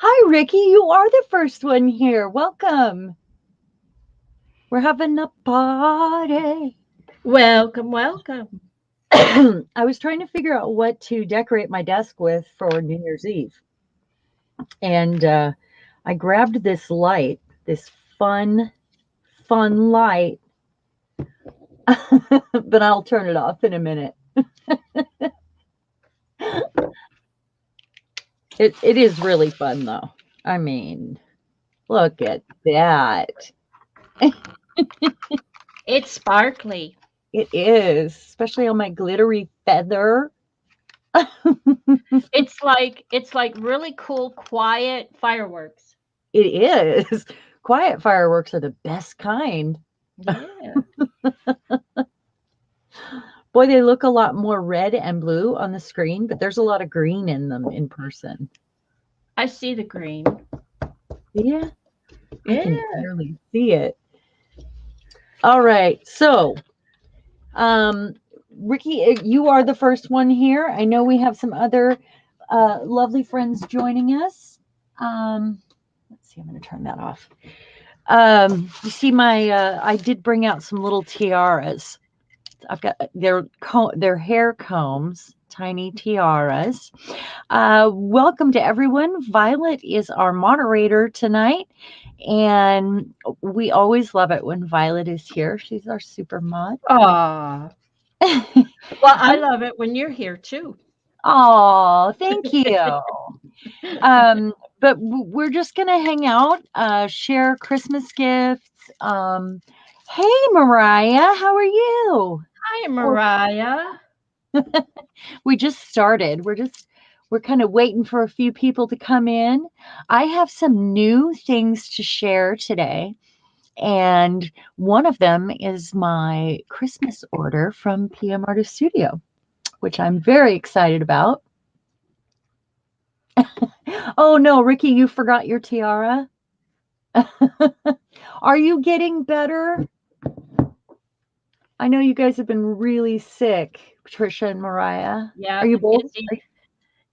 Hi, Ricky. You are the first one here. Welcome. We're having a party. Welcome, welcome. I was trying to figure out what to decorate my desk with for New Year's Eve. And I grabbed this light, this fun light, but I'll turn it off in a minute. It is really fun, though. I mean, look at that. It's sparkly. It is, especially on my glittery feather. It's like really cool, quiet fireworks. It is. Quiet fireworks are the best kind. Yeah. Boy, they look a lot more red and blue on the screen, but there's a lot of green in them in person. I see the green. Yeah, I can Yeah. barely see it. All right. So, um, Ricky, you are the first one here. I know we have some other lovely friends joining us. Let's see, I'm going to turn that off. You see my, I did bring out some little tiaras. I've got their hair combs, tiny tiaras. Welcome to everyone. Violet is our moderator tonight, and we always love it when Violet is here. She's our super mod. Aw. Well, I love it when you're here too. Oh, thank you. But we're just gonna hang out, share Christmas gifts. Hey, Mariah, how are you? Hi, Or Mariah. we just started. We're kind of waiting for a few people to come in. I have some new things to share today, and one of them is my Christmas order from PM Artist Studio, which I'm very excited about. Oh no, Ricky, you forgot your tiara. Are you getting better? I know you guys have been really sick, Patricia and Mariah. Are Yeah, you both?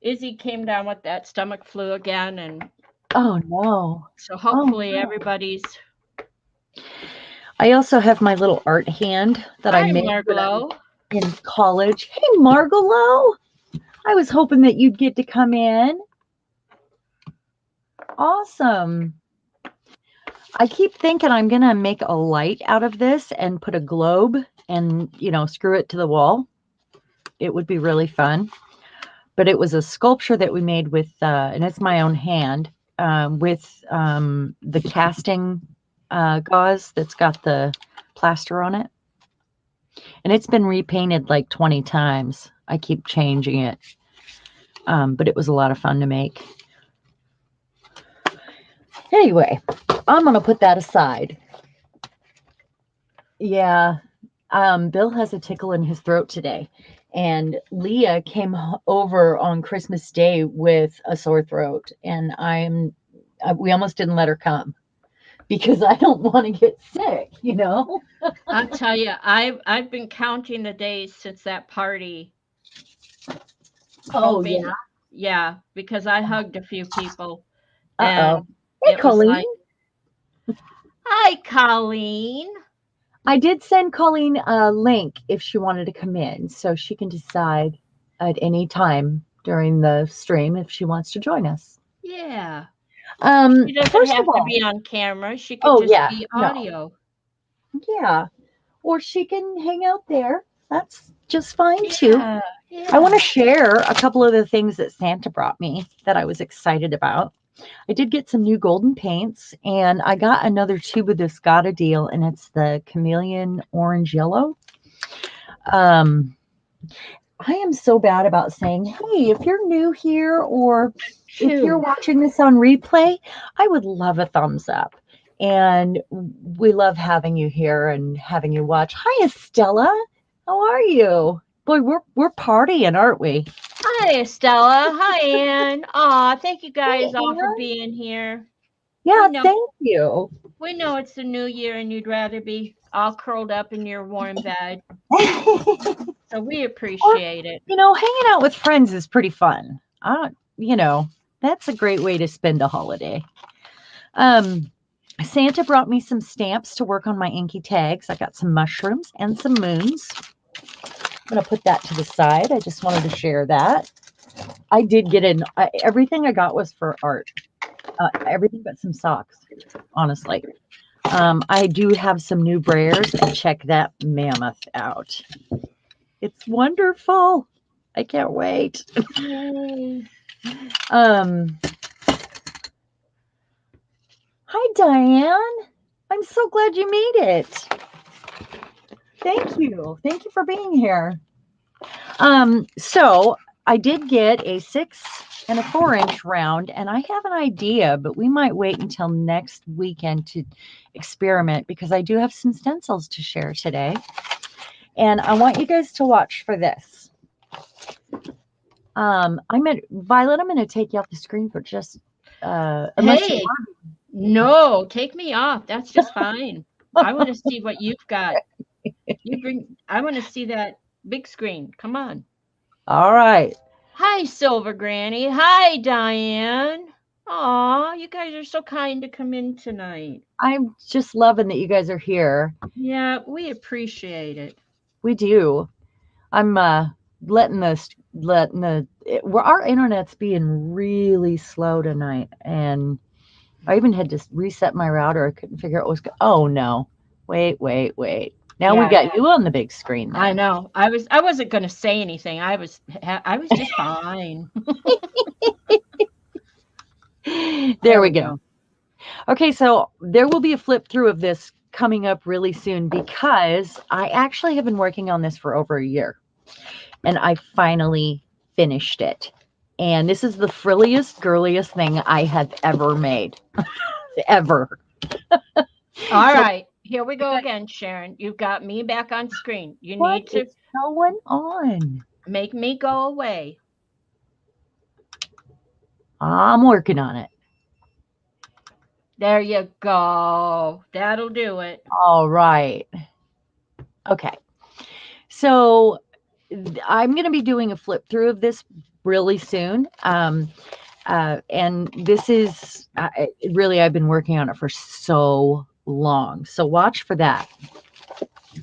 Izzy came down with that stomach flu again, and Oh no. so Oh hopefully no. everybody's. I also have my little art hand that I Hi, made when I was Margalo. in college. Hey, Margalo. I was hoping that you'd get to come in. Awesome. I keep thinking I'm going to make a light out of this and put a globe and, screw it to the wall. It would be really fun. But it was a sculpture that we made with, and it's my own hand, with the casting gauze that's got the plaster on it. And it's been repainted like 20 times. I keep changing it. But it was a lot of fun to make. Anyway, I'm going to put that aside. Yeah. Bill has a tickle in his throat today. And Leah came over on Christmas Day with a sore throat. And we almost didn't let her come because I don't want to get sick. I'll tell you, I've been counting the days since that party, Oh, yeah. hoping, yeah, because I hugged a few people, Uh-oh. and Hey, it was Colleen. like, "Hi, Colleen." I did send Colleen a link if she wanted to come in, so she can decide at any time during the stream if she wants to join us. Yeah, she doesn't First of have to all, be on camera. She could oh just yeah, be no, audio. yeah, or she can hang out there. That's just fine too. Yeah, I want to yeah. share a couple of the things that Santa brought me that I was excited about. I did get some new golden paints, and I got another tube of this Gotta deal, and it's the chameleon orange yellow. Um, I am so bad about saying, hey, if you're new here or if you're Phew. watching this on replay, I would love a thumbs up. And we love having you here and having you watch. Hi, Estella. How are you? Boy, we're partying, aren't we? Hi, Estella. Hi, Ann. Aw, thank you Hey, guys all for Anne. being here. We Yeah, know thank you. we know it's the new year and you'd rather be all curled up in your warm bed. So we Or, appreciate it. hanging out with friends is pretty fun. I don't. That's a great way to spend a holiday. Um, Santa brought me some stamps to work on my inky tags. I got some mushrooms and some moons. I'm going to put that to the side. I just wanted to share that. I did get in, everything I got was for art. Everything but some socks, honestly. I do have some new brayers, and check that mammoth out. It's wonderful. I can't wait. Yay. Um, Hi, Diane. I'm so glad you made it. Thank you. Thank you for being here. So I did get a 6 and a 4-inch round, and I have an idea, but we might wait until next weekend to experiment because I do have some stencils to share today. And I want you guys to watch for this. Violet, I'm going to take you off the screen for just unless you Hey, no, take me off. That's just fine. I want to see what you've got. I want to see that big screen. Come on. All right. Hi, Silver Granny. Hi, Diane. Aw, you guys are so kind to come in tonight. I'm just loving that you guys are here. Yeah, we appreciate it. We do. I'm our internet's being really slow tonight, and I even had to reset my router. I couldn't figure out what was oh no. Wait. Now we Yeah, got you on the big screen I then. know. I wasn't going to say anything. I was just fine. There we go. Okay, so there will be a flip through of this coming up really soon because I actually have been working on this for over a year, and I finally finished it. And this is the frilliest, girliest thing I have ever made. Ever. All So right. Here we go again, Sharon. You've got me back on screen. You what need to is going on? make me go away. I'm working on it. There you go. That'll do it. All right. Okay. So I'm going to be doing a flip through of this really soon. And this is really, I've been working on it for so long. So watch for that.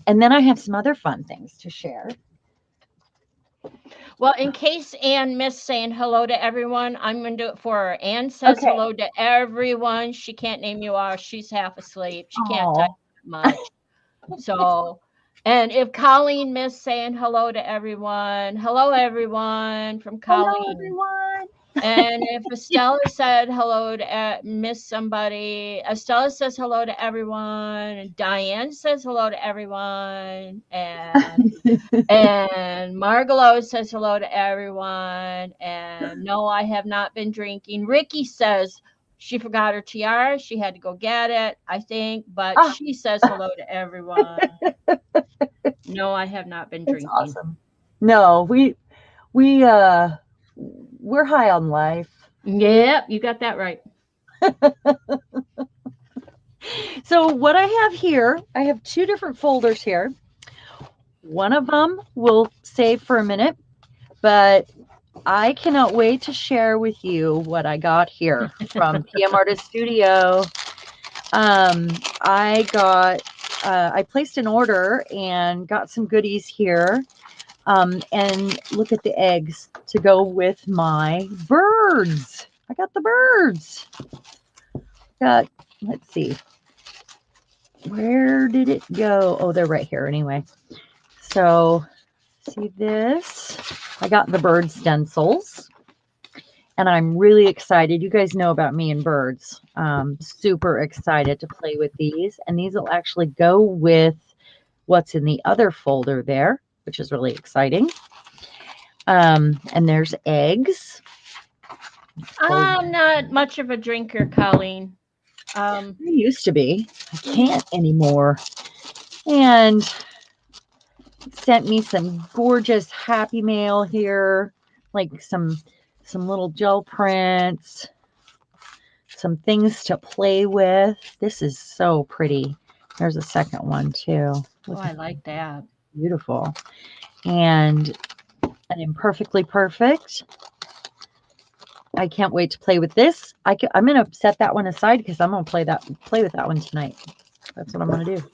And then I have some other fun things to share. Well, in case Anne missed saying hello to everyone, I'm going to do it for her. Anne says Okay. hello to everyone. She can't name you all. She's half asleep. She can't type Oh, much. So, and if Colleen missed saying hello to everyone, hello everyone from hello, Colleen. everyone. And if Estella said hello to miss somebody, Estella says hello to everyone, and Diane says hello to everyone, and Margalo says hello to everyone, and no, I have not been drinking. Ricky says she forgot her tiara. She had to go get it, I think, but she says hello to everyone. No, I have not been It's drinking. awesome. No, we're high on life. Yep, you got that right. So what I have here, I have 2 different folders here. One of them we'll save for a minute, but I cannot wait to share with you what I got here from PM Artist Studio. I placed an order and got some goodies here. And look at the eggs to go with my birds. I got the birds. Let's see. Where did it go? Oh, they're right here anyway. So, see this? I got the bird stencils. And I'm really excited. You guys know about me and birds. Super excited to play with these. And these will actually go with what's in the other folder there, which is really exciting. And there's eggs. I'm not much of a drinker, Colleen. I used to be. I can't anymore. And sent me some gorgeous Happy Mail here, like some little gel prints, some things to play with. This is so pretty. There's a second one too. Oh, I like that. Beautiful. And an imperfectly perfect. I can't wait to play with this. I'm going to set that one aside because I'm going to play with that one tonight. That's what I'm going to do.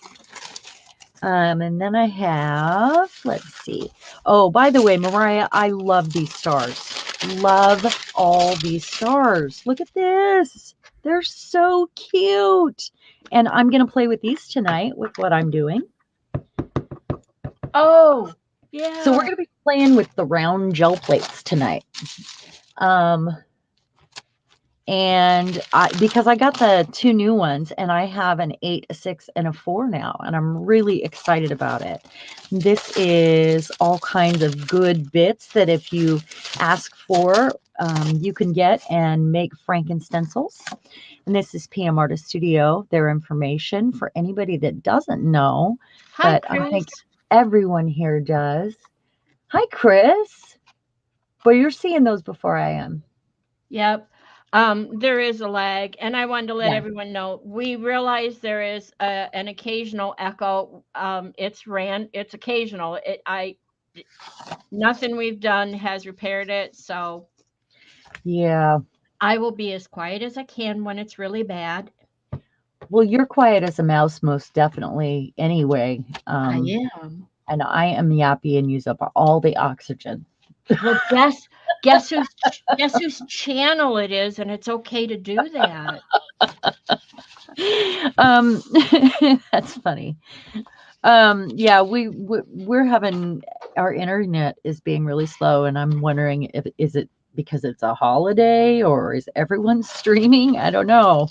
And then I have, let's see. Oh, by the way, Mariah, I love these stars. Love all these stars. Look at this. They're so cute. And I'm going to play with these tonight with what I'm doing. Oh, So we're yeah. going to be playing with the round gel plates tonight. And because I got the 2 new ones, and I have an 8, a 6, and a 4 now, and I'm really excited about it. This is all kinds of good bits that if you ask for, you can get and make Franken stencils. And this is PM Artist Studio, their information for anybody that doesn't know, Hi, but I think Chris. everyone here does. Hi, Chris. Well, you're seeing those before I am. Yep. There is a lag, and I wanted to let Yeah. everyone know we realize there is an occasional echo. It's occasional. Nothing we've done has repaired it, so Yeah. I will be as quiet as I can when it's really bad. Well, you're quiet as a mouse, most definitely, anyway. I am. And I am yappy and use up all the oxygen. Well, guess whose channel it is, and it's okay to do that. um, that's funny. Yeah, we're having our internet is being really slow, and I'm wondering if is it because it's a holiday or is everyone streaming? I don't know.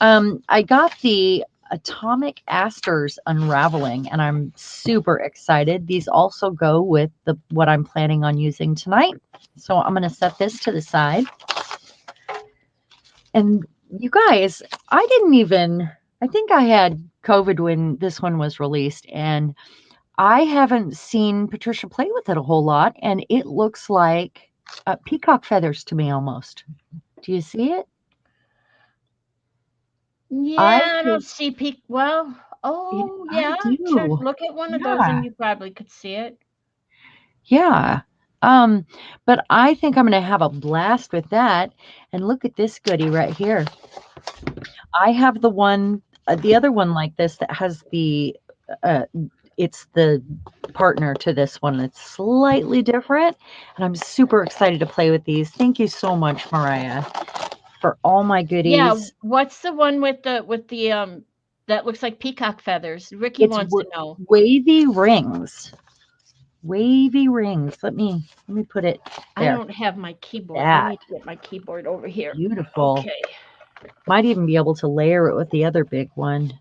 I got the Atomic Asters Unraveling, and I'm super excited. These also go with what I'm planning on using tonight. So I'm going to set this to the side. And you guys, I think I had COVID when this one was released, and I haven't seen Patricia play with it a whole lot, and it looks like peacock feathers to me almost. Do you see it? I Yeah, I don't think see peak. Well, oh I yeah, do. look at one of those, and Yeah. you probably could see it. Yeah. Um, but I think I'm going to have a blast with that. And look at this goodie right here. I have the other one like this that has uh, it's the partner to this one. It's slightly different. And I'm super excited to play with these. Thank you so much, Mariah, for all my Yeah, goodies. what's the one with the that looks like peacock feathers? Ricky It's wants to know. wavy rings. Wavy rings. Let me put it I there. don't have my keyboard. I That need to get my keyboard over here. beautiful. Okay. Might even be able to layer it with the other big one.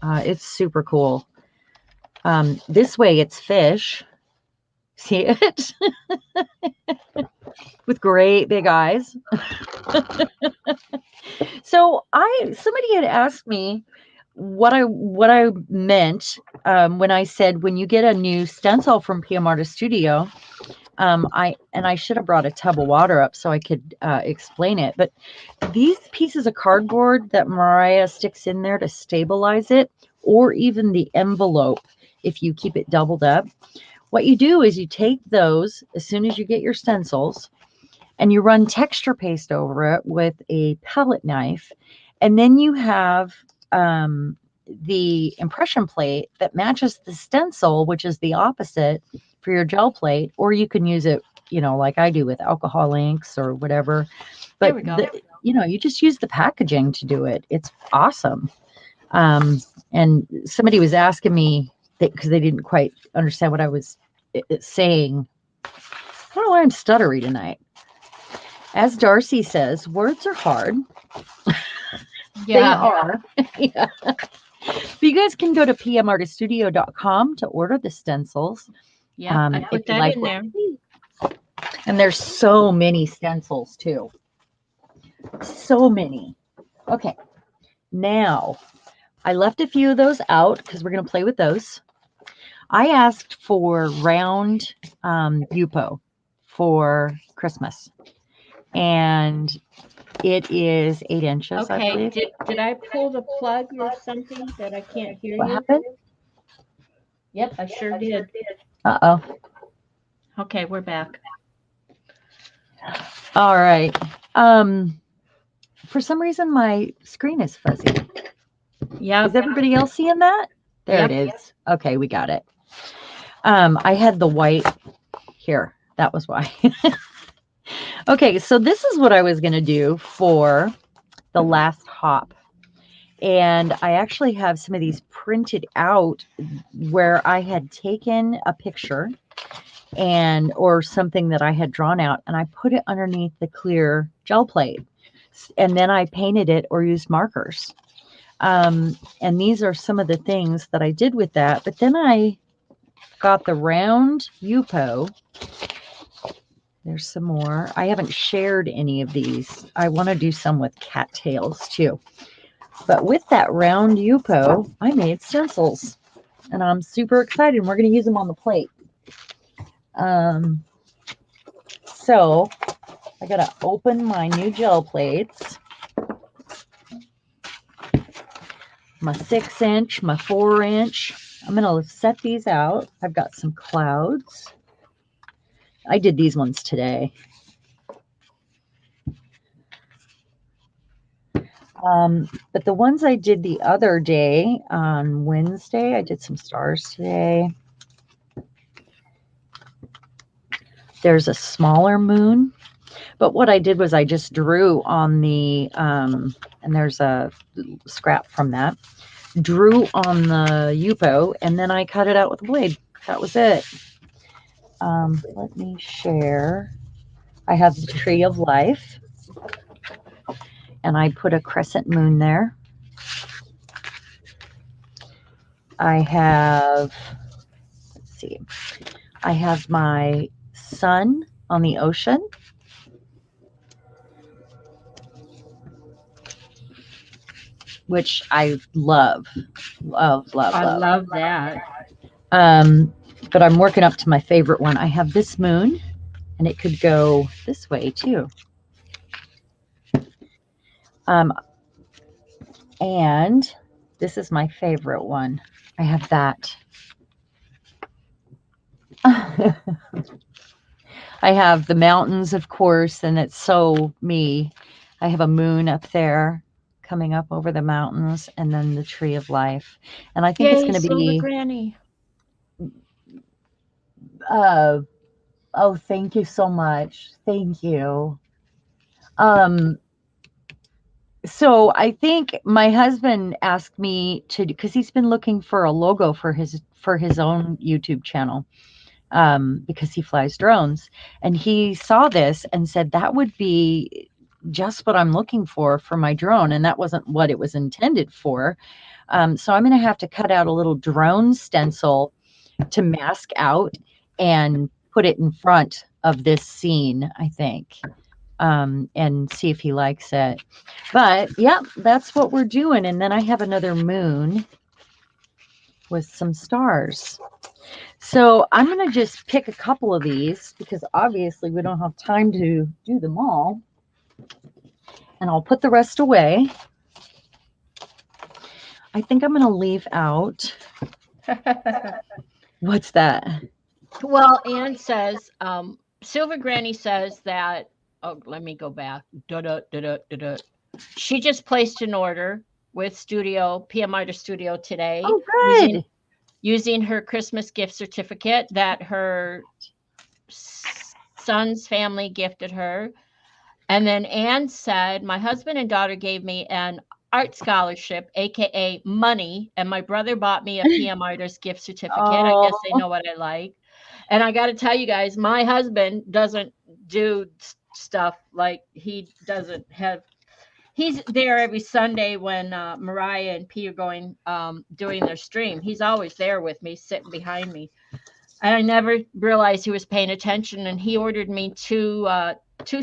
It's super cool. This way it's fish. See it? With great big eyes. So somebody had asked me what I meant when I said when you get a new stencil from PM Artist Studio. I should have brought a tub of water up so I could explain it. But these pieces of cardboard that Mariah sticks in there to stabilize it, or even the envelope, if you keep it doubled up, what you do is you take those as soon as you get your stencils and you run texture paste over it with a palette knife. And then you have the impression plate that matches the stencil, which is the opposite for your gel plate, or you can use it, like I do with alcohol inks or whatever. There But we go. you just use the packaging to do it. It's awesome. And somebody was asking me because they didn't quite understand what I was saying. I don't know why I'm stuttery tonight. As Darcy says, words are hard. They Yeah. are. Yeah. But you guys can go to pmartiststudio.com to order the stencils Yep. I if put you that like in what there. you see. And there's so many stencils too. So many. Okay. Now, I left a few of those out because we're going to play with those. I asked for round Yupo for Christmas. And it is 8 inches, I Okay. believe. Did I pull the plug or something that I can't hear What you? happened? Yep, I sure did. Uh-oh. Okay, we're back. All right. Um, for some reason, my screen is fuzzy. Is Yep. everybody else seeing that? There it Yep. is. Okay, we got it. I had the white here. That was why. Okay, so this is what I was going to do for the last hop. And I actually have some of these printed out where I had taken a picture and or something that I had drawn out and I put it underneath the clear gel plate. And then I painted it or used markers. And these are some of the things that I did with that. But then I got the round Yupo. There's some more. I haven't shared any of these. I want to do some with cattails too. But with that round Yupo, I made stencils. And I'm super excited. We're going to use them on the plate. So I got to open my new gel plates. My 6-inch, my 4-inch. I'm going to set these out. I've got some clouds. I did these ones today. But the ones I did the other day on Wednesday, I did some stars today. There's a smaller moon. But what I did was I just drew on the, and there's a scrap from that, drew on the Yupo, and then I cut it out with a blade. That was it. Let me share. I have the tree of life, and I put a crescent moon there. I have, let's see, I have my sun on the ocean. Which I love, love, love, I love. love that. Um, but I'm working up to my favorite one. I have this moon, and it could go this way too. Um, and this is my favorite one. I have that. I have the mountains, of course, and it's so me. I have a moon up there coming up over the mountains, and then the tree of life. And I think it's Yay, going to Silver be, Granny. uh, oh, thank you so much. Thank you. Um, so I think my husband asked me to, because he's been looking for a logo for his own YouTube channel, because he flies drones, and he saw this and said that would be just what I'm looking for my drone, and that wasn't what it was intended for. So I'm going to have to cut out a little drone stencil to mask out and put it in front of this scene, I think, and see if he likes it. But yeah, that's what we're doing. And then I have another moon with some stars. So I'm going to just pick a couple of these because obviously we don't have time to do them all. And I'll put the rest away. I think I'm going to leave out. What's that? Well, Anne says, Silver Granny says that, oh, let me go back. Da-da, da-da, da-da. She just placed an order with PM Artist Studio today Oh, using good. using her Christmas gift certificate that her son's family gifted her. And then Anne said, my husband and daughter gave me an art scholarship, aka money, and my brother bought me a PM Artist gift certificate. I guess they Oh, know what I like. And I got to tell you guys, my husband doesn't do stuff like he doesn't have. He's there every Sunday when Mariah and P are going doing their stream. He's always there with me, sitting behind me. And I never realized he was paying attention. And he ordered me two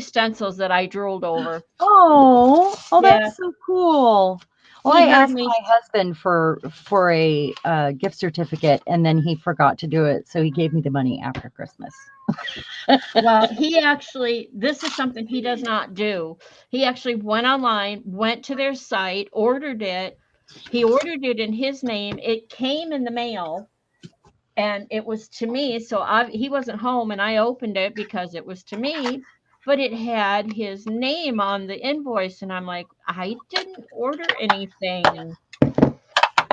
stencils that I drooled over. oh, Yeah, that's so cool. Well, I he had asked me. my husband for a gift certificate, and then he forgot to do it, so he gave me the money after Christmas. Well, he actually, this is something he does not do. He actually went online, went to their site, ordered it. He ordered it in his name. It came in the mail, and it was to me. So he wasn't home, and I opened it because it was to me. but it had his name on the invoice, and I'm like, I didn't order anything.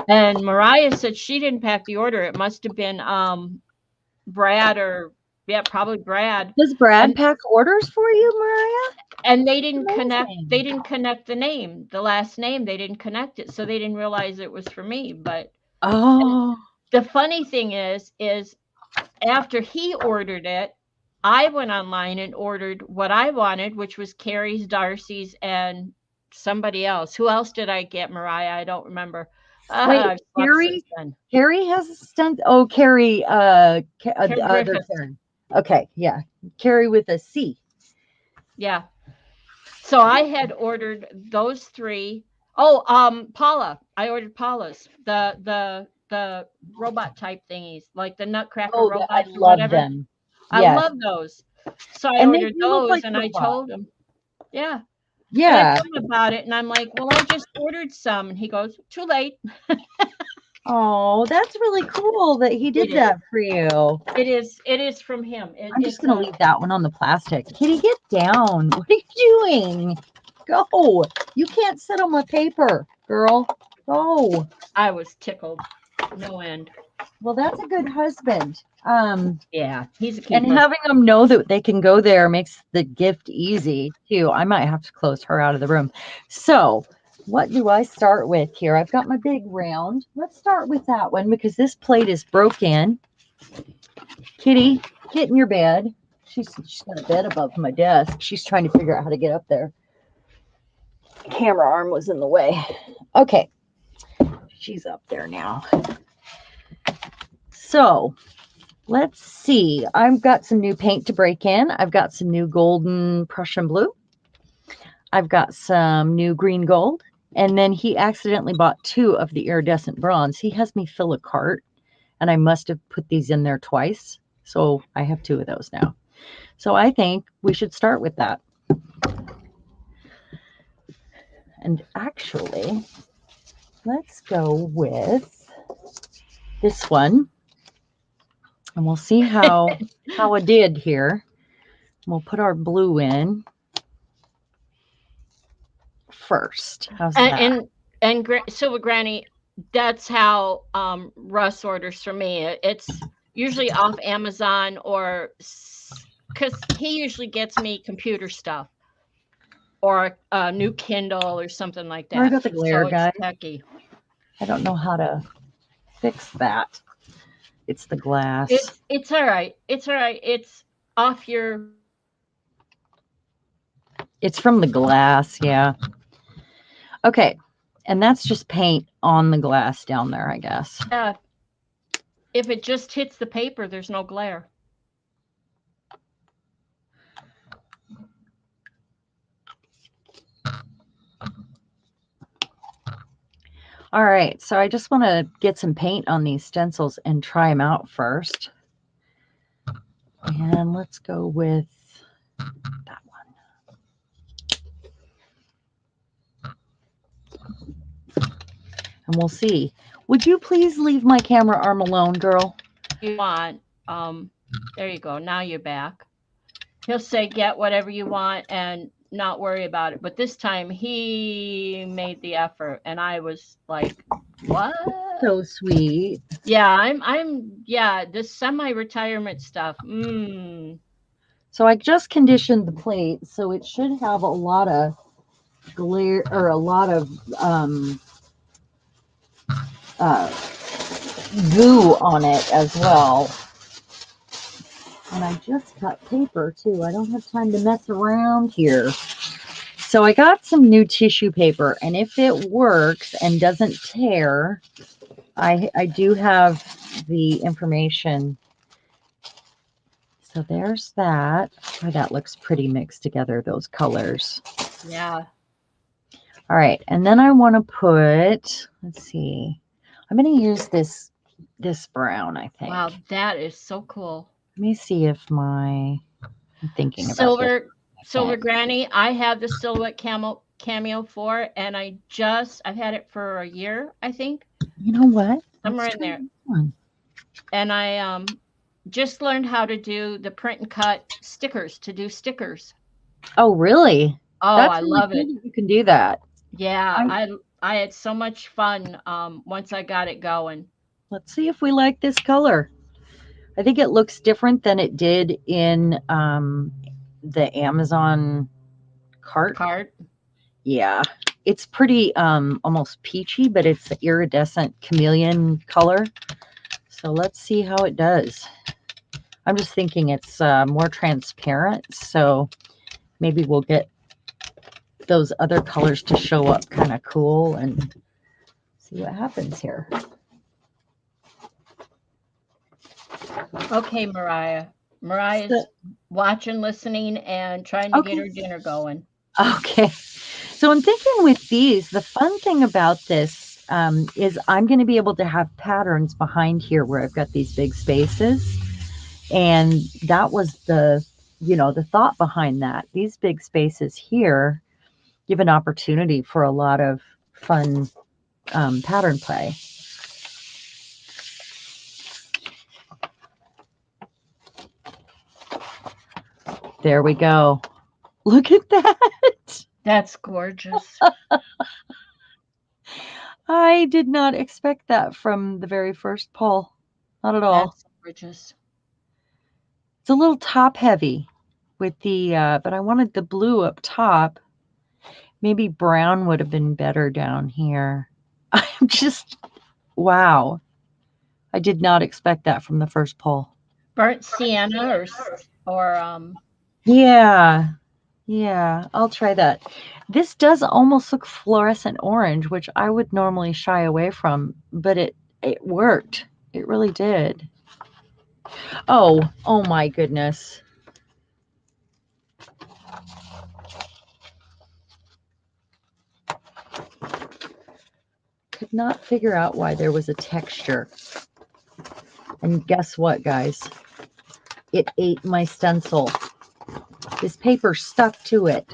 And Mariah said she didn't pack the order. It must have been Brad, or yeah, probably Brad. Does Brad And pack orders for you, Mariah? and they Amazing. didn't connect the name, the last name, they didn't connect it, so they didn't realize it was for me. But and Oh, the funny thing is after he ordered it, I went online and ordered what I wanted, which was Carrie's, Darcy's, and somebody else. Who else did I get, Mariah? I don't remember. wait, I've slept since Carrie. then. Carrie has a stunt. Oh, Carrie. Carrie The other Griffiths. Carrie. Okay, yeah, Carrie with a C. Yeah. So I had ordered those three. Oh, Paula. I ordered Paula's. The robot type thingies, like the Nutcracker Oh, I robots or love whatever. them. I Yes, love those. So I and they ordered do look those like and I robots. told him, yeah. And I Yeah. told him about it and I'm like, well, I just ordered some. And he goes, too late. Oh, that's really cool that he It did is. that for you. It is from him. I'm just It's gonna a leave that one on the plastic. Kitty, get down. What are you doing? Go. You can't sit on my paper, girl. Go. I was tickled. No end. Well, that's a good husband. Yeah, he's a And keeper. having them know that they can go there makes the gift easy too. I might have to close her out of the room. So, what do I start with here? I've got my big round. Let's start with that one because this plate is broken. Kitty, get in your bed. She's got a bed above my desk. She's trying to figure out how to get up there. Camera arm was in the way. Okay, she's up there now. So, let's see. I've got some new paint to break in. I've got some new golden Prussian blue. I've got some new green gold. And then he accidentally bought 2 of the iridescent bronze. He has me fill a cart, and I must have put these in there twice. So I have 2 of those now. So I think we should start with that. And actually, let's go with this one. And we'll see how it did here. We'll put our blue in first. How's And that? Silver Granny, that's how Russ orders from me. It's usually off Amazon or because he usually gets me computer stuff or a new Kindle or something like Sorry that. about the glare, So it's guys. techy. I don't know how to fix that. It's the glass. It's all right. It's all right. It's off your. It's from the glass, yeah. Okay. And that's just paint on the glass down there, I guess. If it just hits the paper, there's no glare. All right. So I just want to get some paint on these stencils and try them out first. And let's go with that one. And we'll see. Would you please leave my camera arm alone, girl? You want, there you go. Now you're back. He'll say, get whatever you want and not worry about it. But this time he made the effort and I was like, what? So sweet. Yeah, yeah, this semi-retirement stuff. So I just conditioned the plate, so it should have a lot of glare or a lot of goo on it as well. And I just cut paper too. I don't have time to mess around here. So I got some new tissue paper, and if it works and doesn't tear, I do have the information. So there's that. Oh, that looks pretty mixed together, those colors. Yeah. All right, and then I want to put, let's see, I'm going to use this brown, I think. Wow, that is so cool. Let me see if I'm thinking about this. Silver Granny, I have the Silhouette Cameo 4, and I've had it for a year, I think. You know what? Somewhere in there. And I just learned how to do the print and cut stickers, to do stickers. Oh, really? Oh, That's I really love cool it. that you can do that. Yeah, I I had so much fun once I got it going. Let's see if we like this color. I think it looks different than it did in the Amazon cart. Cart. Yeah. It's pretty almost peachy, but it's the iridescent chameleon color. So let's see how it does. I'm just thinking it's more transparent, so maybe we'll get those other colors to show up kind of cool and see what happens here. Okay, Mariah. Mariah's So, watching, listening, and trying to get okay. her dinner going. Okay. So I'm thinking with these, the fun thing about this is I'm going to be able to have patterns behind here where I've got these big spaces. And that was the thought behind that. These big spaces here give an opportunity for a lot of fun pattern play. There we go. Look at that. That's gorgeous. I did not expect that from the very first pull. Not at all. That's gorgeous. It's a little top heavy with but I wanted the blue up top. Maybe brown would have been better down here. I'm just, wow. I did not expect that from the first pull. Burnt sienna or Yeah, yeah, I'll try that. This does almost look fluorescent orange, which I would normally shy away from, but it worked. It really did. Oh my goodness. Could not figure out why there was a texture. And guess what, guys? It ate my stencil. This paper stuck to it.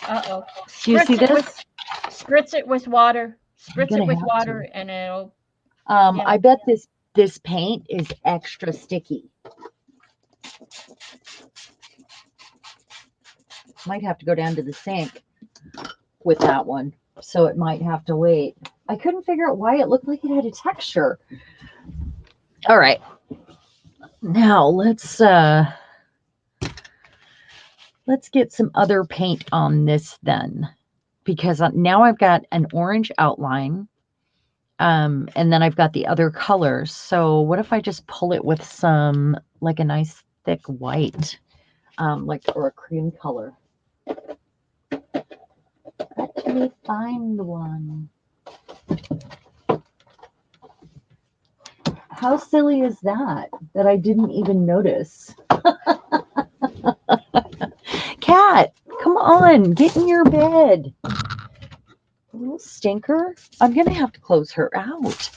uh-oh. Do you see this? Spritz it with water. I'm Spritz it gonna with have water to. and it'll I yeah. bet this paint is extra sticky. Might have to go down to the sink with that one. So it might have to wait. I couldn't figure out why it looked like it had a texture. All right. Now let's get some other paint on this then. Because now I've got an orange outline. And then I've got the other colors. So what if I just pull it with some, like a nice thick white, like, or a cream color? Actually find one. How silly is that? That I didn't even notice. Cat, come on, get in your bed. Little stinker. I'm gonna have to close her out.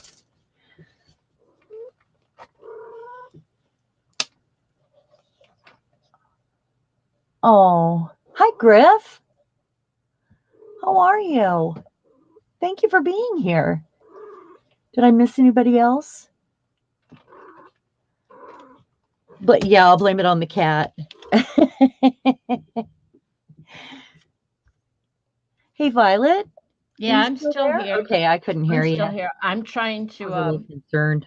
Oh, hi, Griff. How are you? Thank you for being here. Did I miss anybody else? But yeah, I'll blame it on the cat. Hey, Violet, are Yeah, you I'm still still there? here. Okay, I couldn't I'm hear you. still here. I'm trying I to was a little concerned.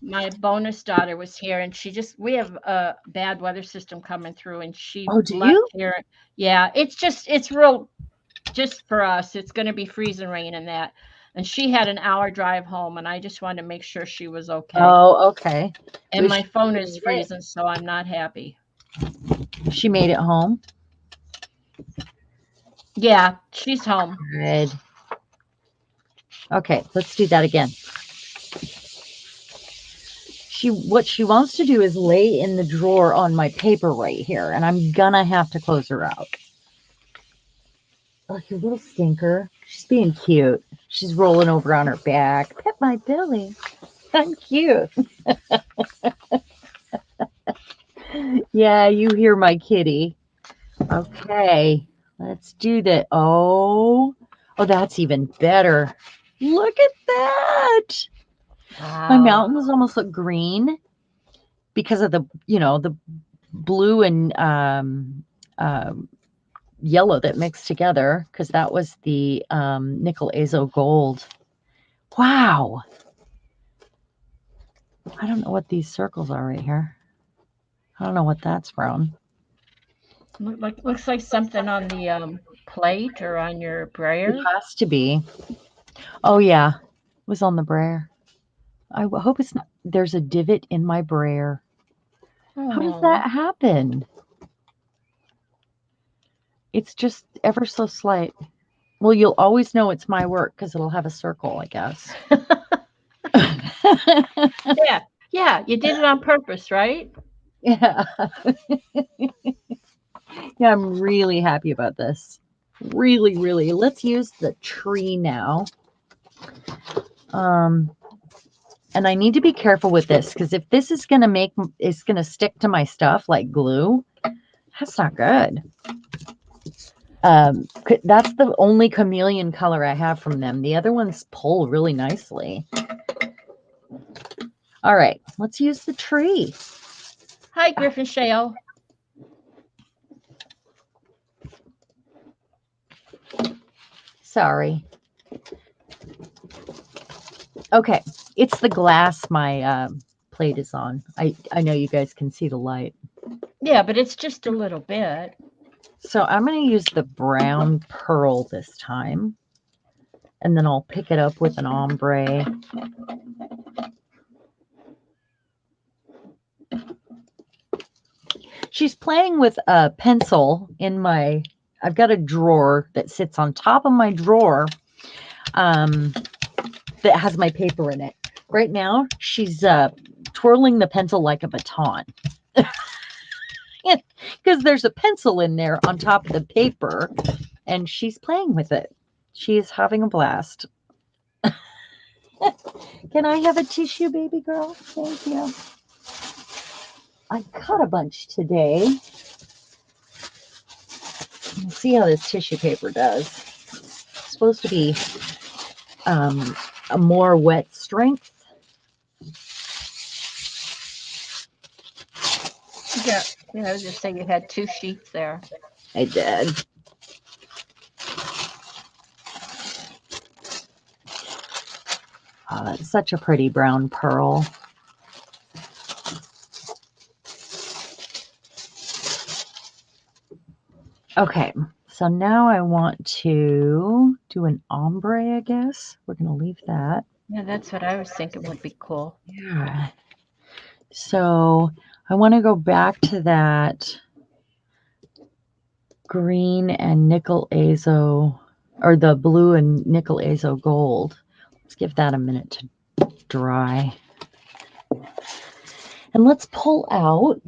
my bonus daughter was here and she just we have a bad weather system coming through and she Oh, do left you? here. Yeah, it's real just for us. It's going to be freezing rain and that. And she had an hour drive home and I just wanted to make sure she was okay. Oh, okay. And Was my she phone is made it? freezing, so I'm not happy. She made it home. Yeah, she's home. Good. Okay, let's do that again. What she wants to do is lay in the drawer on my paper right here, and I'm gonna have to close her out. Oh, you little stinker. She's being cute. She's rolling over on her back. Pet my belly. I'm cute. Yeah, you hear my kitty. Okay, let's do that. Oh, that's even better. Look at that. My Wow. mountains almost look green because of the blue and yellow that mixed together because that was the nickel azo gold. Wow. I don't know what these circles are right here. I don't know what that's from. Looks like something on the plate or on your It brayer. has to be. Oh, yeah. It was on the brayer. I hope it's not. There's a divot in my brayer. How does Oh. that happen? It's just ever so slight. Well, you'll always know it's my work because it'll have a circle, I guess. Yeah. Yeah, you did it on purpose, right? Yeah. Yeah, I'm really happy about this. Really, really. Let's use the tree now. Um, and I need to be careful with this because if this is gonna stick to my stuff like glue, that's not good. That's the only chameleon color I have from them. The other ones pull really nicely. All right, let's use the tree. Hi, Griffin Shale. Sorry. Okay, it's the glass my plate is on. I know you guys can see the light. Yeah, but it's just a little bit. So I'm going to use the brown pearl this time. And then I'll pick it up with an ombre. She's playing with a pencil in my, I've got a drawer that sits on top of my drawer that has my paper in it. Right now, she's twirling the pencil like a baton. Because there's a pencil in there on top of the paper, and she's playing with it. She is having a blast. Can I have a tissue, baby girl? Thank you. I cut a bunch today. Let's see how this tissue paper does. It's supposed to be a more wet strength. Yeah. Yeah, I was just saying you had two sheets there. I did. Oh, that's such a pretty brown pearl. Okay, so now I want to do an ombre, I guess. We're going to leave that. Yeah, that's what I was thinking would be cool. Yeah. So I want to go back to that green and nickel azo, or the blue and nickel azo gold. Let's give that a minute to dry. And let's pull out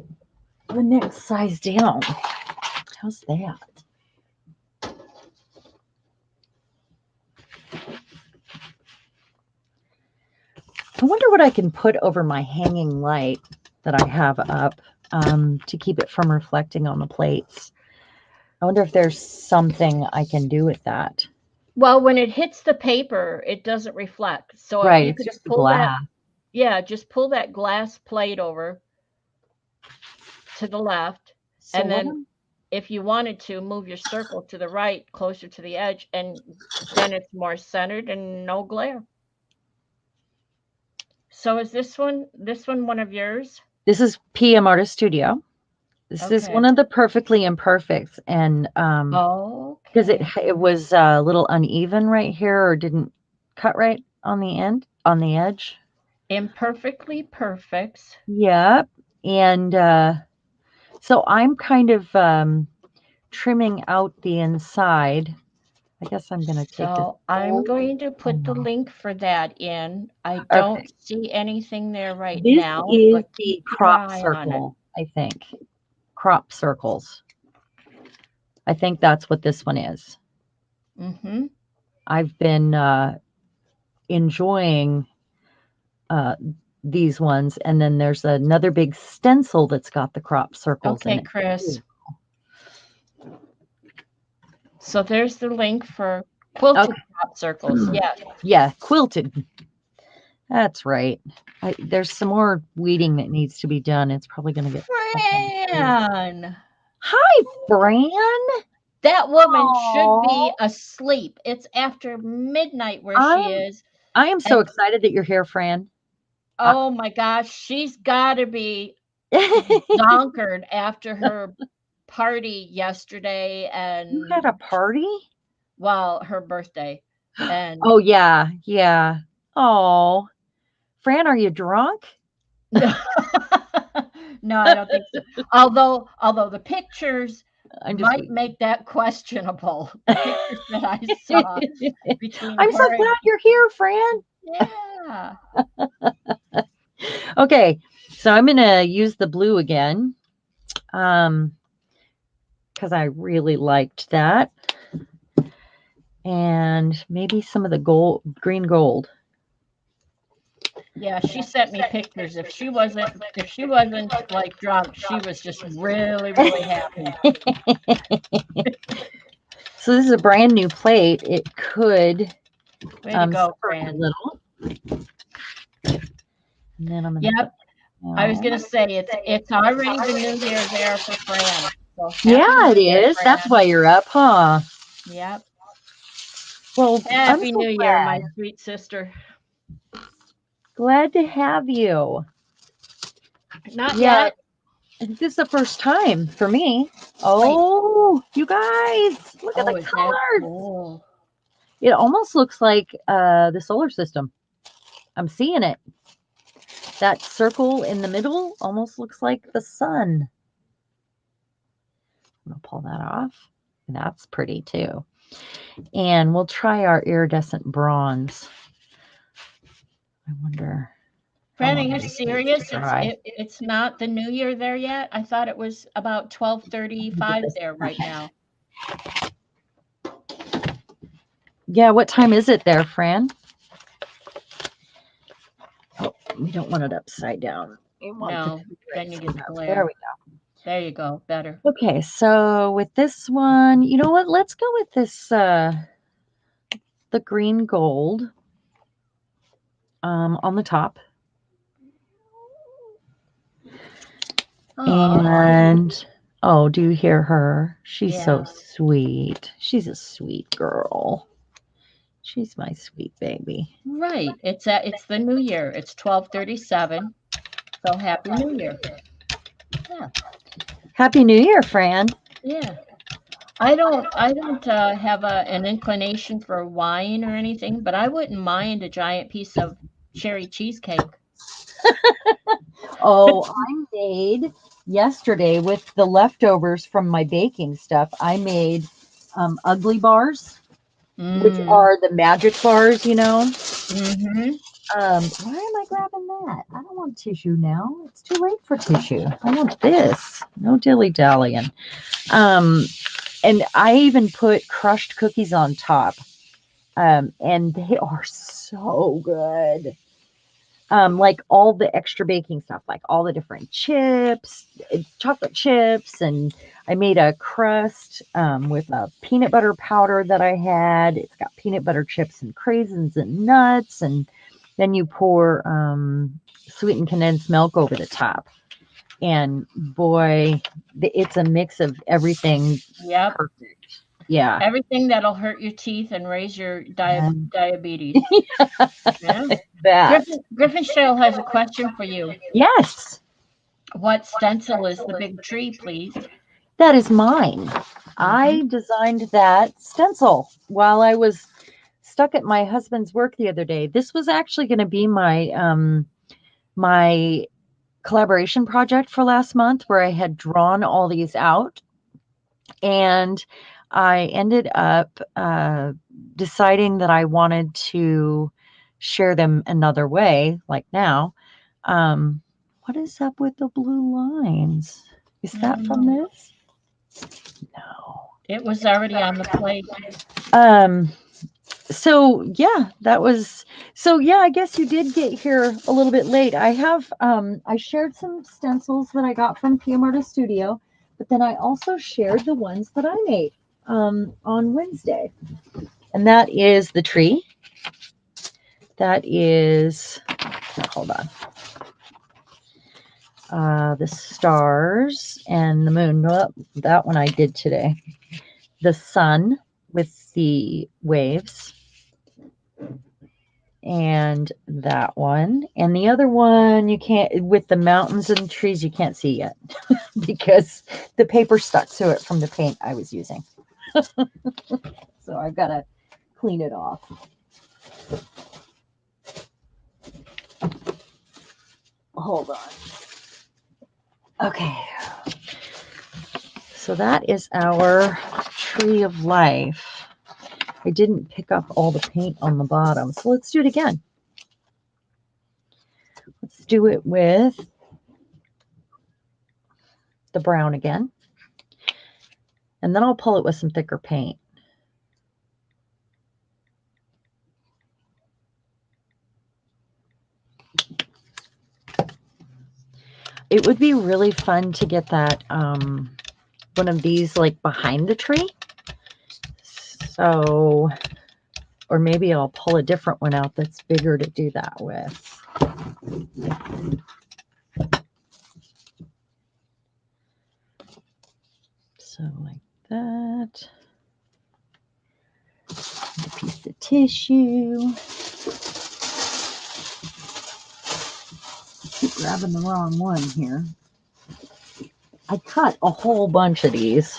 the next size down. How's that? I wonder what I can put over my hanging light that I have up to keep it from reflecting on the plates. I wonder if there's something I can do with that. Well, when it hits the paper, it doesn't reflect. So if Right, you it's could just pull that, glass. yeah, just pull that glass plate over to the left, So and what? then if you wanted to move your circle to the right, closer to the edge, and then it's more centered and no glare. So is this one of yours? This is PM Artist Studio. This is Okay. one of the perfectly imperfects, and because Okay. it was a little uneven right here, or didn't cut right on the end, on the edge. Imperfectly perfects. Yep. And so I'm kind of trimming out the inside. I guess I'm going to take this So I'm whole going to put thing the off. link for that in. I Okay. don't see anything there right This now, is but keep the your crop eye on it. circle, I think. Crop circles. I think that's what this one is. Mm-hmm. I've been enjoying uh, these ones. And then there's another big stencil that's got the crop circles in Okay, it. Chris. So there's the link for quilted Okay. crop circles. Yeah. Yeah, quilted. That's right. There's some more weeding that needs to be done. It's probably going to get stuck on the tree. Fran! Hi, Fran. That woman should Oh, be asleep. It's after midnight where she I'm is. I am so And excited that you're here, Fran. Uh, oh my gosh, she's got to be you zonkered after her party yesterday had a and, party? well, her birthday. And Oh yeah, yeah. Oh, Fran, are you drunk? no, no, I don't think so. Although the pictures I'm just might weak. make that questionable. The pictures that I saw between I'm so her glad and you're here, Fran. yeah. Okay, so I'm gonna use the blue again, um, because I really liked that, and maybe some of the green gold. Yeah, she sent me pictures. If she wasn't like drunk, she was just really, really happy. So this is a brand new plate. It could Way to go, separate a Fran. little, and then I'm gonna put Yep. I was down. gonna say it's already the new year there for Fran. So happy Yeah, new it year, is. That's Fran. why you're up, huh? Yep. Well, I'm Happy so New Year, my glad. sweet sister. Glad to have you. Not Yeah, yet. I think this is the first time for me. Wait. Oh, you guys, look at the Oh, is that colors. cool? It almost looks like the solar system. I'm seeing it. That circle in the middle almost looks like the sun. I'm gonna pull that off. That's pretty too. And we'll try our iridescent bronze. I wonder how Fran, are long you this takes to serious? dry. It's not the new year there yet? I thought it was about Let me get 12:35 this. there right now. Yeah, what time is it there, Fran? Oh, we don't want it upside down. We want the No, two then you rays get the up. There glare. we There you go. Better. go. Okay, so with this one, you know what? Let's go with this the green gold on the top. Oh, And oh, do you hear her? She's so yeah. sweet. She's a sweet girl. She's my sweet baby. Right. It's the new year. It's 12:37. So happy new year. Yeah. Happy New Year, Fran. Yeah. I don't have an inclination for wine or anything, but I wouldn't mind a giant piece of cherry cheesecake. Oh, I made yesterday with the leftovers from my baking stuff. I made ugly bars, which Mm. are the magic bars, you know. Mhm. Why am I grabbing that? I don't want tissue now. It's too late for tissue. I want this. No dilly dallying. Um, and I even put crushed cookies on top. And they are so good. Like all the extra baking stuff, like all the different chips, chocolate chips, and I made a crust with a peanut butter powder that I had. It's got peanut butter chips and craisins and nuts, and then you pour sweetened condensed milk over the top. And boy, it's a mix of everything. Yep. Perfect. Yeah. Everything that'll hurt your teeth and raise your Um, diabetes. Yeah. that. Griffin Shale has a question for you. Yes, What stencil is the big tree, please? that is mine. Mhm. I designed that stencil while I was stuck at my husband's work the other day. This was actually going to be my collaboration project for last month, where I had drawn all these out, and I ended up deciding that I wanted to share them another way, like now. Um, what is up with the blue lines? Is that from Mm. this? No. It was already on the plate. Um, so yeah, that was so yeah, I guess you did get here a little bit late. I shared some stencils that I got from PM Studio, but then I also shared the ones that I made on Wednesday. And that is the tree. That is, hold on. the stars and the moon. Well, that one I did today. The sun with the waves, and that one. And the other one you can't, with the mountains and trees, you can't see yet because the paper stuck to it from the paint I was using. So I've got to clean it off. Hold on. Okay. So that is our tree of life. I didn't pick up all the paint on the bottom. So let's do it again. Let's do it with the brown again. And then I'll pull it with some thicker paint. It would be really fun to get that one of these like behind the tree. So, or maybe I'll pull a different one out that's bigger to do that with. So like that. A piece of tissue. Keep grabbing the wrong one here. I cut a whole bunch of these.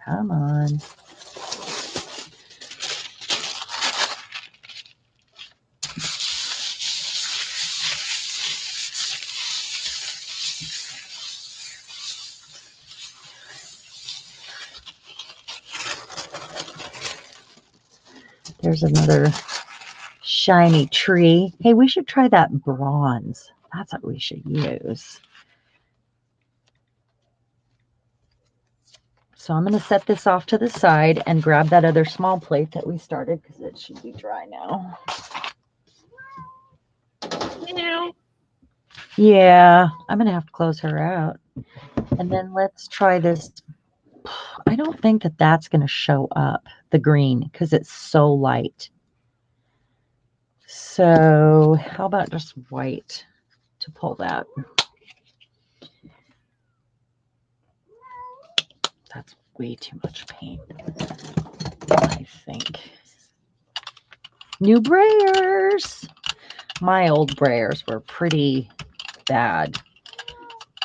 Come on. There's another shiny tree. Hey, we should try that bronze. That's what we should use. So I'm going to set this off to the side and grab that other small plate that we started because it should be dry now. Yeah, I'm going to have to close her out. And then let's try this. I don't think that that's going to show up, the green, because it's so light. So how about just white to pull that? That's way too much paint, I think. New brayers. My old brayers were pretty bad.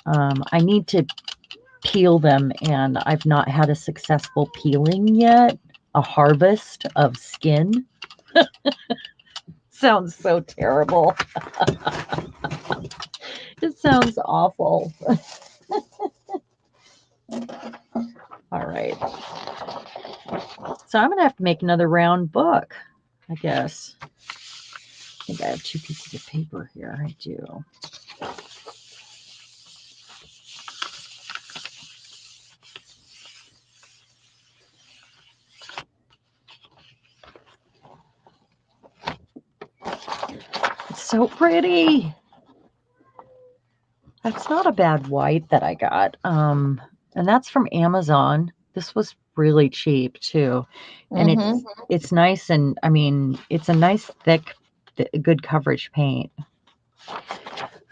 I need to peel them, and I've not had a successful peeling yet. A harvest of skin. Sounds so terrible. It sounds awful. All right. So I'm going to have to make another round book, I guess. I think I have 2 pieces of paper here. I do. It's so pretty. That's not a bad white that I got. And that's from Amazon. This was really cheap too. And it's nice, and I mean, it's a nice thick good coverage paint. All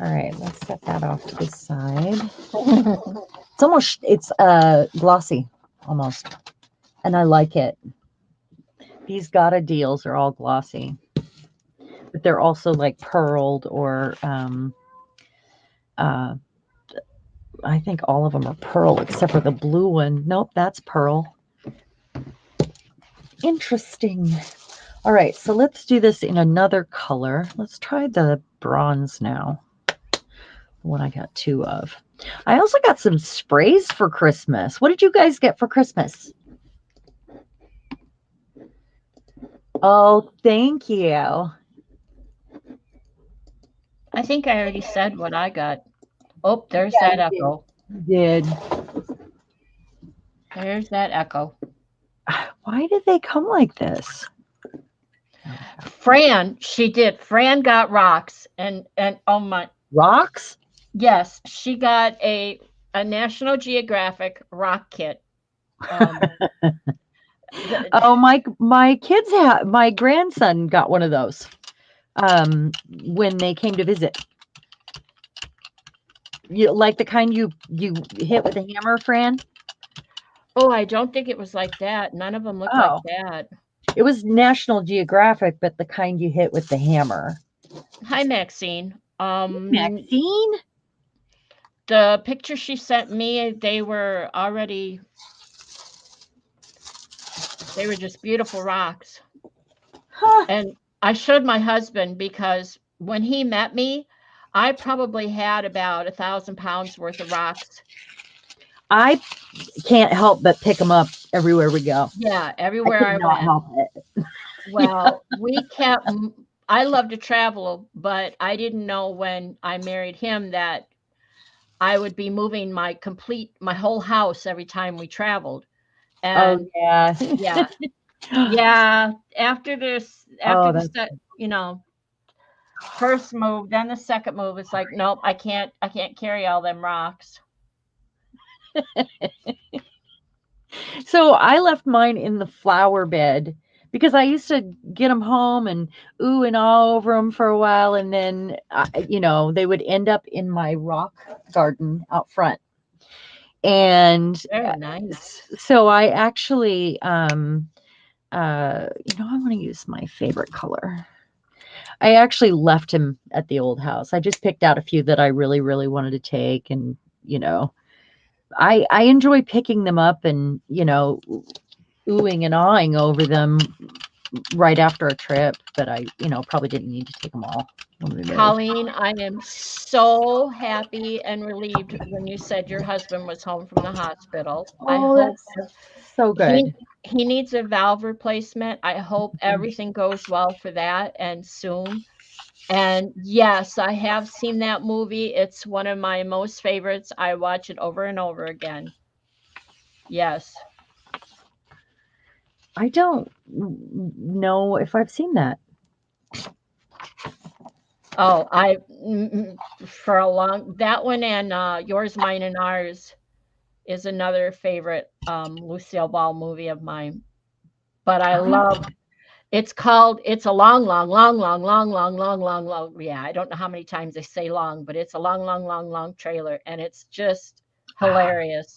right, let's set that off to the side. It's glossy almost, and I like it. These Gata deals are all glossy, but they're also like pearled or I think all of them are pearl except for the blue one. Nope, that's pearl. Interesting. All right, so let's do this in another color. Let's try the bronze now. The one I got 2 of. I also got some sprays for Christmas. What did you guys get for Christmas? Oh, thank you. I think I already said what I got. Oh, there's that echo. Did. There's that echo. Why did they come like this? Fran, she did. Fran got rocks, and oh my. Rocks? Yes, she got a National Geographic rock kit. Oh, my kids my grandson got one of those when they came to visit. You like the kind you hit with a hammer, Fran? Oh, I don't think it was like that. None of them look like Oh, that. it was National Geographic, but the kind you hit with the hammer. Hi, Maxine. Maxine? The picture she sent me, they were just beautiful rocks. Huh. And I showed my husband because when he met me, I probably had about 1,000 pounds worth of rocks. I can't help but pick them up everywhere we go. Yeah, I everywhere could I not went. help it. Yeah. Well, I love to travel, but I didn't know when I married him that I would be moving my whole house every time we traveled. Oh And yeah. yeah, yeah, after Oh, the that's set, first move, then the second move, it's like, nope, I can't carry all them rocks. so I left mine in the flower bed because I used to get them home and ooh and all over them for a while, and then they would end up in my rock garden out front. And Very nice. so I actually, I want to use my favorite color. I actually left him at the old house. I just picked out a few that I really, really wanted to take, and you know, I enjoy picking them up and oohing and awing over them right after a trip. But I, probably didn't need to take them all when we moved. Colleen, I am so happy and relieved when you said your husband was home from the hospital. I Oh, hope that's so he good. he needs a valve replacement. I hope everything goes well for that and soon. And yes, I have seen that movie. It's one of my most favorites. I watch it over and over again. Yes. I don't know if I've seen that. Oh, for a long that one and Yours, Mine, and Ours is another favorite Lucille Ball movie of mine. But I love it's a long, long, long, long, long, long, long, long, long. Yeah, I don't know how many times they say long, but it's a long, long, long, long trailer, and it's just hilarious.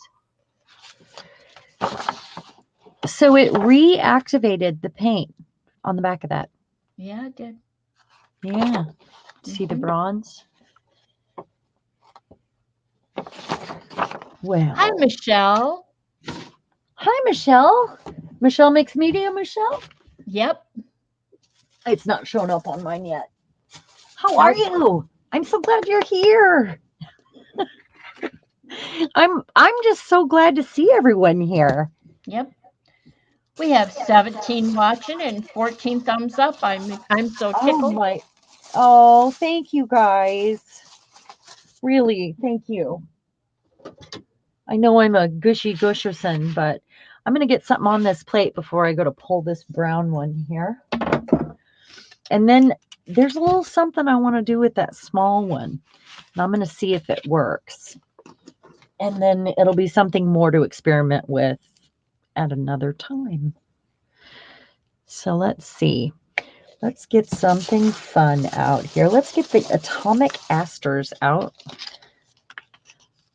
So it reactivated the paint on the back of that. Yeah, it did. Yeah. See the Hmm. bronze? Hi, Well, Michelle. hi, Michelle. Michelle makes media, Michelle? Yep. It's not shown up on mine yet. How are Nope. you? I'm so glad you're here. I'm just so glad to see everyone here. Yep. We have 17 watching and 14 thumbs up. I'm so Oh tickled. my. Oh, thank you guys. Really, thank you. I know I'm a gushy gusherson, but I'm going to get something on this plate before I go to pull this brown one here. And then there's a little something I want to do with that small one. And I'm going to see if it works. And then it'll be something more to experiment with at another time. So let's see. Let's get something fun out here. Let's get the atomic asters out.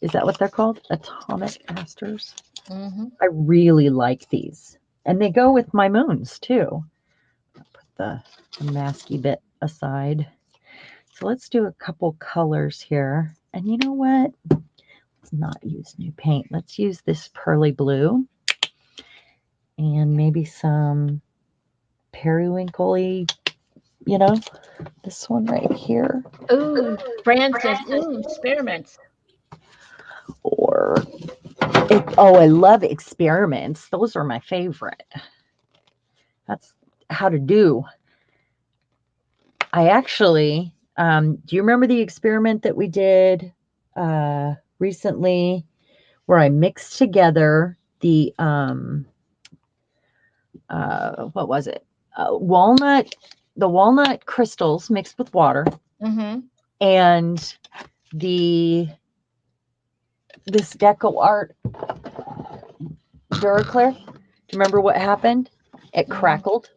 Is that what they're called? Atomic asters? Hmm. I really like these. And they go with my moons too. I'll put the masky bit aside. So let's do a couple colors here. And you know what? Let's not use new paint. Let's use this pearly blue and maybe some periwinkly, you know, this one right here. Ooh, Fran says, ooh, experiments. Or, oh, I love experiments. Those are my favorite. That's how to do. I actually, do you remember the experiment that we did recently where I mixed together what was it? The walnut crystals mixed with water Hmm. and the this Deco Art Duraclear. Do you remember what happened? It Hmm. crackled.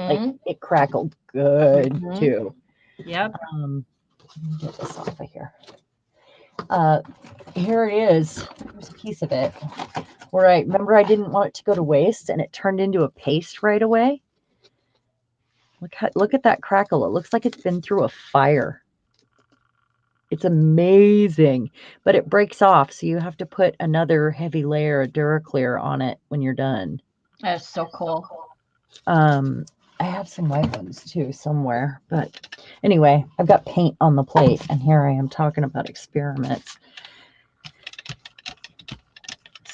Like Hmm. it crackled good Hmm. too. Yep. Let me get this off of here. Uh, Here it is. Here's a piece of it. Where I remember I didn't want it to go to waste, and it turned into a paste right away. Look at that crackle. It looks like it's been through a fire. It's amazing, but it breaks off, so you have to put another heavy layer of Duraclear on it when you're done. That's so cool. Um, I have some white ones too somewhere, but anyway, I've got paint on the plate, and here I am talking about experiments.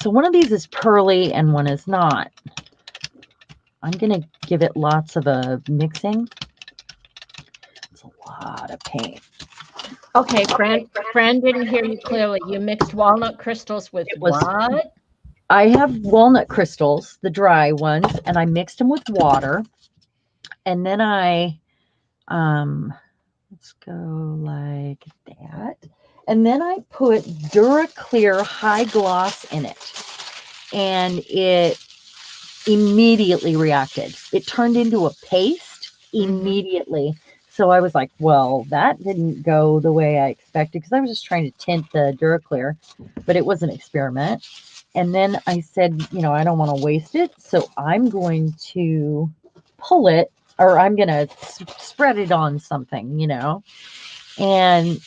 So one of these is pearly and one is not. I'm going to give it lots of a mixing. It's a lot of paint. Okay, Fran didn't hear you clearly. You mixed walnut crystals with It was, what? I have walnut crystals, the dry ones, and I mixed them with water. And then let's go like that. And then I put Duraclear High Gloss in it. And it immediately reacted. It turned into a paste immediately. So I was like, well, that didn't go the way I expected because I was just trying to tint the Duraclear, but it was an experiment. And then I said, I don't want to waste it. So I'm going to pull it or I'm going to spread it on something, And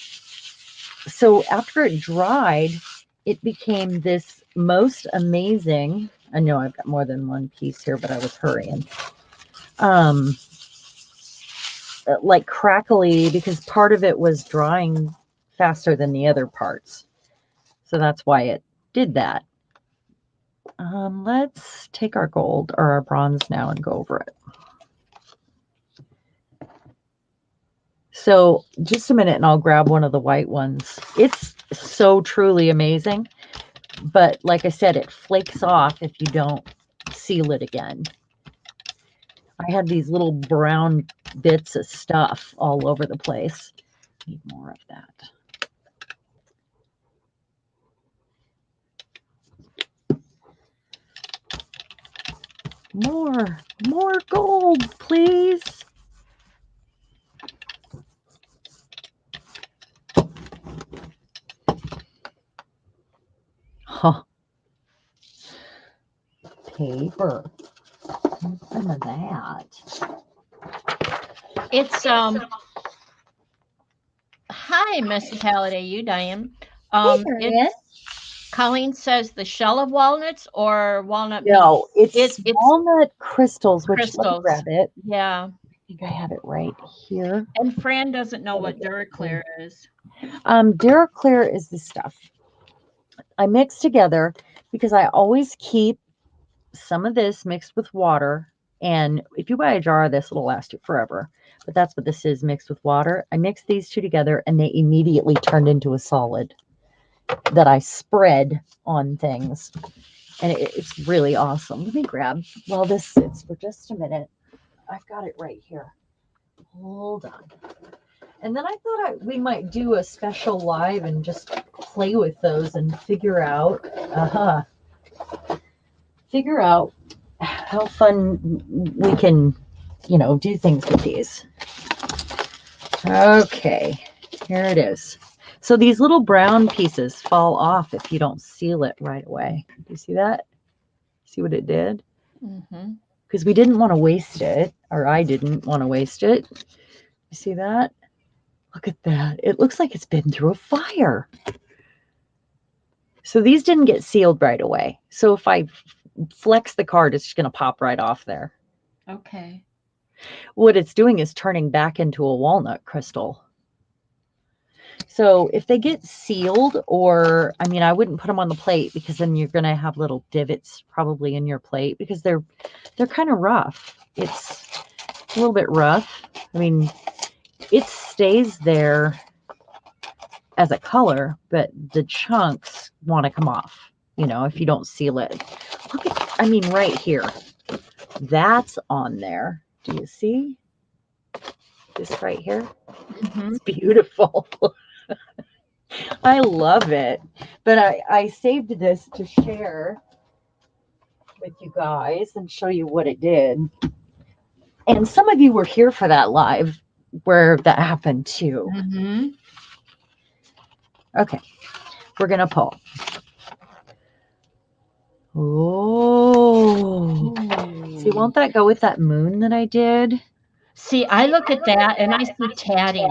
so after it dried, it became this most amazing. I know I've got more than one piece here, but I was hurrying. Um, like crackly because part of it was drying faster than the other parts. So that's why it did that. Let's take our gold or our bronze now and go over it. So just a minute and I'll grab one of the white ones. It's so truly amazing. But like I said, it flakes off if you don't seal it again. I had these little brown bits of stuff all over the place. Need more of that. More gold, please. Huh. Paper. Some of that. It's Hi, Mrs. Halliday, you Diane. Hey, Marianne. It's Colleen says the shell of walnuts or walnut meat. No, it's It's walnut crystals, which let me crystals. grab it. Yeah. I think I have it right here. And Fran doesn't know what Duraclear is. Duraclear is the stuff I mix together because I always keep some of this mixed with water. And if you buy a jar of this, it'll last you forever. But that's what this is mixed with water. I mix these two together and they immediately turned into a solid that I spread on things. And it's really awesome. Let me grab while this sits for just a minute. I've got it right here. Hold on. And then I thought we might do a special live and just play with those and figure out how fun we can, do things with these. Okay, here it is. So these little brown pieces fall off if you don't seal it right away. Do you see that? See what it did? Mm-hmm. Because we didn't want to waste it, or I didn't want to waste it. You see that? Look at that. It looks like it's been through a fire. So these didn't get sealed right away. So if I flex the card, it's just going to pop right off there. Okay. What it's doing is turning back into a walnut crystal. So if they get sealed, or I wouldn't put them on the plate because then you're going to have little divots probably in your plate because they're kind of rough. It's a little bit rough. It stays there as a color, but the chunks want to come off, if you don't seal it. Look at, right here. That's on there. Do you see this right here? Mm-hmm. It's beautiful. I love it. But I saved this to share with you guys and show you what it did. And some of you were here for that live where that happened too. Mm-hmm. Okay, we're going to pull. Oh, see, Ooh. won't that go with that moon that I did? See, I look at that and I see tatting.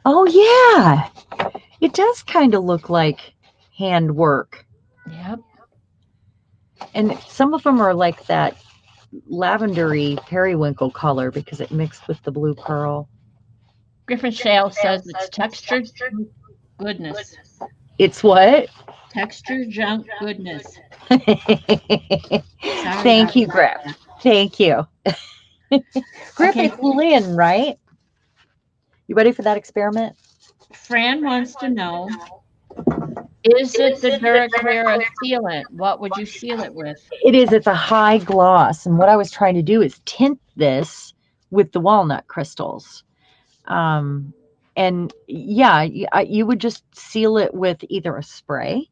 Oh, yeah. It does kind of look like handwork. Yep. And some of them are like that lavendery periwinkle color because it mixed with the blue pearl. Griffin Shale says it's texture goodness. It's what? Texture junk goodness. Sorry Thank about you, Griff. that. Thank you. Griff, Okay, it's Lynn, right? You ready for that experiment? Fran wants to know, is it the Duraclara sealant? What would you seal it with? It is. It's a high gloss. And what I was trying to do is tint this with the walnut crystals. Um, and yeah, you would just seal it with either a spray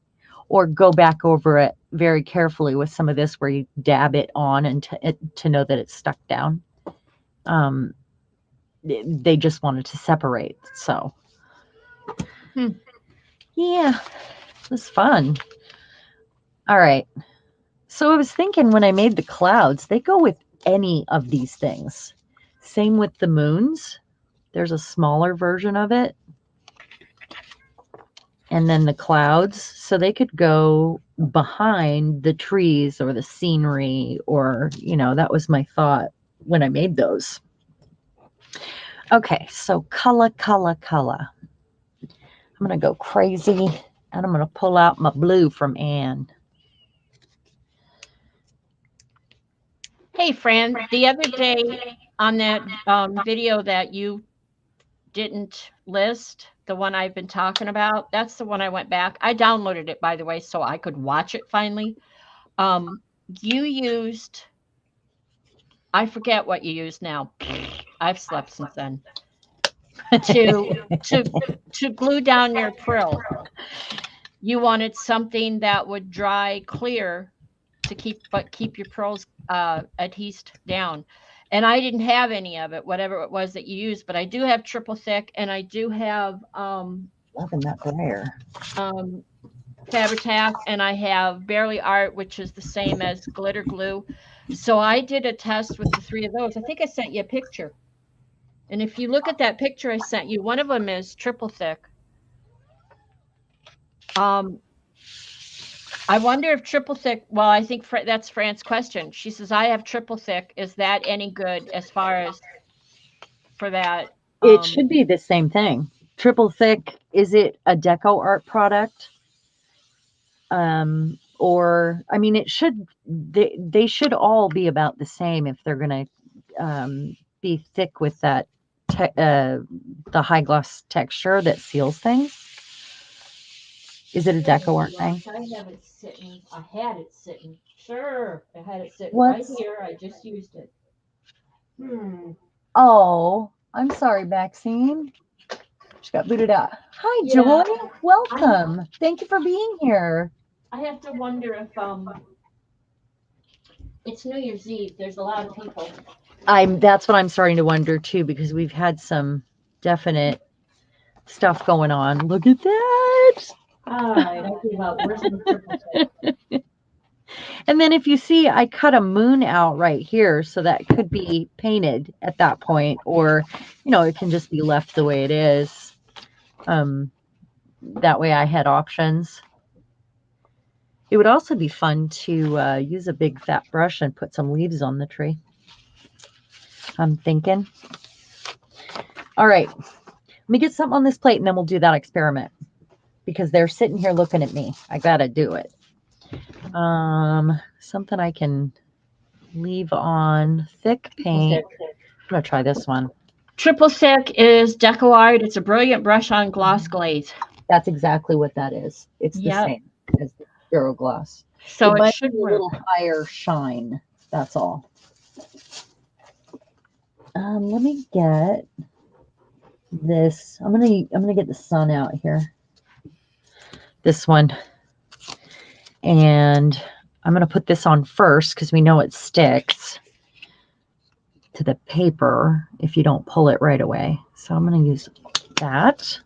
or go back over it very carefully with some of this where you dab it on and to know that it's stuck down. Um, they just wanted to separate. So, Hmm. yeah, it was fun. All right. So I was thinking when I made the clouds, they go with any of these things. Same with the moons. There's a smaller version of it. And then the clouds. So they could go behind the trees or the scenery, or, that was my thought when I made those. Okay, so color, color, color. I'm going to go crazy and I'm going to pull out my blue from Anne. Hey, Fran, the other day on that video that you didn't list, the one I've been talking about, that's the one I went back. I downloaded it, by the way, so I could watch it finally. Um, you used, I forget what you used now. I've slept since then. To to to glue down your prill. You wanted something that would dry clear to keep your pearls adhesed down. And I didn't have any of it, whatever it was that you used, but I do have triple thick, and I do have Loving that glare. um, Fabri-Tac, and I have Barely Art, which is the same as glitter glue. So I did a test with the three of those. I think I sent you a picture. And if you look at that picture I sent you, one of them is triple thick. Um, I wonder if triple thick, well, I think that's Fran's question. She says, I have triple thick. Is that any good as far as for that? It should be the same thing. Triple thick, is it a deco art product? Or I mean, they should all be about the same if they're going to be thick with that the high gloss texture that seals things. Is it a deco art thing? I have it sitting. I had it sitting. Sure. I had it sitting right What's here. I just used it. Hmm. Oh, I'm sorry, Maxine. She got booted out. Hi, Yeah. Joy. Welcome. Thank you for being here. I have to wonder if it's New Year's Eve. There's a lot of people. That's what I'm starting to wonder too, because we've had some definite stuff going on. Look at that. All right, I gave up. Where's my triple thick? And then if you see, I cut a moon out right here, so that could be painted at that point, or it can just be left the way it is. That way I had options. It would also be fun to use a big fat brush and put some leaves on the tree. I'm thinking. All right, let me get something on this plate and then we'll do that experiment, because they're sitting here looking at me. I gotta do it. Something I can leave on thick paint. I'm gonna try this one. Triple thick is Deco Art. It's a brilliant brush on gloss glaze. That's exactly what that is. It's the Yep. same as the Durogloss. So It it might be should a work. little higher shine. That's all. Let me get this. I'm gonna get the sun out here. This one, and I'm gonna put this on first because we know it sticks to the paper if you don't pull it right away. So I'm gonna use that.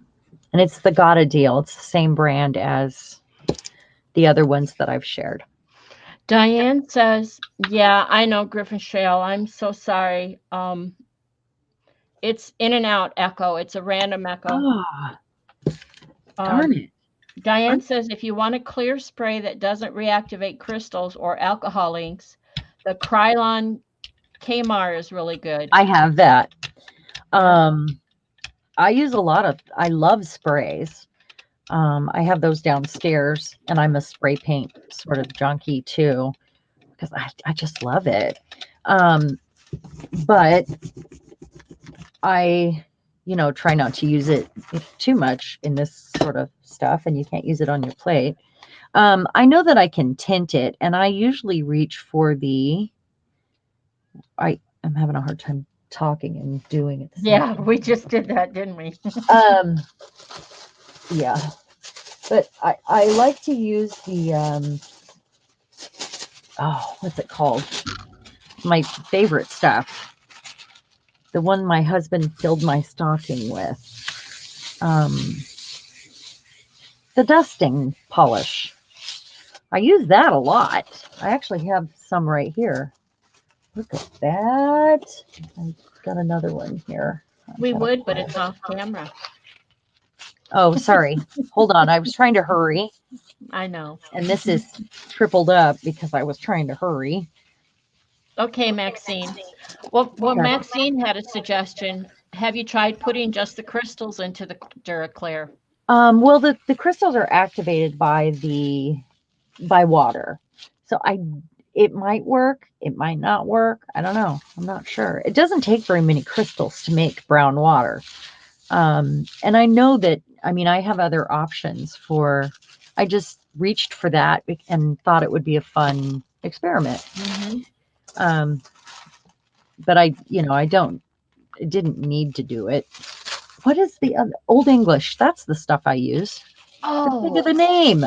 And it's the Gotta deal. It's the same brand as the other ones that I've shared. Diane says, "Yeah, I know Griffin Shale. I'm so sorry. It's in and out echo. It's a random echo." Ah, darn Um, it. Diane says, "If you want a clear spray that doesn't reactivate crystals or alcohol inks, the Krylon Kmar is really good." I have that. Yep. Um, I love sprays. I have those downstairs, and I'm a spray paint sort of junkie too, because I just love it. Um, but I, try not to use it too much in this sort of stuff, and you can't use it on your plate. I know that I can tint it, and I usually reach for I'm having a hard time talking and doing at the same Yeah, we just did that, didn't we? time. Yeah, but I like to use the, oh, what's it called? My favorite stuff. The one my husband filled my stocking with. The dusting polish. I use that a lot. I actually have some right here. Look at that. I got another one here. I've We got a would, but pile. it's off camera. Oh, sorry. Hold on. I was trying to hurry, I know. and this is tripled up because I was trying to hurry. Okay, Maxine. Well, Okay. Maxine had a suggestion. Have you tried putting just the crystals into the Duraclear? Well, the crystals are activated by water, so it might work. It might not work. I don't know. I'm not sure. It doesn't take very many crystals to make brown water. And I know that, I mean, I have other options I just reached for that and thought it would be a fun experiment. Mm-hmm. Um, but I didn't need to do it. What is the other, Old English? That's the stuff I use. I think of Oh, the name.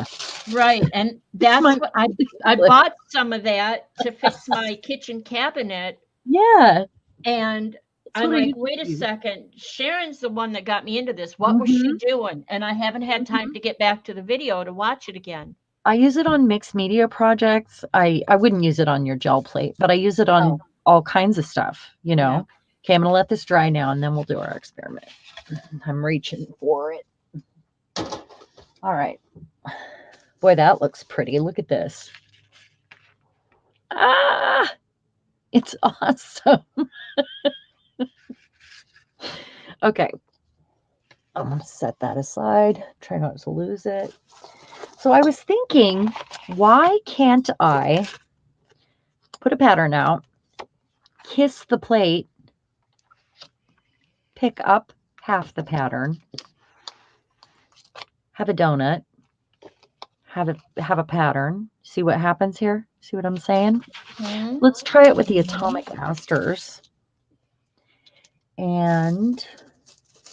right. And It's that's my what Old I English. bought some of that to fix my kitchen cabinet. Yeah, And that's I'm what I like, used wait a to use. second. Sharon's the one that got me into this. What was she Hmm. doing? And I haven't had time to get back to the video to watch it again. I use it on mixed media projects. I wouldn't use it on your gel plate, but I use it on Oh, all kinds of stuff, you yeah. know. Okay, I'm gonna let this dry now and then we'll do our experiment. I'm reaching for it. All right. Boy, that looks pretty. Look at this. Ah, it's awesome. Okay, I'm gonna set that aside. Try not to lose it. So I was thinking, why can't I put a pattern out, kiss the plate, pick up half the pattern, have a donut, have a pattern. See what happens here? See what I'm saying? Hmm. Let's try it with the atomic asters and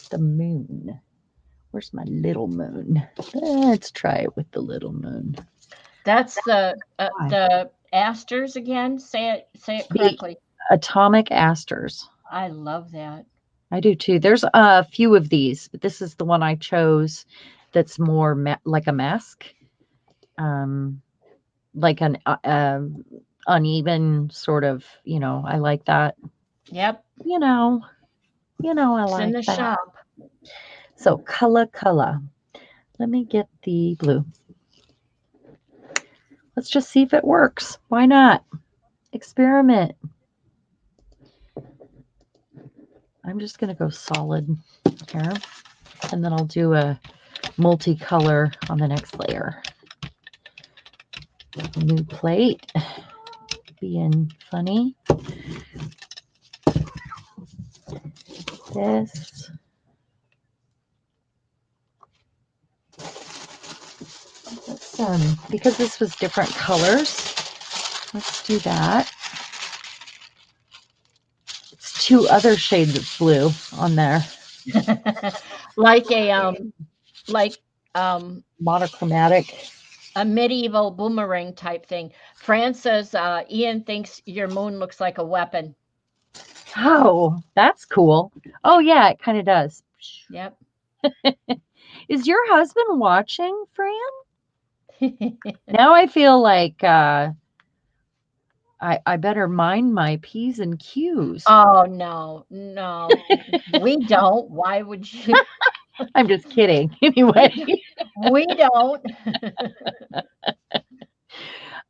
the moon. Where's my little moon? Let's try it with the little moon. That's Why? the asters again. Say it The correctly. atomic asters. I love that. I do too. There's a few of these, but this is the one I chose that's more like a mask, um, like an uneven sort of, I like that. Yep. You know, I It's in like the that. shop. So color. Let me get the blue. Let's just see if it works. Why not? Experiment. I'm just going to go solid here, and then I'll do a multicolor on the next layer. New plate. Being funny. This. Because this was different colors, let's do that. It's two other shades of blue on there. Like like um Monochromatic. a medieval boomerang type thing. Fran says Ian thinks your moon looks like a weapon. Oh, that's cool. Oh yeah, it kind of does. Yep. Is your husband watching, Fran? Now I feel like I better mind my P's and Q's. Oh, no, no, we don't. Why would you? I'm just kidding. Anyway, We don't.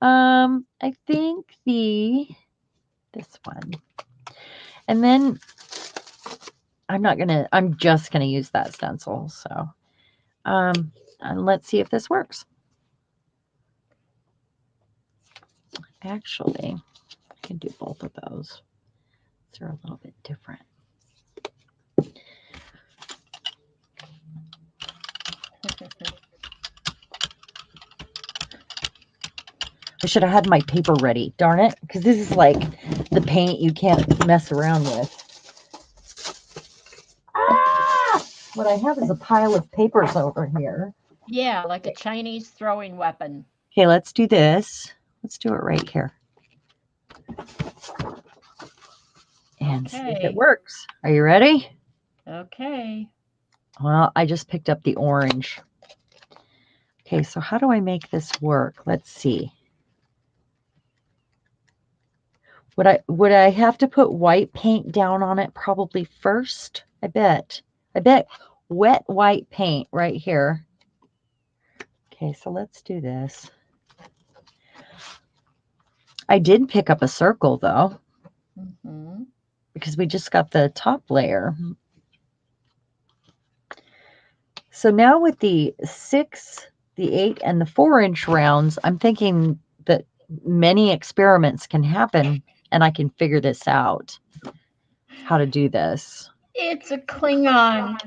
I think this one, and then I'm just gonna use that stencil. So, and let's see if this works. Actually, I can do both of those. They're a little bit different. I should have had my paper ready. Darn it. Because this is like the paint you can't mess around with. Ah! What I have is a pile of papers over here. Yeah, like a Chinese throwing weapon. Okay, let's do this. Let's do it right here. And see if it Okay. works. Are you ready? Okay. Well, I just picked up the orange. Okay, so how do I make this work? Let's see. Would I have to put white paint down on it probably first? I bet. I bet wet white paint right here. Okay, so let's do this. I did pick up a circle though, Mm-hmm. because we just got the top layer. So now with the 6, the 8, and the 4-inch rounds, I'm thinking that many experiments can happen and I can figure this out, how to do this. It's a Klingon.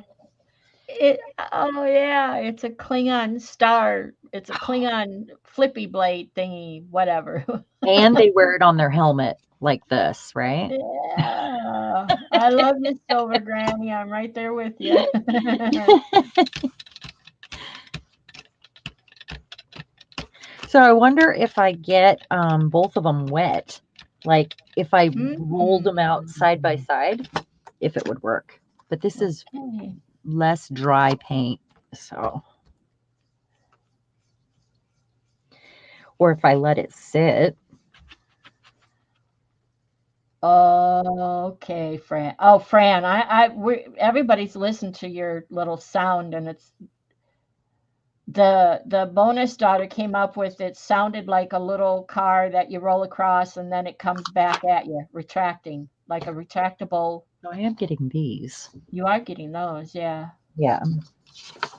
Oh yeah, it's a Klingon star. It's a Klingon flippy blade thingy, whatever. And they wear it on their helmet like this, right? Yeah. I love you, Silver Granny. I'm right there with you. So I wonder if I get both of them wet, like if I rolled them out side by side, if it would work. But this is Okay. less dry paint, so. Or if I let it sit. Okay, Fran. Oh, Fran, everybody's listened to your little sound, and it's the bonus daughter came up with it sounded like a little car that you roll across and then it comes back at you, retracting, like a retractable. No, I am getting these. You are getting those, yeah. Yeah. All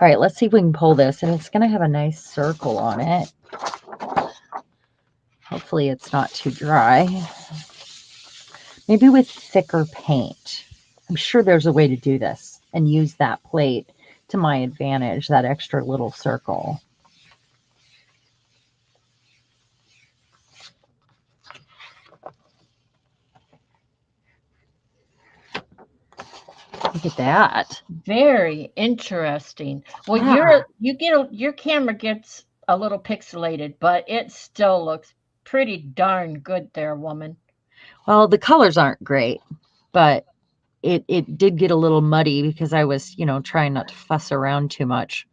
right, let's see if we can pull this. And it's going to have a nice circle on it. Hopefully it's not too dry. Maybe with thicker paint. I'm sure there's a way to do this and use that plate to my advantage, that extra little circle. Look at that. Very interesting. Well, Yeah. your camera gets a little pixelated, but it still looks pretty darn good there, woman. Well, the colors aren't great, but it did get a little muddy because I was, trying not to fuss around too much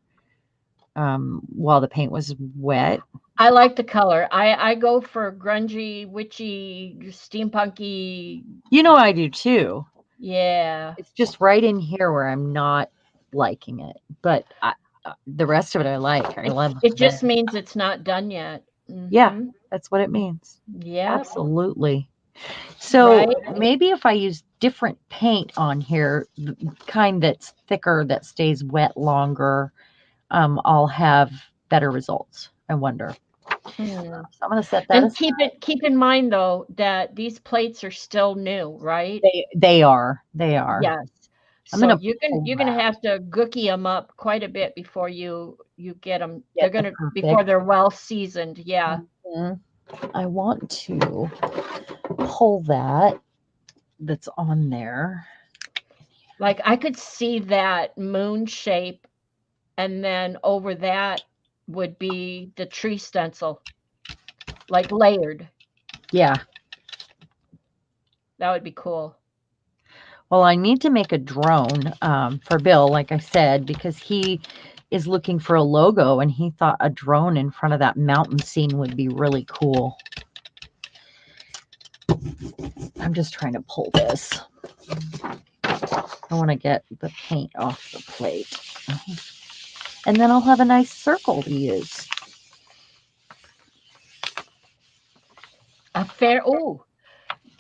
while the paint was wet. I like the color. I go for grungy, witchy, steampunky. I do too. Yeah. It's just right in here where I'm not liking it, but the rest of it I like. I love It that. just means it's not done yet. Yeah, Mhm. that's what it means. Yep. Absolutely. So Right. maybe if I use different paint on here, the kind that's thicker, that stays wet longer, I'll have better results. I wonder. Hmm. So I'm going to set that And aside. keep in mind though that these plates are still new, right? They are. They are. Yes. I'm So going to pull you're gonna that. have to gooky them up quite a bit before you get them. They're Get the gonna before perfect. they're well seasoned. Yeah. Mhm. I want to pull that's on there. Like I could see that moon shape, and then over that would be the tree stencil, like layered. Yeah. That would be cool. Well, I need to make a drone for Bill, like I said, because he is looking for a logo and he thought a drone in front of that mountain scene would be really cool. I'm just trying to pull this. I want to get the paint off the plate. And then I'll have a nice circle to use.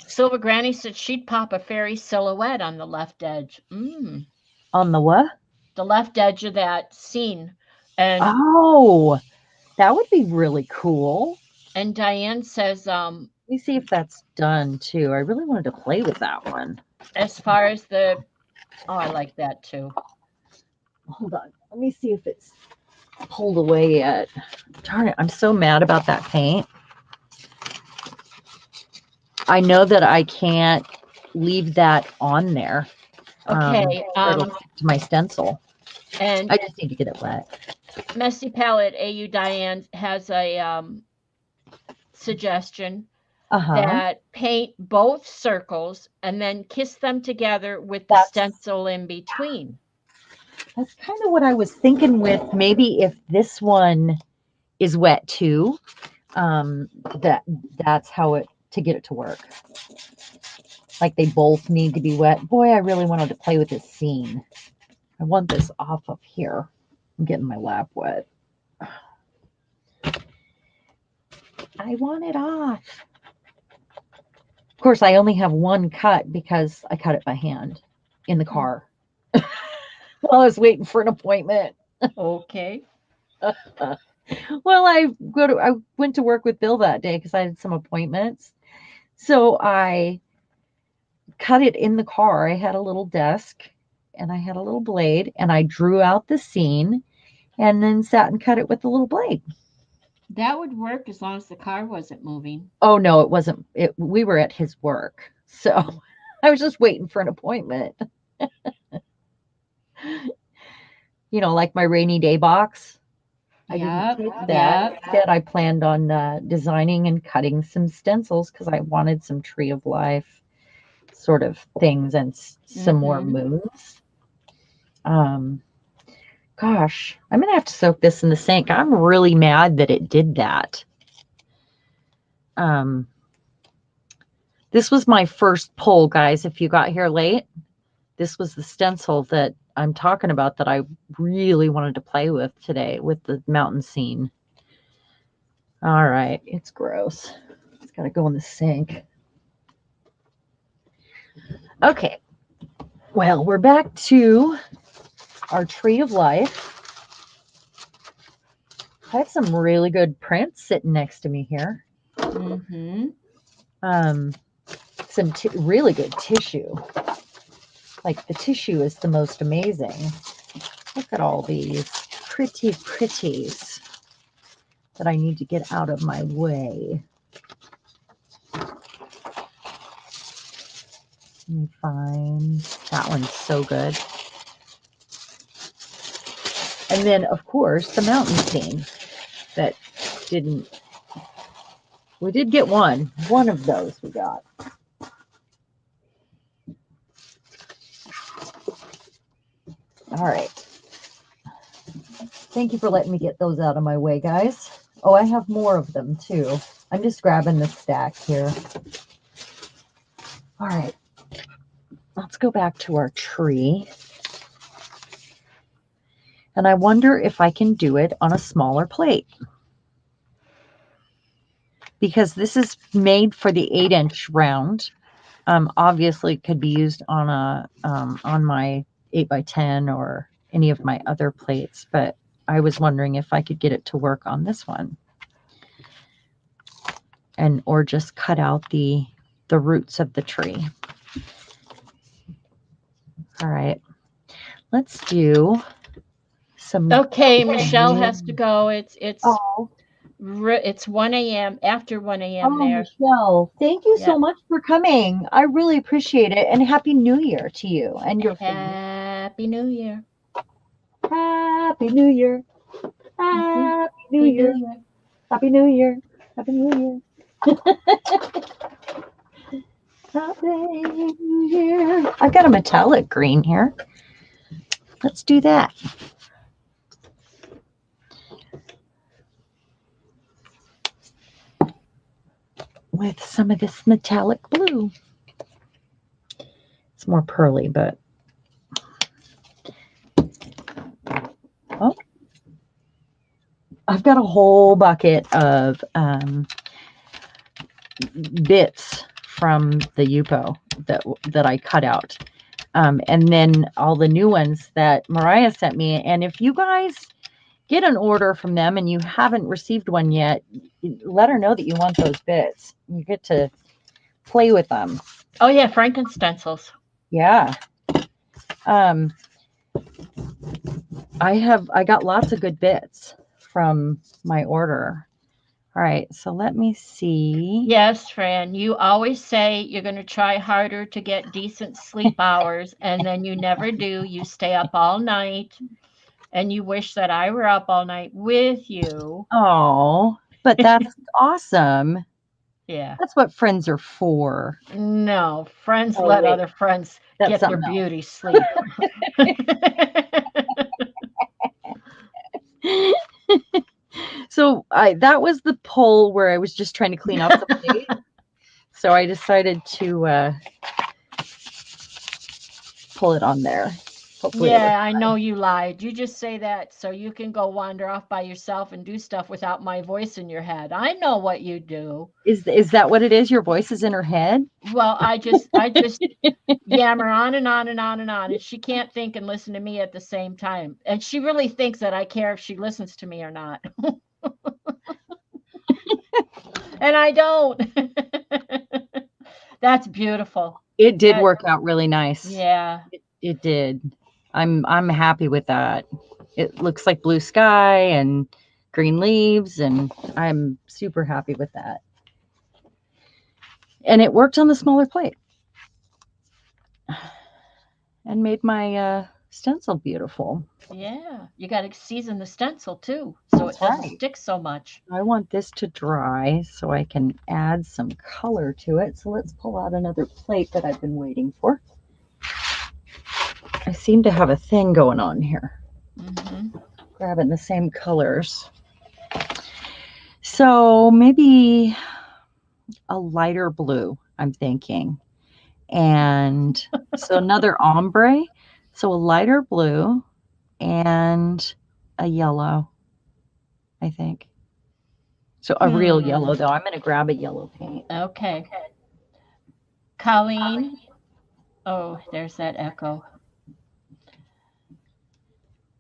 Silver Granny said she'd pop a fairy silhouette on the left edge. On the what? The left edge of that scene. And Oh, that would be really cool. and Diane says, Let me see if that's done too. I really wanted to play with that one. as far as I like that too. Hold on. Let me see if it's pulled away yet. Darn it, I'm so mad about that paint. I know that I can't leave that on there. Okay. It'll stick to my stencil. And I just need to get it wet. Messy Palette AU Diane has a suggestion that paint both circles and then kiss them together with the stencil in between. That's kind of what I was thinking with maybe if this one is wet too, that's how to get it to work. Like they both need to be wet. Boy, I really wanted to play with this scene. I want this off of here. I'm getting my lap wet. I want it off. Of course, I only have one cut because I cut it by hand in the car while I was waiting for an appointment. Okay. Well, I went to work with Bill that day because I had some appointments. So I cut it in the car. I had a little desk and I had a little blade and I drew out the scene and then sat and cut it with the little blade. That would work as long as the car wasn't moving. Oh no, it wasn't. We were at his work. So I was just waiting for an appointment. You know, like my rainy day box. I didn't take that. Instead, I planned on designing and cutting some stencils because I wanted some tree of life sort of things and some more moves. Gosh, I'm going to have to soak this in the sink. I'm really mad that it did that. This was my first pull, guys, if you got here late. This was the stencil that I'm talking about that I really wanted to play with today with the mountain scene. All right, it's gross. It's got to go in the sink. Okay, well, we're back to our tree of life. I have some really good prints sitting next to me here. Some really good tissue. Like the tissue is the most amazing. Look at all these pretty pretties that I need to get out of my way. Let me find that one's so good. And then, of course, the mountain scene that we did get one of those we got. All right. Thank you for letting me get those out of my way, guys. Oh, I have more of them too. I'm just grabbing the stack here. All right. Let's go back to our tree. And I wonder if I can do it on a smaller plate. Because this is made for the 8-inch round. Obviously, it could be used on on my 8x10 or any of my other plates, but I was wondering if I could get it to work on this one, or just cut out the roots of the tree. All right, let's do some. Okay, Michelle has to go. It's 1 a.m. after 1 a.m. there. Michelle, thank you so much for coming. I really appreciate it. And Happy New Year to you and your family. Happy New Year. Happy New Year. Happy New Year. Happy New Year. Happy New Year. happening here? I've got a metallic green here. Let's do that. With some of this metallic blue. It's more pearly, but oh, I've got a whole bucket of bits from the Yupo that I cut out, and then all the new ones that Mariah sent me. And if you guys get an order from them and you haven't received one yet, let her know that you want those bits. You get to play with them. Oh yeah, Frankenstencils. Yeah. I got lots of good bits from my order. All right, so let me see. Yes, Fran, you always say you're going to try harder to get decent sleep hours, and then you never do. You stay up all night, and you wish that I were up all night with you. Oh, but that's awesome. Yeah. That's what friends are for. No, friends Oh, let wait, other friends that's get their something else. beauty sleep. So that was the poll where I was just trying to clean up the plate. So I decided to pull it on there. Hopefully it was Yeah, I know you lied. You just say that so you can go wander off by yourself and do stuff without my voice in your head. I know what you do. is that what it is? Your voice is in her head? Well, I just yammer on and on and on and on, and she can't think and listen to me at the same time. And she really thinks that I care if she listens to me or not. And I don't. That's beautiful. It did That, work out really nice. yeah. It did. I'm happy with that. It looks like blue sky and green leaves, and I'm super happy with that. And it worked on the smaller plate and made my stencil beautiful. Yeah. You got to season the stencil too, so That's it doesn't right. stick so much. I want this to dry so I can add some color to it. So let's pull out another plate that I've been waiting for. I seem to have a thing going on here. Mm-hmm. Grabbing the same colors. So maybe a lighter blue, I'm thinking. And so another ombre. So a lighter blue and a yellow, I think. So a real Hmm. yellow, though. I'm going to grab a yellow paint. Okay. Colleen. Oh, there's that echo.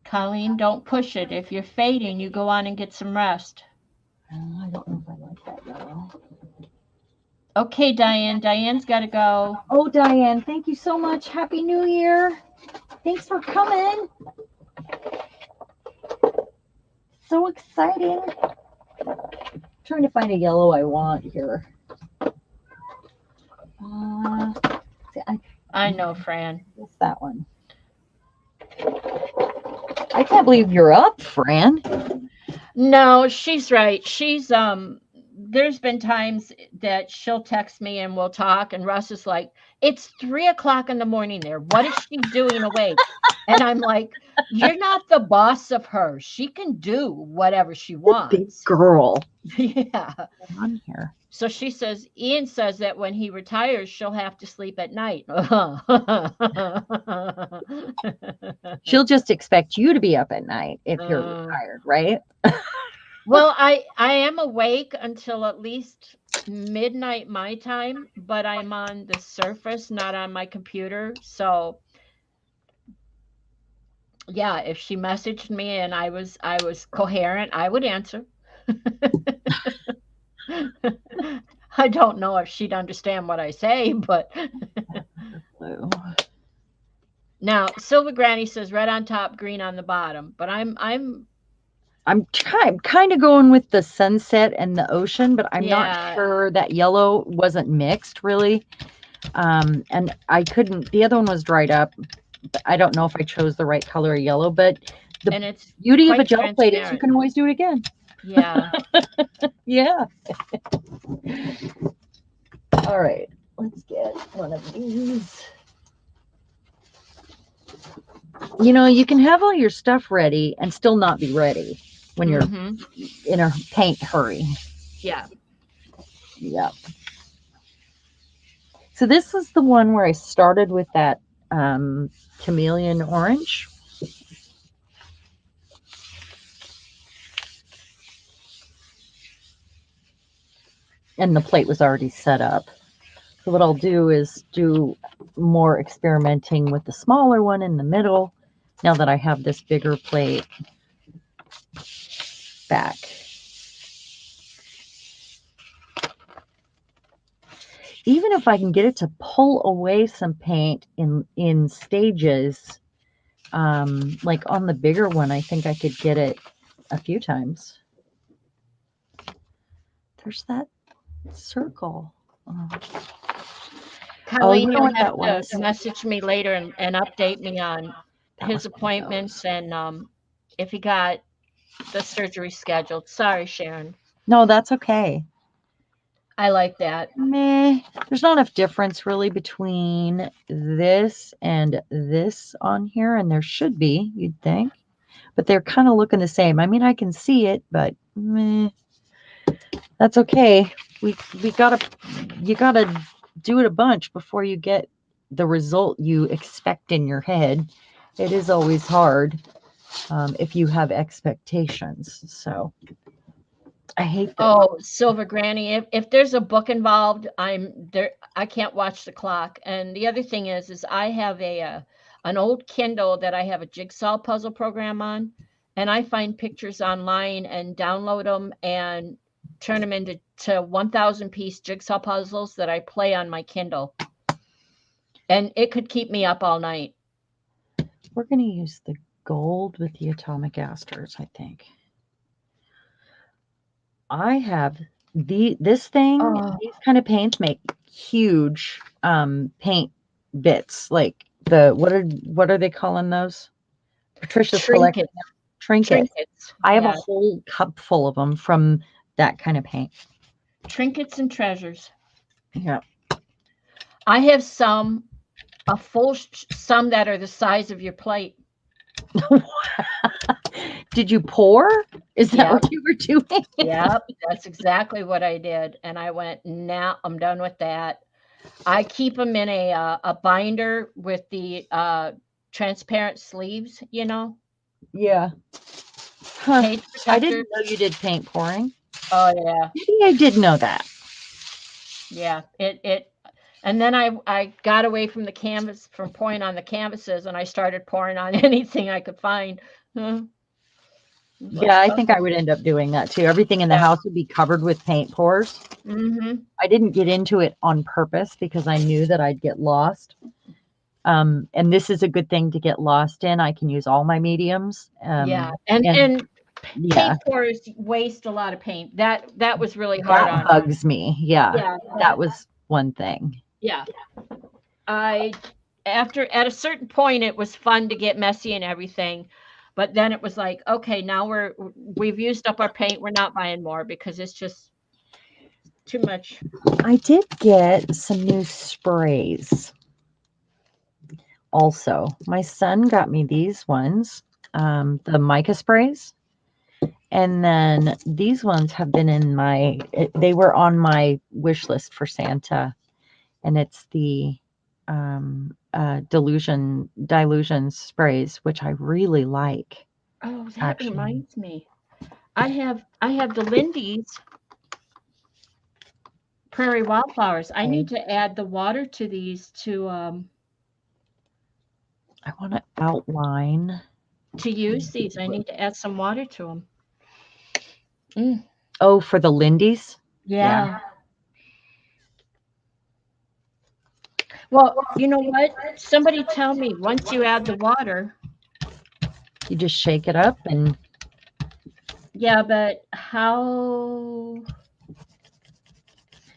Colleen, don't push it. If you're fading, you go on and get some rest. I don't know if I like that yellow. Okay, Diane. Diane's got to go. Oh, Diane, thank you so much. Happy New Year. Thanks for coming. So exciting. Trying to find a yellow I want here. See, I know, Fran. guess that one. I can't believe you're up, Fran. No, she's right. There's been times that she'll text me and we'll talk, and Russ is like, "It's 3 o'clock in the morning there. What is she doing awake?" And I'm like, "You're not the boss of her. She can do whatever she Big wants." girl. Yeah. On here. So she says, Ian says that when he retires, she'll have to sleep at night. She'll just expect you to be up at night if you're Uh, retired, right? well, I am awake until at least midnight my time, but I'm on the surface, not on my computer. So yeah, if she messaged me and I was coherent, I would answer. I don't know if she'd understand what I say, but Blue. now Silver Granny says red on top, green on the bottom. But I'm kind of going with the sunset and the ocean, but I'm not yeah, sure that yellow wasn't mixed really. And I couldn't, the other one was dried up. I don't know if I chose the right color of yellow, but the and it's beauty of a quite gel plate is you transparent. can always do it again. Yeah. Yeah. All right. Let's get one of these. You know, you can have all your stuff ready and still not be ready when you're Mm-hmm. in a paint hurry. Yeah. Yep. So this is the one where I started with that chameleon orange. And the plate was already set up. So what I'll do is do more experimenting with the smaller one in the middle now that I have this bigger plate back. Even if I can get it to pull away some paint in stages, like on the bigger one, I think I could get it a few times. There's that circle. Oh, Colleen, you know you'll what have that to was? message me later and update me on That his was one of appointments those. and if he got the surgery scheduled. Sorry, Sharon. No, that's okay. I like that. Meh. There's not enough difference really between this and this on here, and there should be, you'd think. But they're kind of looking the same. I mean, I can see it, but meh. That's okay. We gotta you gotta do it a bunch before you get the result you expect in your head. It is always hard if you have expectations. So I hate that. Oh, Silver Granny, if there's a book involved, I'm there. I can't watch the clock. And the other thing is I have a an old Kindle that I have a jigsaw puzzle program on, and I find pictures online and download them and turn them into 1,000 piece jigsaw puzzles that I play on my Kindle, and it could keep me up all night. We're gonna use the gold with the atomic asters, I think. I have this thing, Oh, these kind of paints make huge paint bits. Like the what are they calling those? Patricia's collection trinkets, trinkets. trinkets, I have a yeah, whole cup full of them from that kind of paint. trinkets and treasures. Yeah. I have some that are the size of your plate. Did you pour? Is that Yep, what you were doing? yep, that's exactly what I did, and I went, "Now I'm done with that." I keep them in a binder with the, transparent sleeves, Yeah. Huh. page I didn't protectors. know you did paint pouring. Oh, yeah, Maybe I did know that. yeah, it and then I got away from the canvas from pouring on the canvases, and I started pouring on anything I could find. Huh, it's Yeah, like, I think I "Oh." would end up doing that too. Everything in the Yeah, house would be covered with paint pours. mhm, I didn't get into it on purpose because I knew that I'd get lost. And this is a good thing to get lost in. I can use all my mediums. yeah, and And yeah, paint pours waste a lot of paint. That was really hard that on me. bugs me. Yeah, Yeah, that was one thing. yeah. I after at a certain point it was fun to get messy and everything, but then it was like, okay, now we've used up our paint. We're not buying more because it's just too much. I did get some new sprays also. My son got me these ones, the mica sprays. And then these ones have been they were on my wish list for Santa. And it's the dilution sprays, which I really like, Oh, that actually. reminds me. I have the Lindy's prairie wildflowers. I Okay. need to add the water to these I want to outline. to use these. I need to add some water to them. Mm, Oh, for the Lindy's? Yeah. yeah. Well, you know what? Somebody tell me once you add the water. You just shake it up and Yeah, but how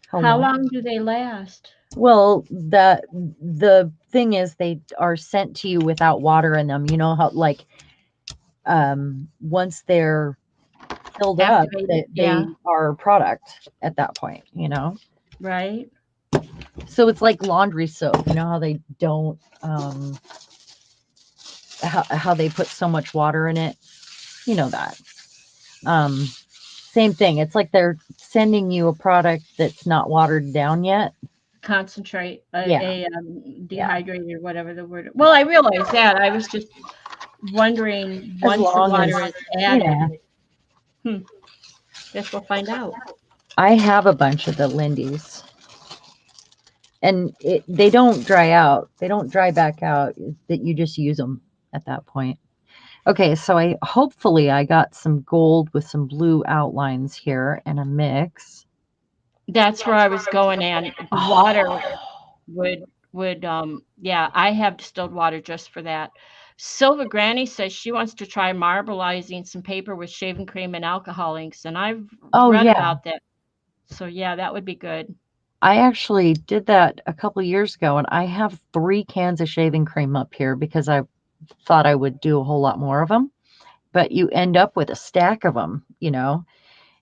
how long? long do they last? Well, the thing is they are sent to you without water in them. You know how like once they're filled up, Activated? they Yeah, are product at that point, you know. right. So it's like laundry soap. You know how they don't, how they put so much water in it? You know that. Um, Same thing. It's like they're sending you a product that's not watered down yet. Concentrate, Yeah, yeah, dehydrated, whatever the word. Well, yeah. I realize that. I was just wondering As once the long as, water is you added. know, Hmm, guess we'll find out. I have a bunch of the Lindy's and they don't dry out. They don't dry back out. That you just use them at that point. Okay, so I hopefully I got some gold with some blue outlines here and a mix. That's where I was going, and the water Oh, yeah, I have distilled water just for that. Silva Granny says she wants to try marbleizing some paper with shaving cream and alcohol inks, and I've oh read yeah. about that. So yeah, that would be good. I actually did that a couple of years ago, and I have 3 cans of shaving cream up here because I thought I would do a whole lot more of them. But you end up with a stack of them,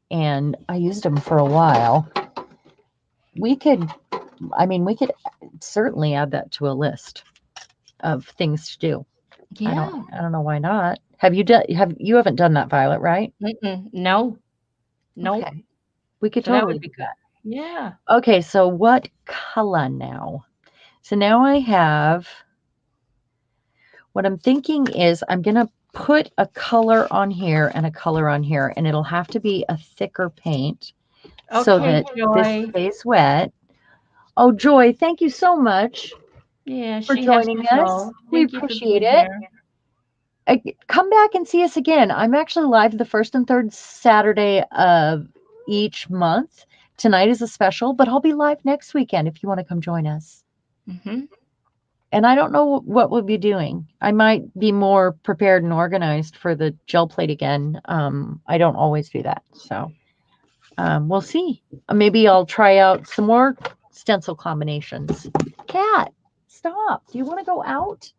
and I used them for a while. We could, I mean, we could certainly add that to a list of things to do. Yeah. I don't know why not. Have you done? You haven't done that, Violet, right? Mm-mm. No. Nope. Okay, we could So that totally would be do good. that. Yeah. Okay, so what color now? So now I have. What I'm thinking is I'm gonna put a color on here and a color on here, and it'll have to be a thicker paint so Okay, that this Joy. stays wet. Oh, Joy, thank you so much Yeah, for she has joining to us. go. We Thank you for appreciate being it. here. Come back and see us again. I'm actually live the first and third Saturday of each month. Tonight is a special, but I'll be live next weekend if you want to come join us. Hmm. And I don't know what we'll be doing. I might be more prepared and organized for the gel plate again. I don't always do that. So we'll see. Maybe I'll try out some more stencil combinations. Cat, stop. Do you want to go out?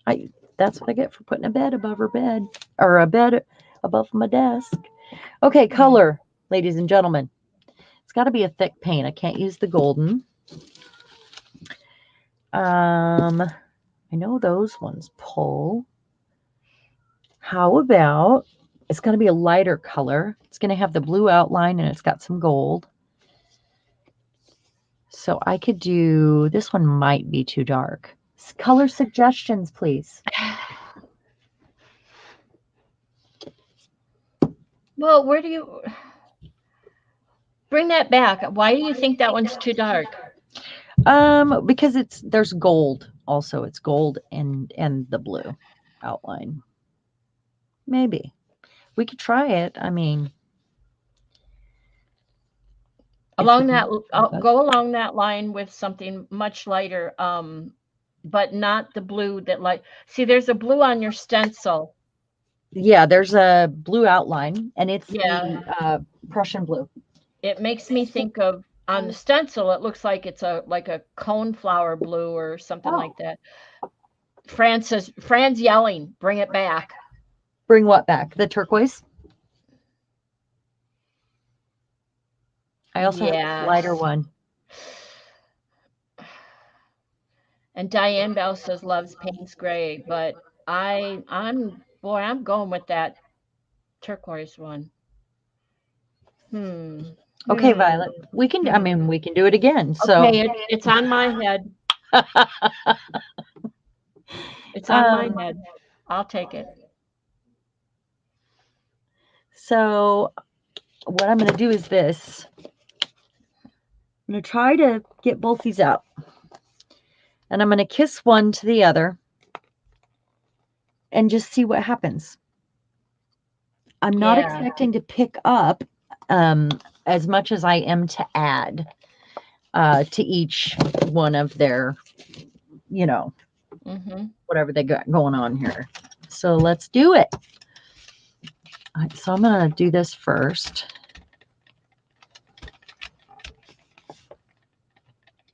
I That's what I get for putting a bed above her bed or a bed above my desk. Okay, color, ladies and gentlemen. It's got to be a thick paint. I can't use the golden. I know those ones pull. How about it's going to be a lighter color? It's going to have the blue outline and it's got some gold. So I could do this one, might be too dark. Color suggestions, please. Well, where do you bring that back? Why do you think that one's too dark? Because there's gold also. It's gold and the blue outline. Maybe we could try it. I mean, if we Along that, can. go along that line with something much lighter, but not the blue that like. See, there's a blue on your stencil. Yeah, there's a blue outline, and it's Yeah, the Prussian blue. it makes me think of on the stencil. It looks like it's a like a coneflower blue or something Oh, like that. Fran's yelling, "Bring it back!" bring what back? The turquoise. I also have this lighter Yes. one. And Diane Bell says loves Payne's Gray, but I'm going with that turquoise one. Hmm. Okay, Hmm. Violet. We can. I Hmm. mean, we can do it again. So, Okay, it's on my head. It's on my um, head. I'll take it. so what I'm going to do is this. I'm going to try to get both these out, and I'm going to kiss one to the other, and just see what happens. I'm not Yeah. expecting to pick up as much as I am to add to each one of their, you know, Mhm. whatever they got going on here. So let's do it. So I'm going to do this first.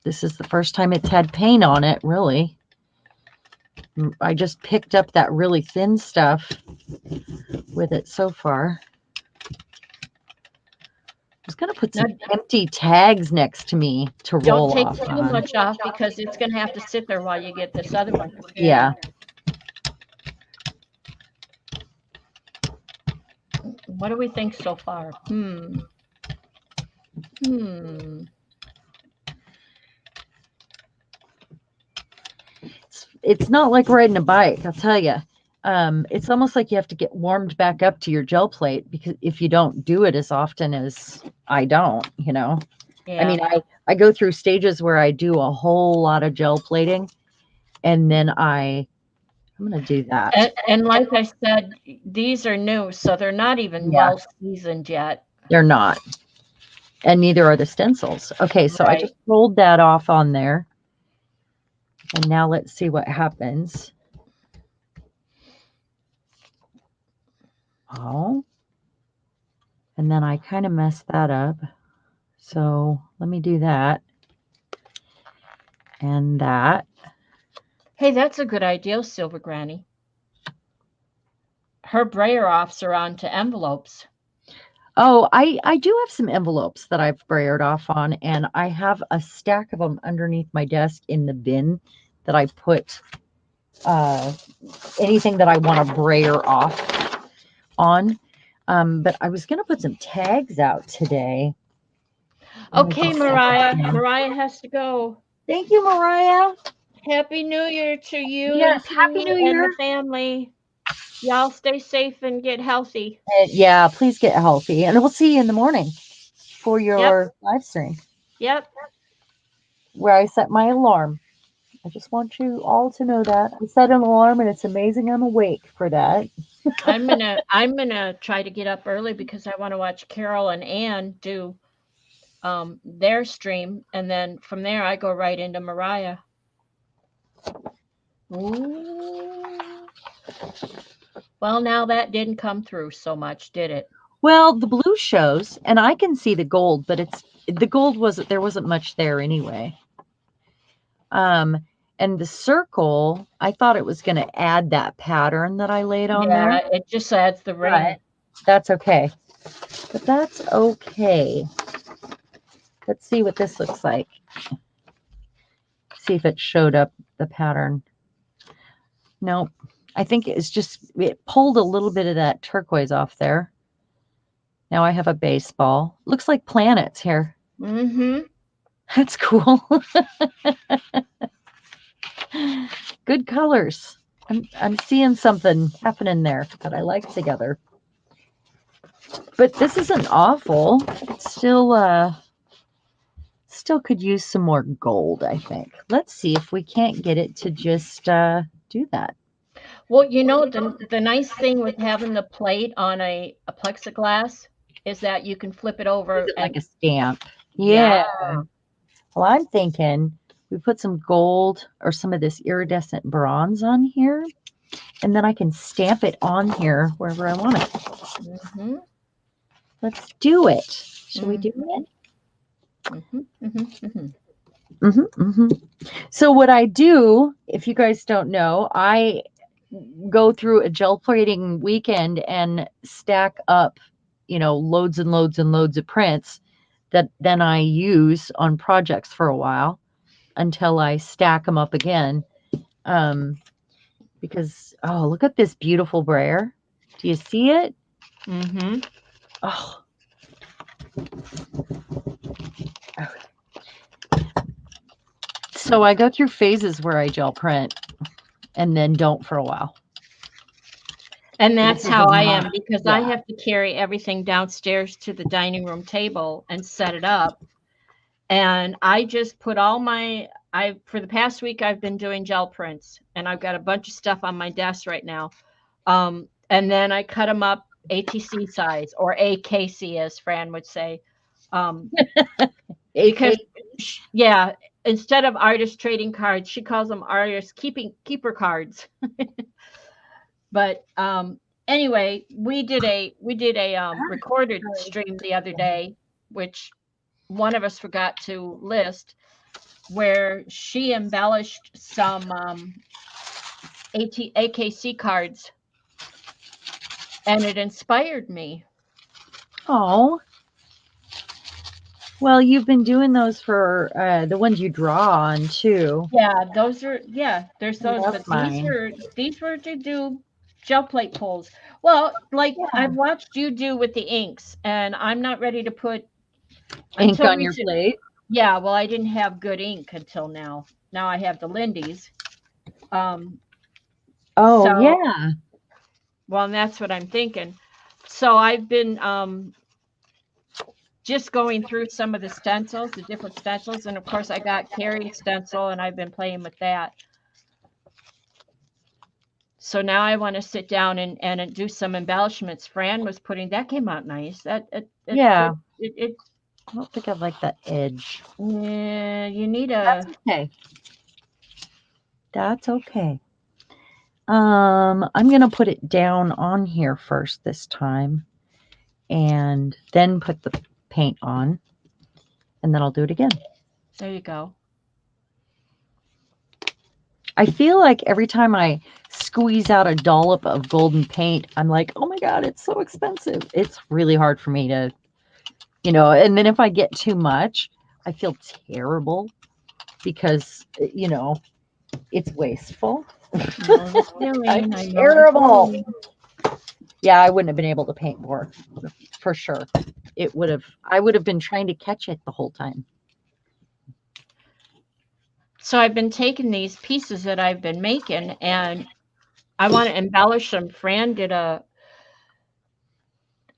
This is the first time it's had paint on it, really. I just picked up that really thin stuff with it so far. I'm just going to put Now, some empty tags next to me to don't roll take off too on. much off because it's going to have to sit there while you get this other one Yeah. prepared. What do we think so far? Hmm. It's not like riding a bike, I'll tell you. It's almost like you have to get warmed back up to your gel plate because if you don't do it as often as I don't, I Yeah. mean, I go through stages where I do a whole lot of gel plating, and then I'm gonna do that. And like I said, these are new, so they're not even Yeah, well seasoned yet. they're not, and neither are the stencils. Okay, so I Right. just rolled that off on there, and now let's see what happens. Oh, and then I kind of messed that up. So let me do that and that. Hey, that's a good idea, Silver Granny. Her brayer offs are onto envelopes. Oh, I do have some envelopes that I've brayered off on, and I have a stack of them underneath my desk in the bin that I put uh, anything that I want to brayer off on. But I was going to put some tags out today. Let me Okay, just see if I Mariah. can. Mariah has to go. Thank you, Mariah. Happy New Year to you Yes, and Happy Tina New and Year. the family. Y'all stay safe and get healthy. Yeah, please get healthy, and we'll see you in the morning for Yep. your live stream Yep. where I set my alarm. I just want you all to know that I set an alarm, and it's amazing I'm awake for that. I'm gonna try to get up early because I want to watch Carol and Ann do their stream, and then from there I go right into Mariah. Ooh. Well, now that didn't come through so much, did it? Well, the blue shows, and I can see the gold, but the gold wasn't there wasn't much there anyway. Um, and the circle, I thought it was going to add that pattern that I laid on there, Yeah, it just adds the ring. but that's okay. But that's okay. Let's see what this looks like. See if it showed up the pattern. Nope. I think it pulled a little bit of that turquoise off there. Now I have a baseball. Looks like planets here. Mm-hmm. That's cool. Good colors. I'm seeing something happening there that I like together. But this isn't awful. It's still could use some more gold, I think. Let's see if we can't get it to just do that. Well, the nice thing with having the plate on a plexiglass is that you can flip it Use over it like and a stamp. yeah. Yeah. Well, I'm thinking we put some gold or some of this iridescent bronze on here, and then I can stamp it on here wherever I want it. Mm-hmm. Let's do it. Shall we do Mm-hmm. it? Mm-hmm. Mm-hmm. Mm-hmm. So what I do, if you guys don't know, I go through a gel plating weekend and stack up, loads and loads and loads of prints that then I use on projects for a while until I stack them up again. Because look at this beautiful brayer. Do you see it? Mm-hmm. Oh, so I go through phases where I gel print and then don't for a while. And This that's is a how I am month. because I Yeah. have to carry everything downstairs to the dining room table and set it up. And I just put all my I for the past week I've been doing gel prints and I've got a bunch of stuff on my desk right now. And then I cut them up ATC size or AKC as Fran would say. Um, because AK. yeah, instead of artist trading cards, she calls them artist keeper cards. But anyway, we did a recorded stream the other day, which one of us forgot to list, where she embellished some AKC cards, and it inspired me. Oh, Well, you've been doing those for the ones you draw on too. Yeah, those are there's I those, love but mine. these were to do gel plate pulls. Well, like Yeah. I've watched you do with the inks, and I'm not ready to put Ink until on your recent. plate. Yeah, well, I didn't have good ink until now. Now I have the Lindy's. Um, Oh so yeah. well, and that's what I'm thinking. So I've been just going through some of the stencils, the different stencils, and of course I got Carrie's stencil, and I've been playing with that. So now I want to sit down and do some embellishments. Fran was putting that came out nice. That Yeah. it I don't think I like that edge. yeah, you need That's a okay. That's okay. I'm gonna put it down on here first this time, and then put the paint on, and then I'll do it again. there you go. I feel like every time I squeeze out a dollop of golden paint, I'm like, oh my God, it's so expensive. It's really hard for me to, and then if I get too much, I feel terrible because, it's wasteful. Know the I'm feeling. I know the terrible. feeling. Yeah, I wouldn't have been able to paint more for sure. I would have been trying to catch it the whole time. So I've been taking these pieces that I've been making and I want to embellish them. Fran did a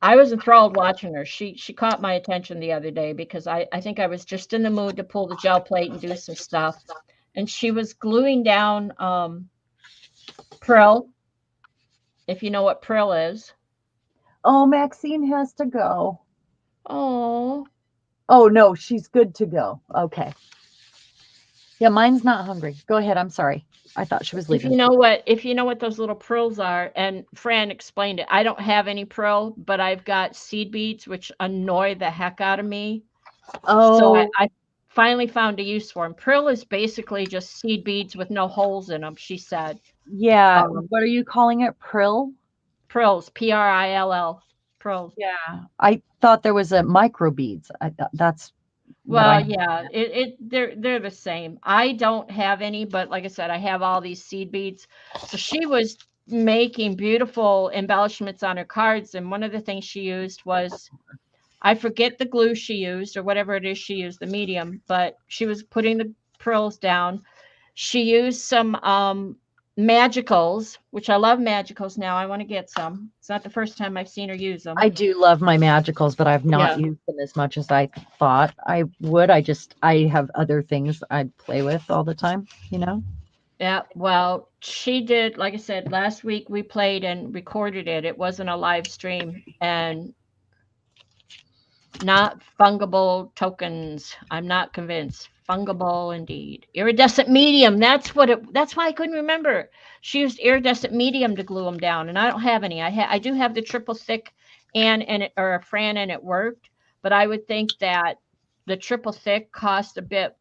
I was enthralled watching her. She caught my attention the other day because I think I was just in the mood to pull the gel plate and do some stuff. And she was gluing down Prill, if you know what Prill is. Oh, Maxine has to go. Oh, Oh, no, she's good to go. Okay. Yeah, mine's not hungry. Go ahead. I'm sorry. I thought she was leaving. if you know what those little prills are, and Fran explained it. I don't have any prill, but I've got seed beads, which annoy the heck out of me. So Oh, I finally found a use for them. Prill is basically just seed beads with no holes in them. She said, yeah. um, What are you calling it? Prill? prills, Prill, prills. Yeah. I thought there was a microbeads. That's what I Well, had. yeah, they're the same. I don't have any, but like I said, I have all these seed beads. So she was making beautiful embellishments on her cards, and one of the things she used was I forget the glue she used or whatever it is she used, the medium, but she was putting the pearls down. She used some magicals, which I love magicals now. I want to get some. It's not the first time I've seen her use them. I do love my magicals, but I've not Yeah. used them as much as I thought I would. I have other things I play with all the time. Yeah, well, she did, like I said, last week we played and recorded it. It wasn't a live stream and not fungible tokens. I'm not convinced. Fungible indeed. Iridescent medium. That's why I couldn't remember. She used iridescent medium to glue them down and I don't have any. I do have the triple thick and it or a Fran and it worked, but I would think that the triple thick cost a bit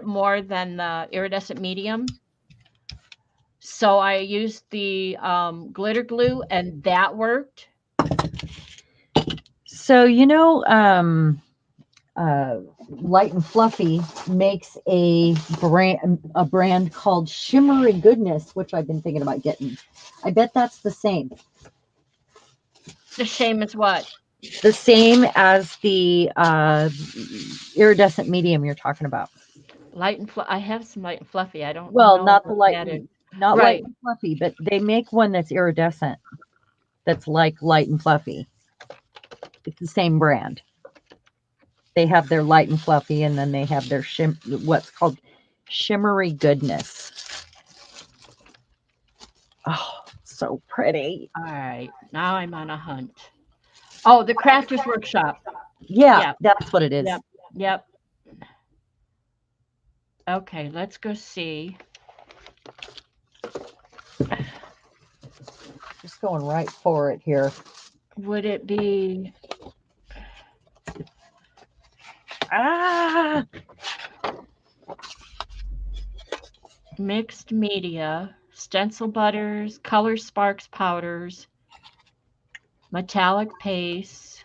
more than the iridescent medium. So I used the glitter glue and that worked. So, Light and Fluffy makes a brand called Shimmery Goodness, which I've been thinking about getting. I bet that's the same. The shame is what? The same as the iridescent medium you're talking about. I have some light and fluffy. I don't Well, know not the what light that is. and not light Right. and fluffy, but they make one that's iridescent. That's like light and fluffy. It's the same brand. They have their light and fluffy, and then they have their what's called shimmery goodness. Oh, so pretty. All right. Now I'm on a hunt. Oh, the Crafters Workshop. Yeah, Yep. that's what it is. Yep. Yep. Okay, let's go see. Just going right for it here. Would it be Ah, mixed media, stencil butters, color sparks powders, metallic paste?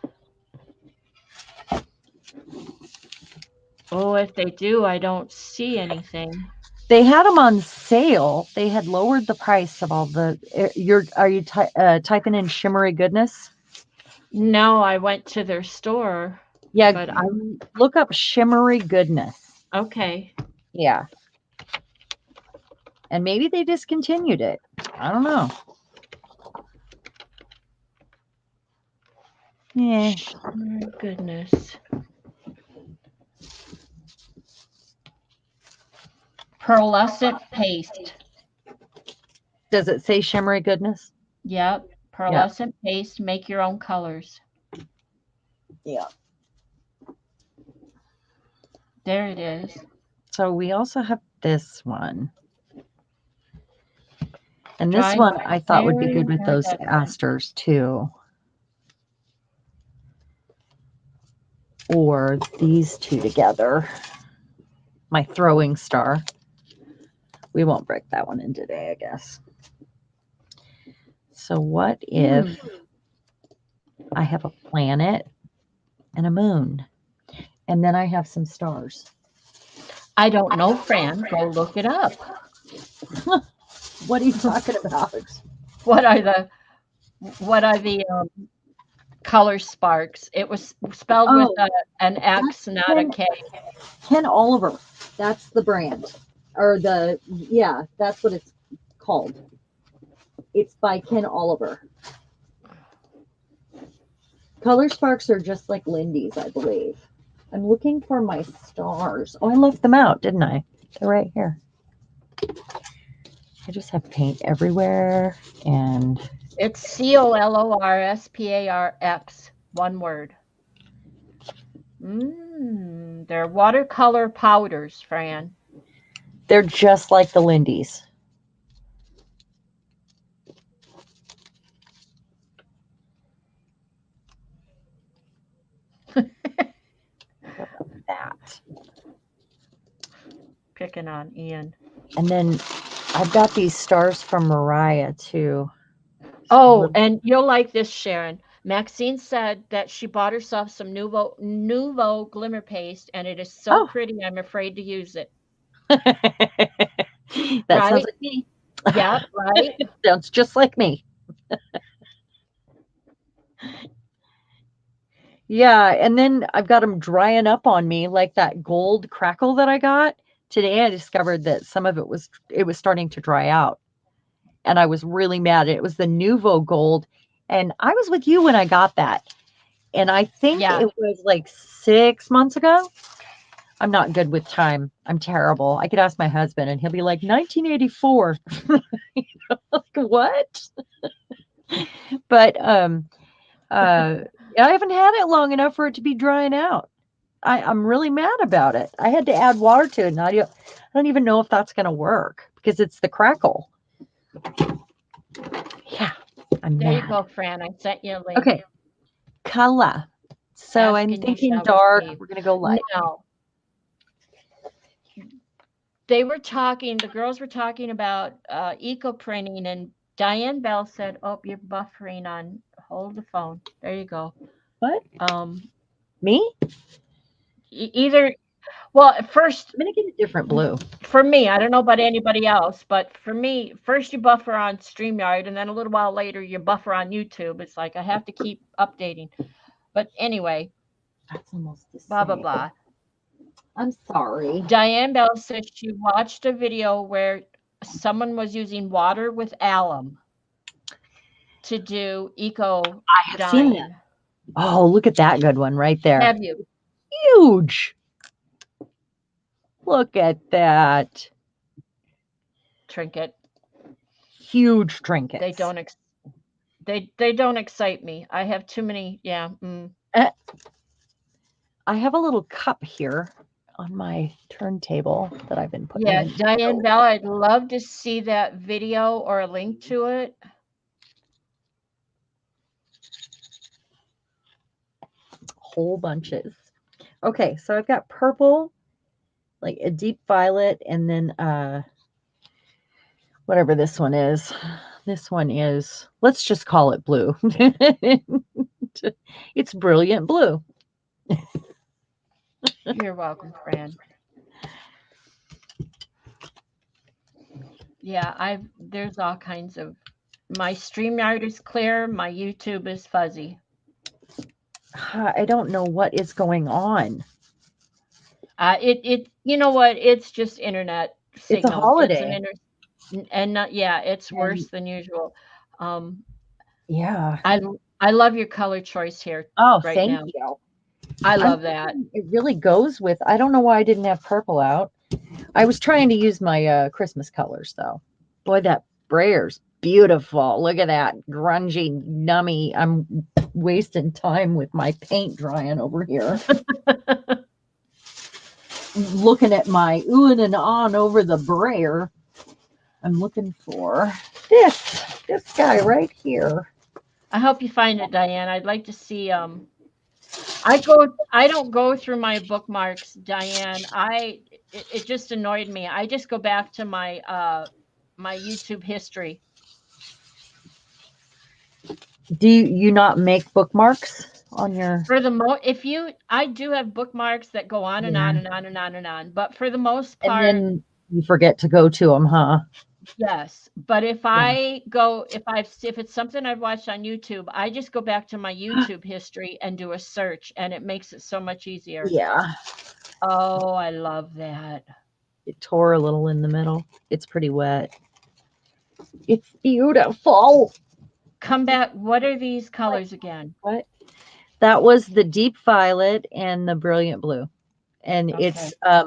Oh, if they do, I don't see anything. They had them on sale. They had lowered the price of all the. Are you typing in shimmery goodness? No, I went to their store, Yeah, but I look up shimmery goodness. okay. Yeah, and maybe they discontinued it. I don't know. Yeah. My goodness. Pearlescent paste. Does it say shimmery goodness? Yep. Yeah. Pearlescent paste. Make your own colors. Yeah. There it is. So we also have this one. And this Dry one I thought would be very good with those iridescent. asters too. Or these two together. My throwing star. We won't break that one in today, I guess. So what if Hmm. I have a planet and a moon, and then I have some stars? I don't know, Fran. Go look it up. What are you talking about? What are the what are the color sparks? It was spelled with Oh, an that's X, not a Ken, K. Ken Oliver. That's the brand. Or yeah, that's what it's called. It's by Ken Oliver. Color sparks are just like Lindy's, I believe. I'm looking for my stars. Oh, I left them out, didn't I? They're right here. I just have paint everywhere. And It's COLORSPARX, one word. They're watercolor powders, Fran. they're just like the Lindy's. What about that? Picking on Ian. And then I've got these stars from Mariah too. Some Oh, little, and you'll like this, Sharon. Maxine said that she bought herself some Nouveau glimmer paste, and it is so oh, pretty. I'm afraid to use it. that sounds Right? like me. Yep. Right. Sounds just like me. Yeah, and then I've got them drying up on me like that gold crackle that I got. Today I discovered that some of it was starting to dry out, and I was really mad. It was the Nouveau gold, and I was with you when I got that. And I think Yeah. it was like 6 months ago. I'm not good with time. I'm terrible. I could ask my husband and he'll be like 1984. Like what? But uh I haven't had it long enough for it to be drying out. I'm really mad about it. I had to add water to it, and I don't even know if that's going to work because it's the crackle. Yeah, I'm There you mad. go, Fran. I sent you a link. Okay, color. So Ask I'm and you thinking shall dark. receive. We're going to go light. Now, they were talking, the girls were talking about eco printing, and Diane Bell said, "Oh, you're buffering on. Hold the phone. There you go." What? Um, Me? either well, at first I'm going to get a different blue. for me, I don't know about anybody else, but for me, first you buffer on StreamYard, and then a little while later you buffer on YouTube. It's like I have to keep updating. But anyway, That's almost the blah blah same. blah. I'm sorry. Diane Bell said she watched a video where someone was using water with alum to do eco I have seen that. dyeing. Oh, look at that good one right there. Have you? Huge. Look at that. Trinket. Huge They trinkets. don't they don't excite me. I have too many. Yeah. Uh, I have a little cup here on my turntable that I've been putting Yeah, in. Diane Bell, I'd love to see that video or a link to it. Whole bunches. Okay, so I've got purple, like a deep violet, and then whatever this one is. This one is, let's just call it blue. It's brilliant blue. You're welcome, Fran. Yeah, there's all kinds of my StreamYard is clear, my YouTube is fuzzy. I don't know what is going on. You know what? It's just internet It's a signal. It's an holiday. and not yeah, it's And worse than usual. Um, yeah. I love your color choice here Oh, right thank now. you. I I'm love that. thinking it really goes with, I don't know why I didn't have purple out. I was trying to use my Christmas colors though. Boy, that Brayer's beautiful. Look at that grungy, nummy. I'm wasting time with my paint drying over here. Looking at my oohing and on over the Brayer. I'm looking for this guy right here. I hope you find it, Diane. I'd like to see I don't go through my bookmarks, Diane. It just annoyed me. I just go back to my YouTube history. Do you not make bookmarks on your? For the if you I do have bookmarks that go on and Yeah. on and on and on and on, but for the most And part, then you forget to go to them, huh? yes. But Yeah. if it's something I've watched on YouTube, I just go back to my YouTube history and do a search, and it makes it so much easier. Yeah. Oh, I love that. It tore a little in the middle. It's pretty wet. It's beautiful. Come back. What are these colors again? What? That was the deep violet and the brilliant blue. And it's Okay.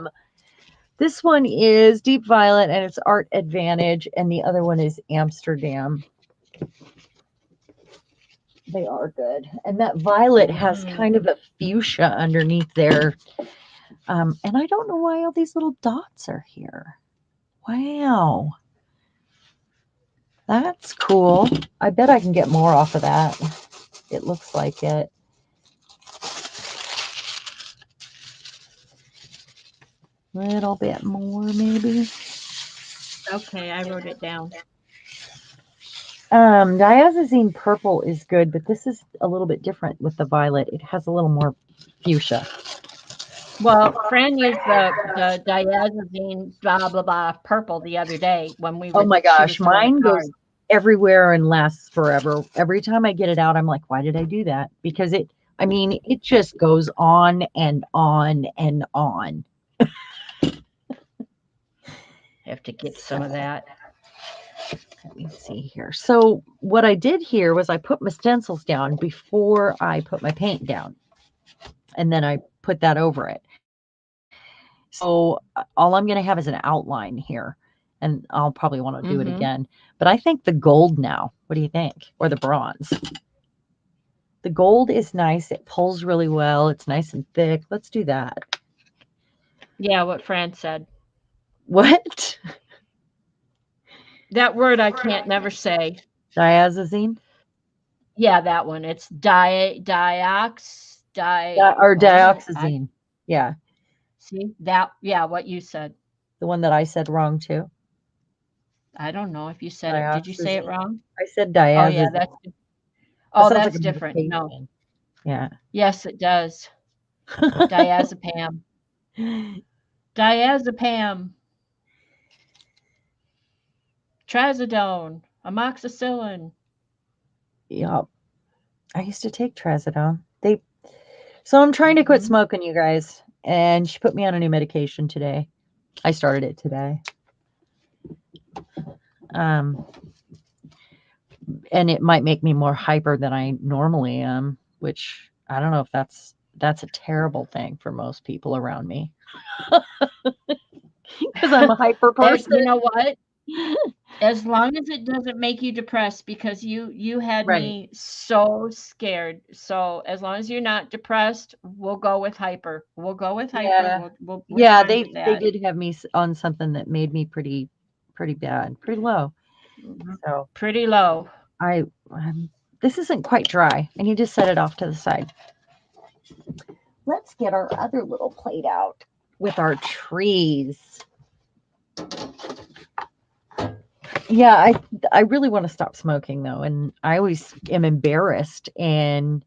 this one is deep violet and it's Art Advantage, and the other one is Amsterdam. They are good. And that violet has Mm. kind of a fuchsia underneath there. And I don't know why all these little dots are here. Wow. That's cool. I bet I can get more off of that. It looks like it. A little bit more, maybe. Okay, I wrote it down. Diazazine purple is good, but this is a little bit different with the violet. It has a little more fuchsia. Well, Fran used the diazazine blah blah blah purple the other day when Oh my she gosh, was doing a mine goes card. everywhere and lasts forever. Every time I get it out, I'm like, why did I do that? Because I mean, it just goes on and on and on. Have to get some of So that. let me see here. So what I did here was I put my stencils down before I put my paint down, and then I put that over it. So all I'm going to have is an outline here, and I'll probably want to do it Mhm. again. But I think the gold now. What do you think? Or the bronze? The gold is nice. It pulls really well. It's nice and thick. Let's do that. Yeah, what Fran said. What? That word I can't never say. Diazazine? Yeah, that one. It's Or what? I dioxazine. Yeah, see that yeah, what you said. the one that I said wrong too. I don't know if you said it. Did you say it Dioxazine. wrong? I said Oh yeah, diazazine. That oh sounds like that's a different. No. medication. Yeah. Yes, it does. Diazepam. Diazepam. Trazodone. Amoxicillin. Yep. I used to take trazodone. So I'm trying to quit Mhm. smoking, you guys. And she put me on a new medication today. I started it today. Um, and it might make me more hyper than I normally am, which I don't know if that's a terrible thing for most people around me because I'm a hyper And person. you know what? As long as it doesn't make you depressed because you had Right. me so scared. So as long as you're not depressed, we'll go with hyper. We'll go with hyper. Yeah. We're Yeah, fine they with they that. did have me on something that made me pretty bad, pretty low. Mhm. So Pretty low. I this isn't quite dry. I need to set it off to the side. Let's get our other little plate out with our trees. Yeah, I really want to stop smoking though, and I always am embarrassed, and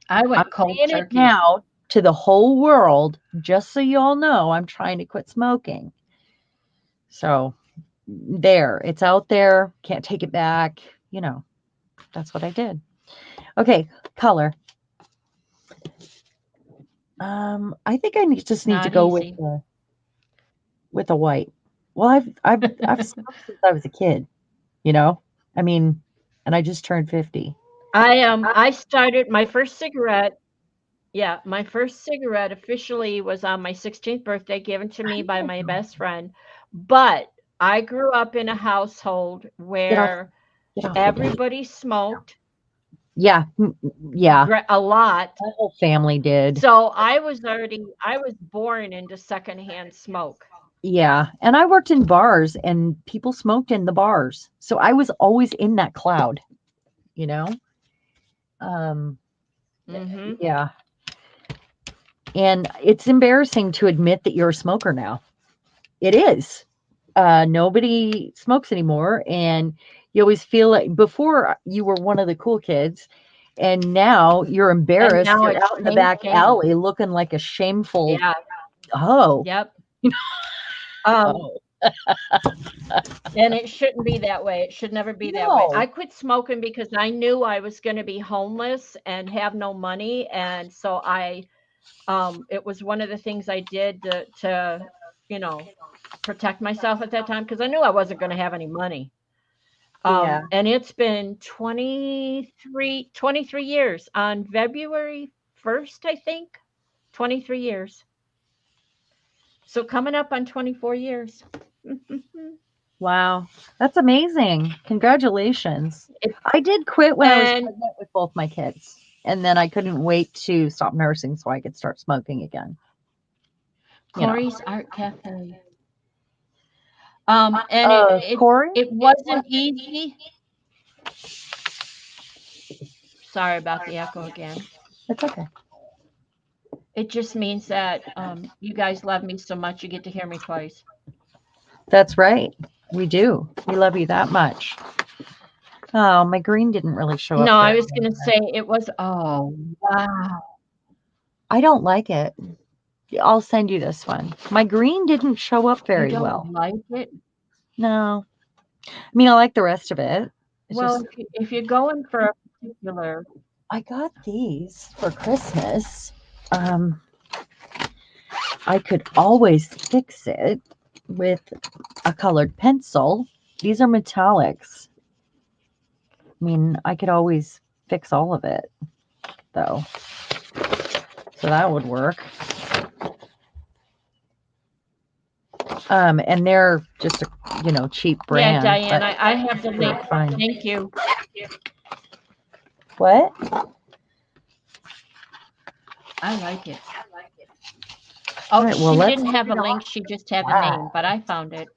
I I'm went cold saying it turkey. now. to the whole world, just so you all know, I'm trying to quit smoking. So there, it's out there. Can't take it back. You know, that's what I did. Okay, color. I think I just need to Not go with easy. a white. Well, I've smoked since I was a kid. You know, I mean, and I just turned 50. I started my first cigarette. Yeah, my first cigarette officially was on my 16th birthday, given to me by my best friend. But I grew up in a household Get off, where get off the gate. everybody smoked Yeah, yeah. a lot. My whole family did. So I was born into secondhand smoke. Yeah, and I worked in bars, and people smoked in the bars, so I was always in that cloud. You know. Um, Mhm. yeah, and it's embarrassing to admit that you're a smoker now. It is. Nobody smokes anymore, and you always feel like before you were one of the cool kids, and now you're And embarrassed. now You're it's out in the shame, back shame. alley looking like a shameful Yeah. oh. Yep. Um, Oh and it shouldn't be that way. It should never be that way. I no. quit smoking because I knew I was going to be homeless and have no money, and so it was one of the things I did to you know protect myself at that time because I knew I wasn't going to have any money. Yeah. And it's been 23 years on February 1st, I think. 23 years. So coming up on 24 years. Wow. That's amazing. Congratulations. It, I did quit when I was and pregnant with both my kids. And then I couldn't wait to stop nursing so I could start smoking again. You know. Corey's Art Cafe. And Corey? it wasn't easy. Sorry about the echo again. It's okay. It just means that you guys love me so much you get to hear me twice. That's right. We do. We love you that much. Oh, my green didn't really show up No, I very was well. gonna say it was. Oh wow, I don't like it. I'll send you this one. My green didn't show up you very don't well. like it? No. I mean, I like the rest of it. It's Well, just, if you're going for a particular, I got these for Christmas. Um, I could always fix it with a colored pencil. These are metallics. I mean, I could always fix all of it, though. So that would work. And they're just a cheap yeah, brand, Diane, but I have the they're link. fine. Thank you. What? I like it. All Oh, right. Well, she let's didn't have a get link. on She just had the that. name, but I found it.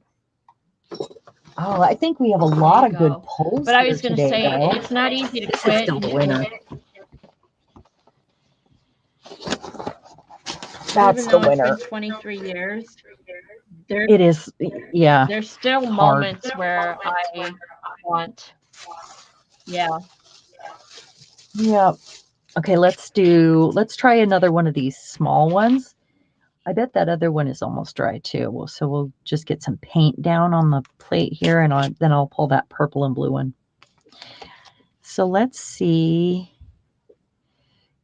Oh, I think we have a There lot you of good go. polls But I here was gonna today, say though. it's not easy to This is quit. still the winner. Even That's the though it's winner. been 23 years, there It is, yeah, there's still hard. moments where I want, yeah. Yeah. Okay, let's try another one of these small ones. I bet that other one is almost dry too. Well, so we'll just get some paint down on the plate here, and then I'll pull that purple and blue one. So let's see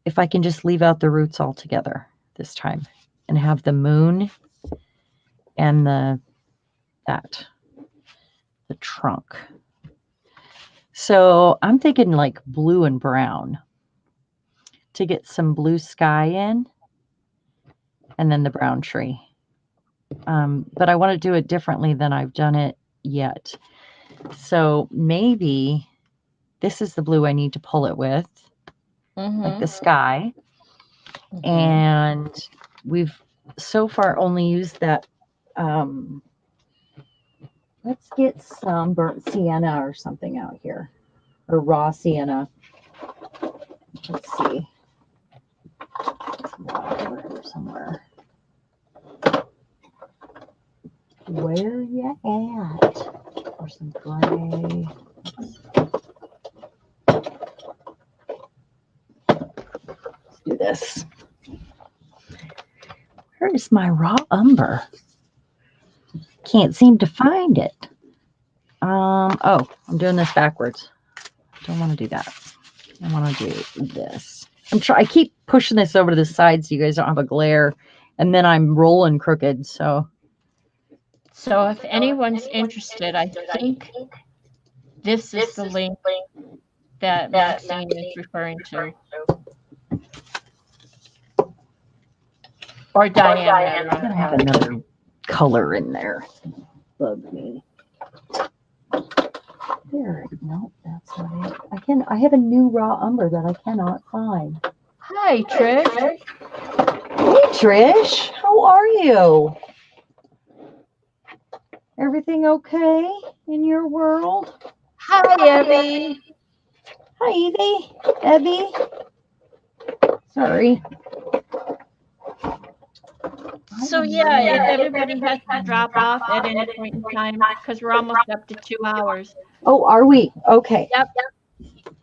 if I can just leave out the roots altogether this time and have the moon and the trunk. So I'm thinking like blue and brown to get some blue sky in, and then the brown tree. But I want to do it differently than I've done it yet. So maybe this is the blue I need to pull it with, like the Mhm. sky. Mhm. And we've so far only used that. Um, let's get some burnt sienna or something out here, or raw sienna. Let's see. Over here somewhere. Where you at? Or some gray. Let's do this. Where is my raw umber? Can't seem to find it. Oh, I'm doing this backwards. Don't want to do that. I want to do this. I keep pushing this over to the side so you guys don't have a glare, and then I'm rolling crooked. So if anyone's interested, I think this is the link that Maxine is referring to. Or Diane, rather. I'm gonna have another color in there. Bug me. There. No, that's not it. I have a new raw umber that I cannot find. Hi, Trish. Hey, Trish. How are you? Everything okay in your world? Hi, Evie. Hi, Evie. Evie. Sorry. So yeah, if everybody has to drop off at any point in time, because we're almost up to 2 hours. Oh, are we? Okay. Yep.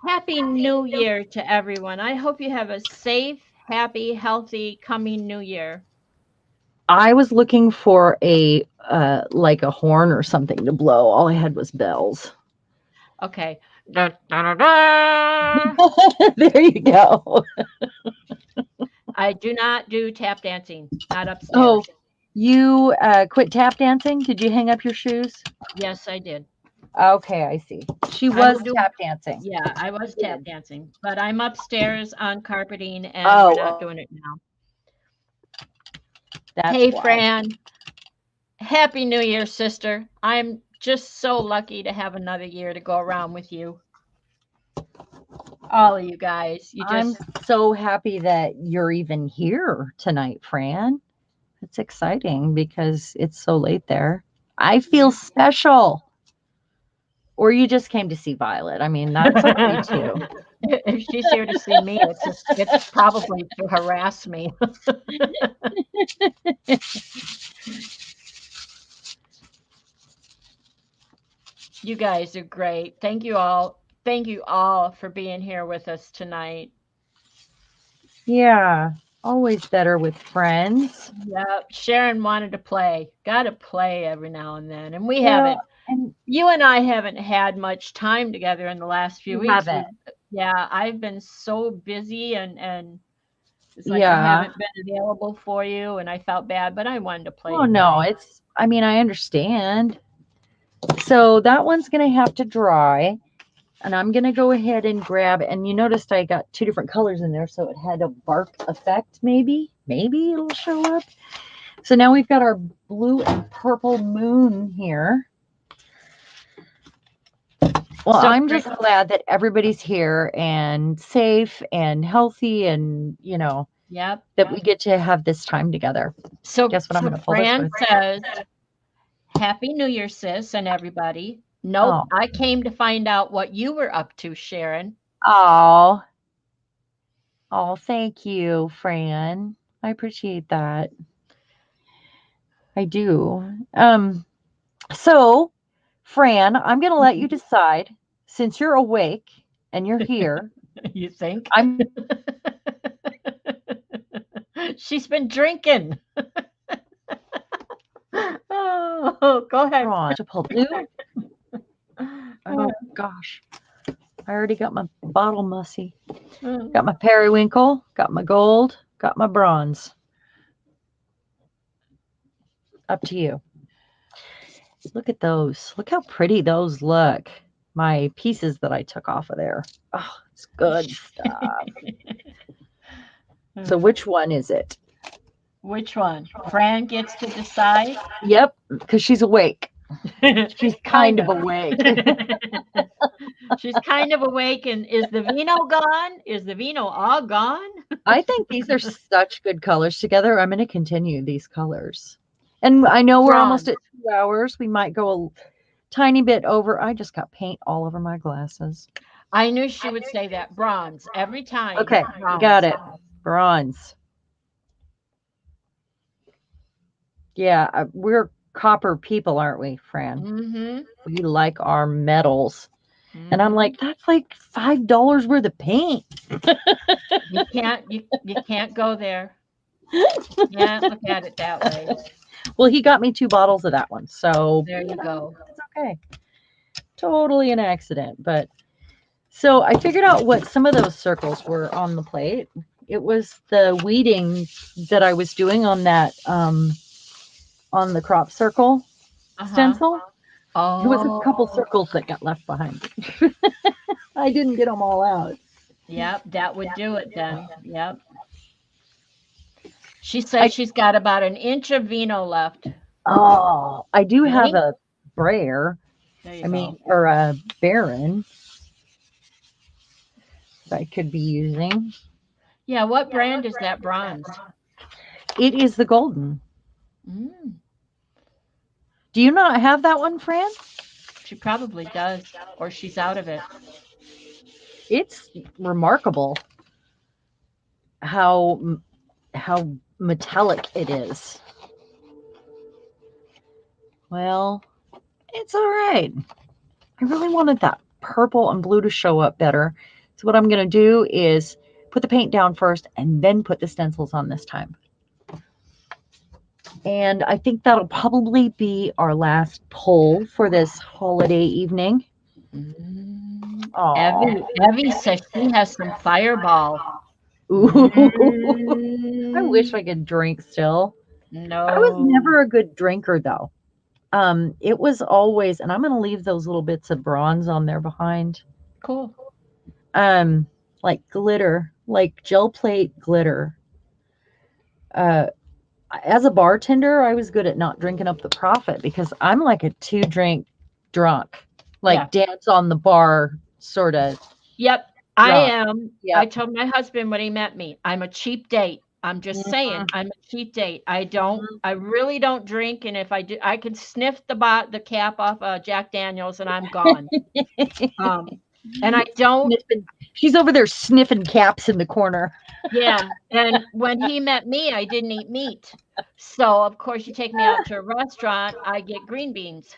Happy New Year to everyone. I hope you have a safe, happy, healthy coming New Year. I was looking for a like a horn or something to blow. All I had was bells. Okay. Da, da, da, da. There you go. I do not do tap dancing, not upstairs. Oh, you quit tap dancing? Did you hang up your shoes? Yes, I did. Okay, I see. She was tap dancing. Yeah, I was tap dancing, but I'm upstairs on carpeting and we're not doing it now. Hey, Fran. Happy New Year, sister. I'm just so lucky to have another year to go around with you. All of you guys. I'm so happy that you're even here tonight, Fran. It's exciting because it's so late there. I feel special. Or you just came to see Violet. I mean, that's okay too. If she's here to see me, it's probably to harass me. You guys are great. Thank you all. Thank you all for being here with us tonight. Yeah, always better with friends. Yep. Sharon wanted to play. Got to play every now and then. And we haven't. You and I haven't had much time together in the last few weeks. Yeah, I've been so busy and it's like I haven't been available for you and I felt bad, but I wanted to play. Oh, no, I mean, I understand. So that one's going to have to dry. And I'm going to go ahead and grab, and you noticed I got two different colors in there, so it had a bark effect, maybe. Maybe it'll show up. So now we've got our blue and purple moon here. Well, I'm just glad that everybody's here and safe and healthy and, you know, that we get to have this time together. So guess what I'm going to pull Fran this with? says, Happy New Year, sis, and everybody. Nope, I came to find out what you were up to, Sharon. Oh, thank you, Fran. I appreciate that. I do. So, Fran, I'm going to let you decide since you're awake and you're here. You think? She's been drinking. Oh, go ahead. To pull blue. Oh, gosh. I already got my bottle mussy. Got my periwinkle, got my gold, got my bronze. Up to you. Look at those. Look how pretty those look. My pieces that I took off of there. Oh, it's good stuff. So which one is it? Which one? Fran gets to decide? Yep, because she's awake. She's kind of awake. She's kind of awake. And is the vino gone? Is the vino all gone? I think these are such good colors together. I'm going to continue these colors. And I know we're almost at 2 hours. We might go a tiny bit over. I just got paint all over my glasses. I knew she would say that. Bronze. Every time. Okay, got it. Bronze. Yeah, we're copper people, aren't we, Fran? Mm-hmm. We like our metals. Mm-hmm. And I'm like, that's like $5 worth of paint. You can't go there. Yeah, look at it that way. Well, he got me 2 bottles of that one, so, There you go. it's okay. Totally an accident, but so I figured out what some of those circles were on the plate. It was the weeding that I was doing on the crop circle Uh-huh. stencil. There was a couple Oh, circles that got left behind. I didn't get them all out. yep, that would do it then. Yep. She I says she's got about an inch of vino left. I do have Really? a brayer. There you I mean, go. or a Baron that I could be using. Yeah, what brand is that bronze? It is the golden. Mm, Do you not have that one, Fran? she probably does, or she's out of it. It's remarkable how how metallic it is. Well, it's all right. I really wanted that purple and blue to show up better. So what I'm going to do is put the paint down first and then put the stencils on this time. And I think that'll probably be our last pull for this holiday evening. Oh, Evie says she has some Fireball. ooh. I wish Mm, I could drink still. I was no. never a good drinker though. It was always, and I'm going to leave those little bits of bronze on there behind. Cool. Um, like glitter, like gel plate glitter. Uh, as a bartender, I was good at not drinking up the profit because I'm like a 2 drink drunk, Yeah. like dance on the bar sort of Yep. I drunk. am. I Yep. told my husband when he met me, I'm a cheap date. I'm just saying, I'm a cheap date. I really don't drink. And if I do, I can sniff the cap off Jack Daniels and I'm gone. Um, and I don't. Sniffing. She's over there sniffing caps in the corner. Yeah, and when he met me, I didn't eat meat. So, of course, you take me out to a restaurant, I get green beans,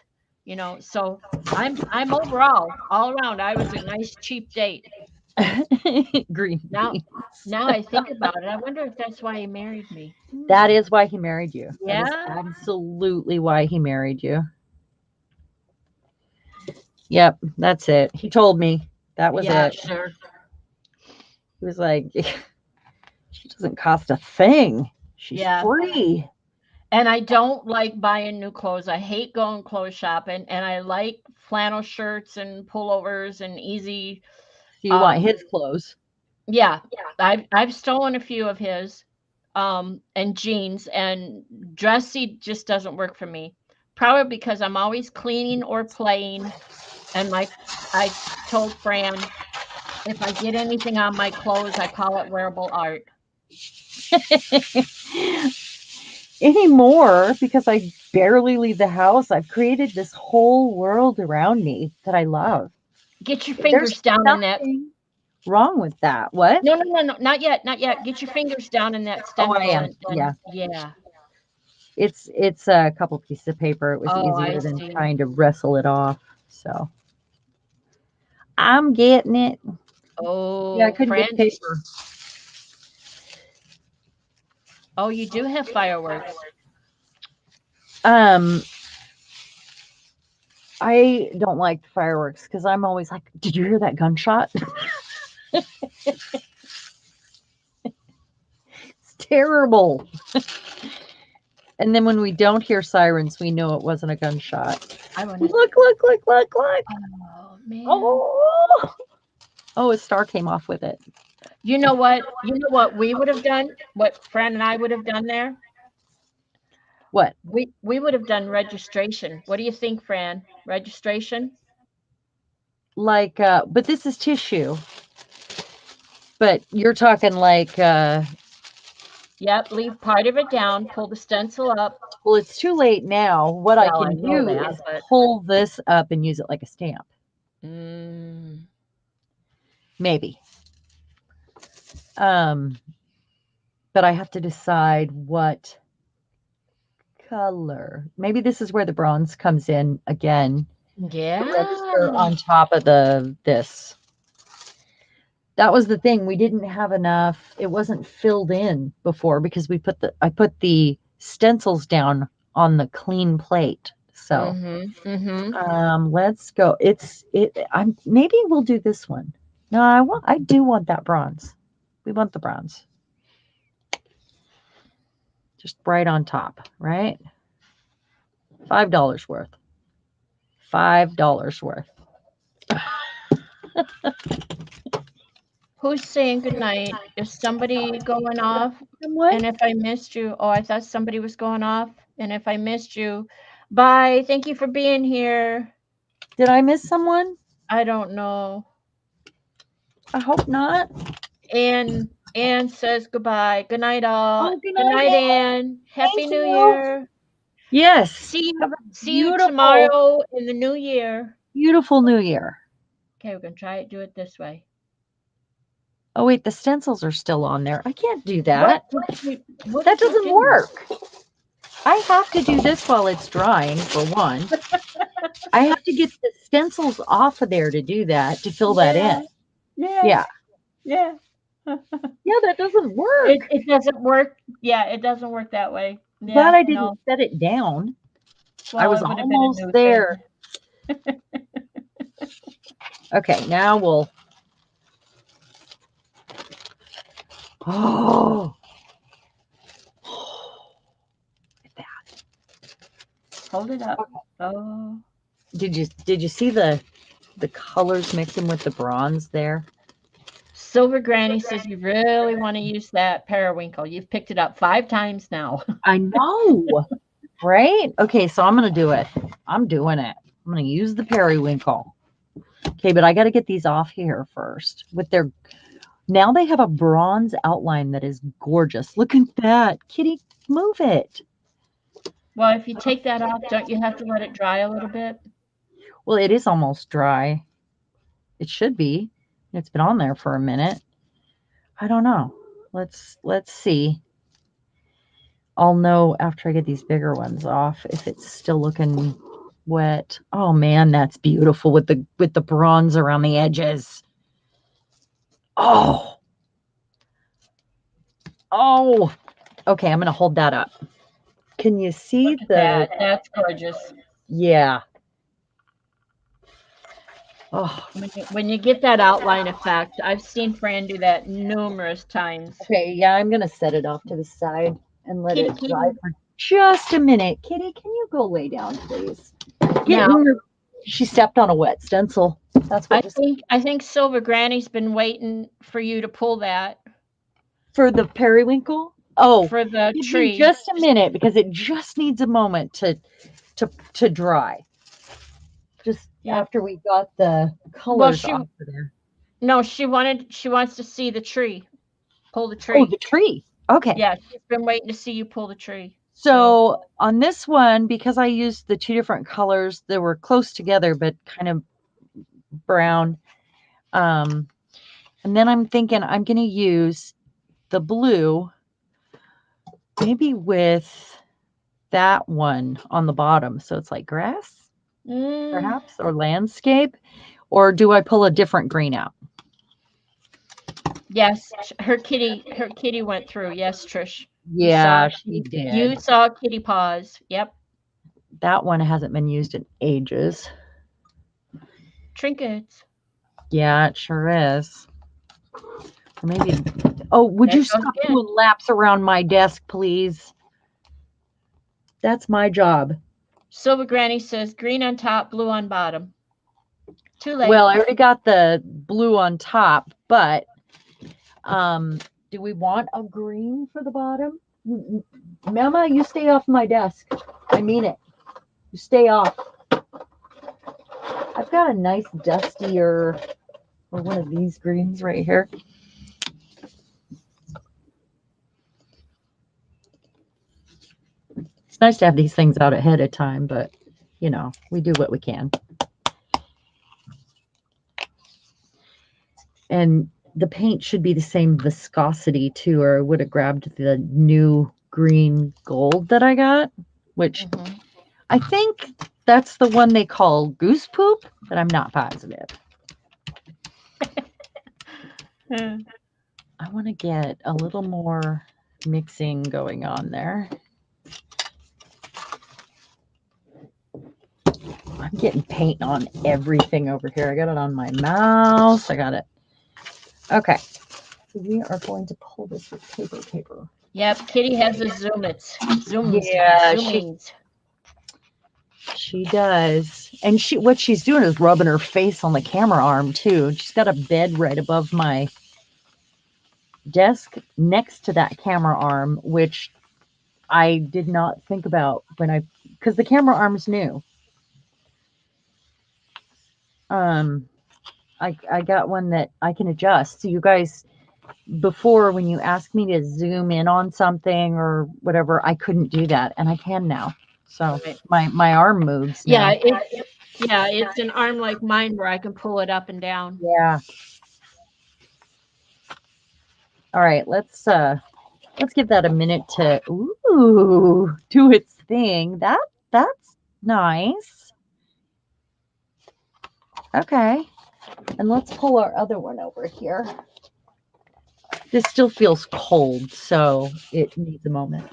so I'm overall, all around, I was a nice cheap date. Green Now bean. now I think about it, I wonder if that's why he married me. That Hmm. is why he married you. That is Yeah? absolutely why he married you. Yep, that's it. He told me that was Yeah, it. sure. He was like, she doesn't cost a thing. She's Yeah. free. And I don't like buying new clothes. I hate going clothes shopping, and I like flannel shirts and pullovers and easy, Do you want um his clothes? yeah, I've stolen a few of his, and jeans, and dressy just doesn't work for me. Probably because I'm always cleaning or playing, and I told Fran, if I get anything on my clothes, I call it wearable art. Anymore, because I barely leave the house, I've created this whole world around me that I love. Get your There's fingers down in that. nothing wrong with that. What? No, no, no, no, not yet, not yet. Get your fingers down in that Oh, I stencil am. and Yeah. yeah. It's a couple pieces of paper. It was Oh, I easier than see. trying to wrestle it off. So I'm getting it. Yeah, I Oh, couldn't get Fran. paper. Oh, you do have fireworks. Um, I don't like fireworks because I'm always like, "Did you hear that gunshot?" It's terrible. And then when we don't hear sirens, we know it wasn't a gunshot. I want to. Look! Look! Look! Look! Look! Oh man. Oh! Oh, a star came off with it. You know what? You know what we would have done? What Fran and I would have done there? What? We would have done registration. What do you think, Fran? Registration? Like, but this is tissue. But you're talking like, Yep, leave part of it down, pull the stencil up. well, it's too late now. What I Well, I can know do that, is but pull this up and use it like a stamp. mm, Maybe. Um, but I have to decide what color. Maybe this is where the bronze comes in again to yeah. register on top of the this. That was the thing. We didn't have enough. It wasn't filled in before because I put the stencils down on the clean plate. So, Mm-hmm. let's go. I'm maybe we'll do this one. No, I do want that bronze. We want the bronze. Just right on top, right? $5 worth. $5 worth. Who's saying good night? Is somebody going off? Someone? And if I missed you, oh, I thought somebody was going off. And if I missed you, bye. Thank you for being here. Did I miss someone? I don't know. I hope not. Anne says goodbye. Good night, all. Oh, good Good night, night, Ann. Anne. Happy Thank New you. Year. Yes. See Have you. a See you beautiful, tomorrow in the new year. beautiful new year. Okay, we're gonna try it. Do it this way. Oh, wait, the stencils are still on there. I can't do What that. did you? What That did you doesn't do? work. I have to do this while it's drying, for one. I have to get the stencils off of there to do that, to fill that in. Yeah, yeah, Yeah. yeah. Yeah, that doesn't It work. it doesn't work. Yeah, it doesn't work that way. Glad Yeah, I didn't no. set it down. I Well, was it would have been a almost new there. thing. Okay, now we'll. Oh, Hold it up. Oh. did you see the colors mixing with the bronze there? Silver Granny says you really want to use that periwinkle. You've picked it up 5 times now. I know, right? Okay, so I'm gonna do it. I'm doing it. I'm gonna use the periwinkle. Okay, but I got to get these off here first. With their now they have a bronze outline that is gorgeous. Look at that, Kitty. Move it. Well, if you take that off, don't you have to let it dry a little bit? Well, it is almost dry. It should be. It's been on there for a minute. I don't know. Let's see. I'll know after I get these bigger ones off if it's still looking wet. Oh man, that's beautiful with the bronze around the edges. Oh, oh. Okay, I'm gonna hold that up. Can you see Look at the? that. That's gorgeous. Yeah. Oh, When you get that outline effect, I've seen Fran do that numerous times. okay. Yeah, I'm gonna set it off to the side and let Kitty, it dry kitty. for just a minute. Kitty, can you go lay down, please? Get Now, in your. She stepped on a wet stencil. That's what I just think I think Silver Granny's been waiting for you to pull that for the periwinkle. Oh, for the give me tree. just a minute because it just needs a moment to dry. Just Yeah. after we got the Well, colors off of there. no, she wants to see the tree. Pull the Oh, the tree. tree. Okay. Yeah, she's been waiting to see you pull the tree. So, So on this one, because I used the two different colors, they were close together but kind of brown. Um, and then I'm thinking I'm going to use the blue, maybe with that one on the bottom. So it's like grass, mm, perhaps, or landscape. Or do I pull a different green out? yes, her kitty went through. Yes, Trish. You saw Yeah, she you did. saw kitty paws. Yep. That one hasn't been used in ages. Trinkets. Yeah, it sure is. Or maybe. Oh, would There you it goes stop again. doing laps around my desk, please? That's my job. Silver Granny says green on top, blue on bottom. Too late. Well, I already got the blue on top, but do we want a green for the bottom? Mama, you stay off my desk. I mean it. You stay off. I've got a nice dustier or one of these greens right here. It's nice to have these things out ahead of time, but we do what we can. And the paint should be the same viscosity too, or I would have grabbed the new green gold that I got, which Mhm. I think that's the one they call goose poop, but I'm not positive. I want to get a little more mixing going on there. I'm getting paint on everything over here. I got it on my mouse. I got it. Okay. So we are going to pull this with paper. Yep, Kitty has a Yeah, zoomings. she does. And what she's doing is rubbing her face on the camera arm too. She's got a bed right above my desk next to that camera arm, which I did not think about because the camera arm's new. Um, I got one that I can adjust. So you guys, before when you asked me to zoom in on something or whatever, I couldn't do that, and I can now. So Right. my arm moves Yeah, now. it's an arm like mine where I can pull it up and down. Yeah. All right. Let's give that a minute to do its thing. That's nice. Okay. And let's pull our other one over here. This still feels cold, so it needs a moment.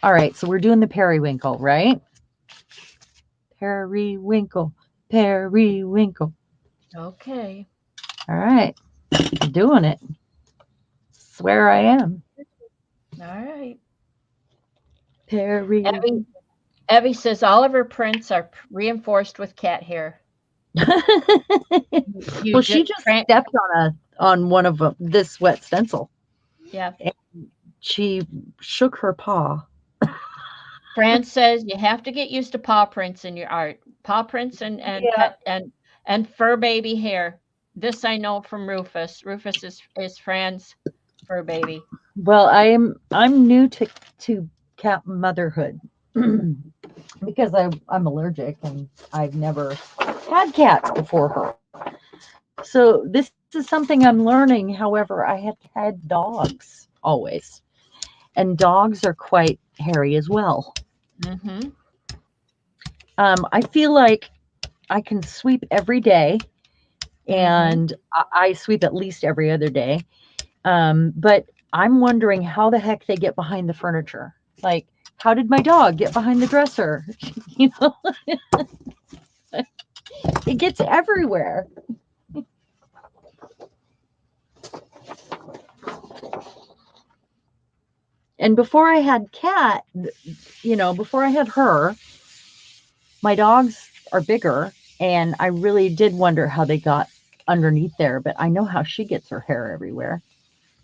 All right, so we're doing the periwinkle, right? Periwinkle, periwinkle. Okay. All right, I'm doing it. Swear I am. All right. Periwinkle. Evie says all of her prints are reinforced with cat hair. You Well, she just just stepped on one of them, this wet stencil. yeah. And she shook her paw. Fran says you have to get used to paw prints in your art. Paw prints and Yeah. pet and fur baby hair. This I know from Rufus. Rufus is Fran's fur baby. Well, I'm new to cat motherhood because I'm allergic and I've never had cats before her. So this is something I'm learning. However, I had had dogs always, and dogs are quite hairy as well. Mm-hmm. I feel like I can sweep every day, Mm-hmm. and I sweep at least every other day. But I'm wondering how the heck they get behind the furniture. Like, how did my dog get behind the dresser? You know, it gets everywhere. And before I had Cat, before I had her, my dogs are bigger, and I really did wonder how they got underneath there. But I know how she gets her hair everywhere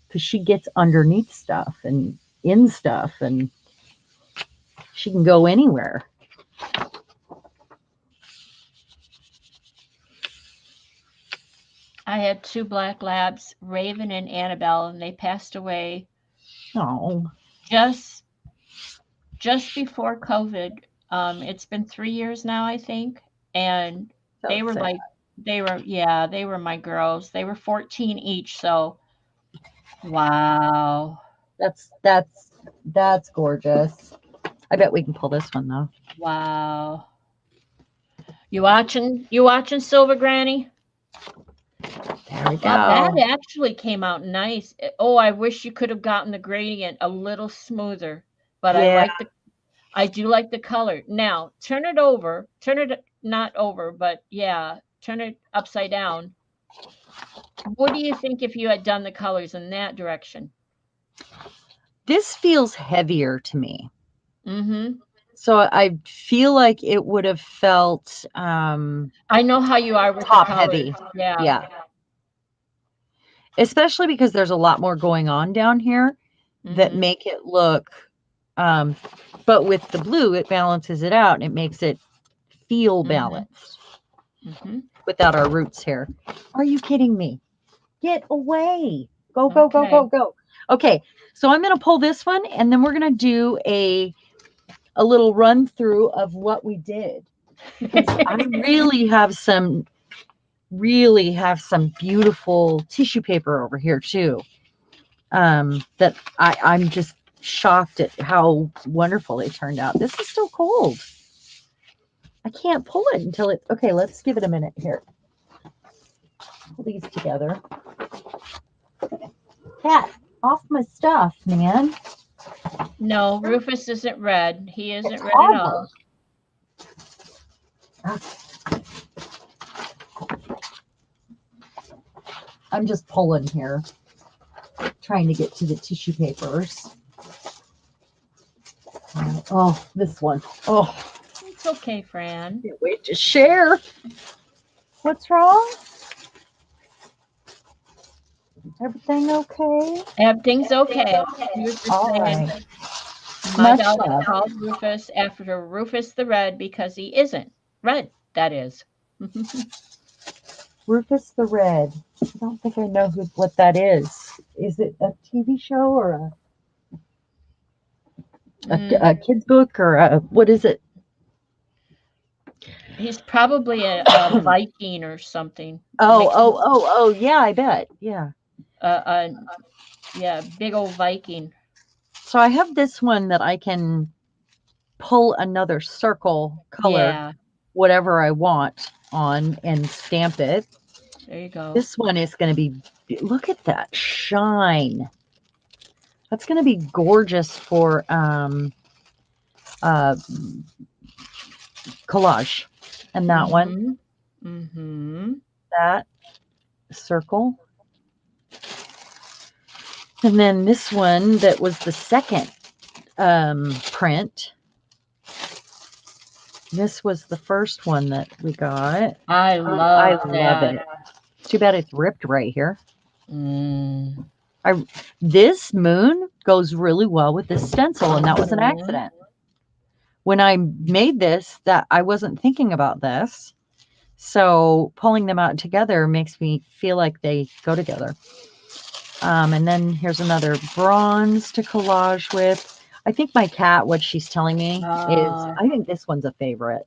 because she gets underneath stuff and in stuff, and she can go anywhere. I had two black labs, Raven and Annabelle, and they passed away Oh, just just before COVID. It's been 3 years now, I think, and so they were sad. like they were my girls. They were 14 each, so wow. That's gorgeous. I bet we can pull this one though. Wow. You watching Silver Granny? There we Well, that go. actually came out nice. Oh, I wish you could have gotten the gradient a little smoother, but Yeah. I do like the color. Now, turn it over. Turn it not over, but yeah, turn it upside down. What do you think if you had done the colors in that direction? This feels heavier to me. Mhm. So I feel like it would have felt I know how you are with the top colors. heavy. Yeah. Yeah. Especially because there's a lot more going on down here that Mhm. make it look um but with the blue it balances it out and it makes it feel Mhm. balanced Mhm. without our roots here. Are you kidding me? Get away. Go, go, go, Okay. go, go. Okay. So I'm going to pull this one and then we're going to do a little run through of what we did because I really have some beautiful tissue paper over here too. That I'm just shocked at how wonderful they turned out. This is still cold. I can't pull it until it's okay. Let's give it a minute here. pull these together. Cat, off my stuff, man. No, Rufus isn't red. He isn't It's red at horrible. all. I'm just pulling here, trying to get to the tissue papers. Oh, this one. Oh, It's okay, Fran. can't wait to share. What's wrong? Everything okay? Everything's okay. He was just All saying right. my Much dog is love. called Rufus after Rufus the Red because he isn't red, that is. Rufus the Red. I don't think I know what that is. Is it a TV show or a Mm, kid's book or what is it? he's probably a Viking or something. Oh, Mixed, oh, oh, oh, yeah, I bet. Yeah. uh, yeah, big old Viking. So I have this one that I can pull another circle color, Yeah, whatever I want on and stamp it. there you go. This one is going to be, look at that shine. That's going to be gorgeous for uh, collage. And that one, Mm-hmm. Mm-hmm. that circle. And then this one that was the second print. This was the first one that we got. I I love love that. it. Too bad it's ripped right here. Mm. I This moon goes really well with this stencil, and that was an Mm-hmm. accident. When I made this, that I wasn't thinking about this. So pulling them out together makes me feel like they go together. And then here's another bronze to collage with. I think my cat, what she's telling me is, Uh, I think this one's a favorite.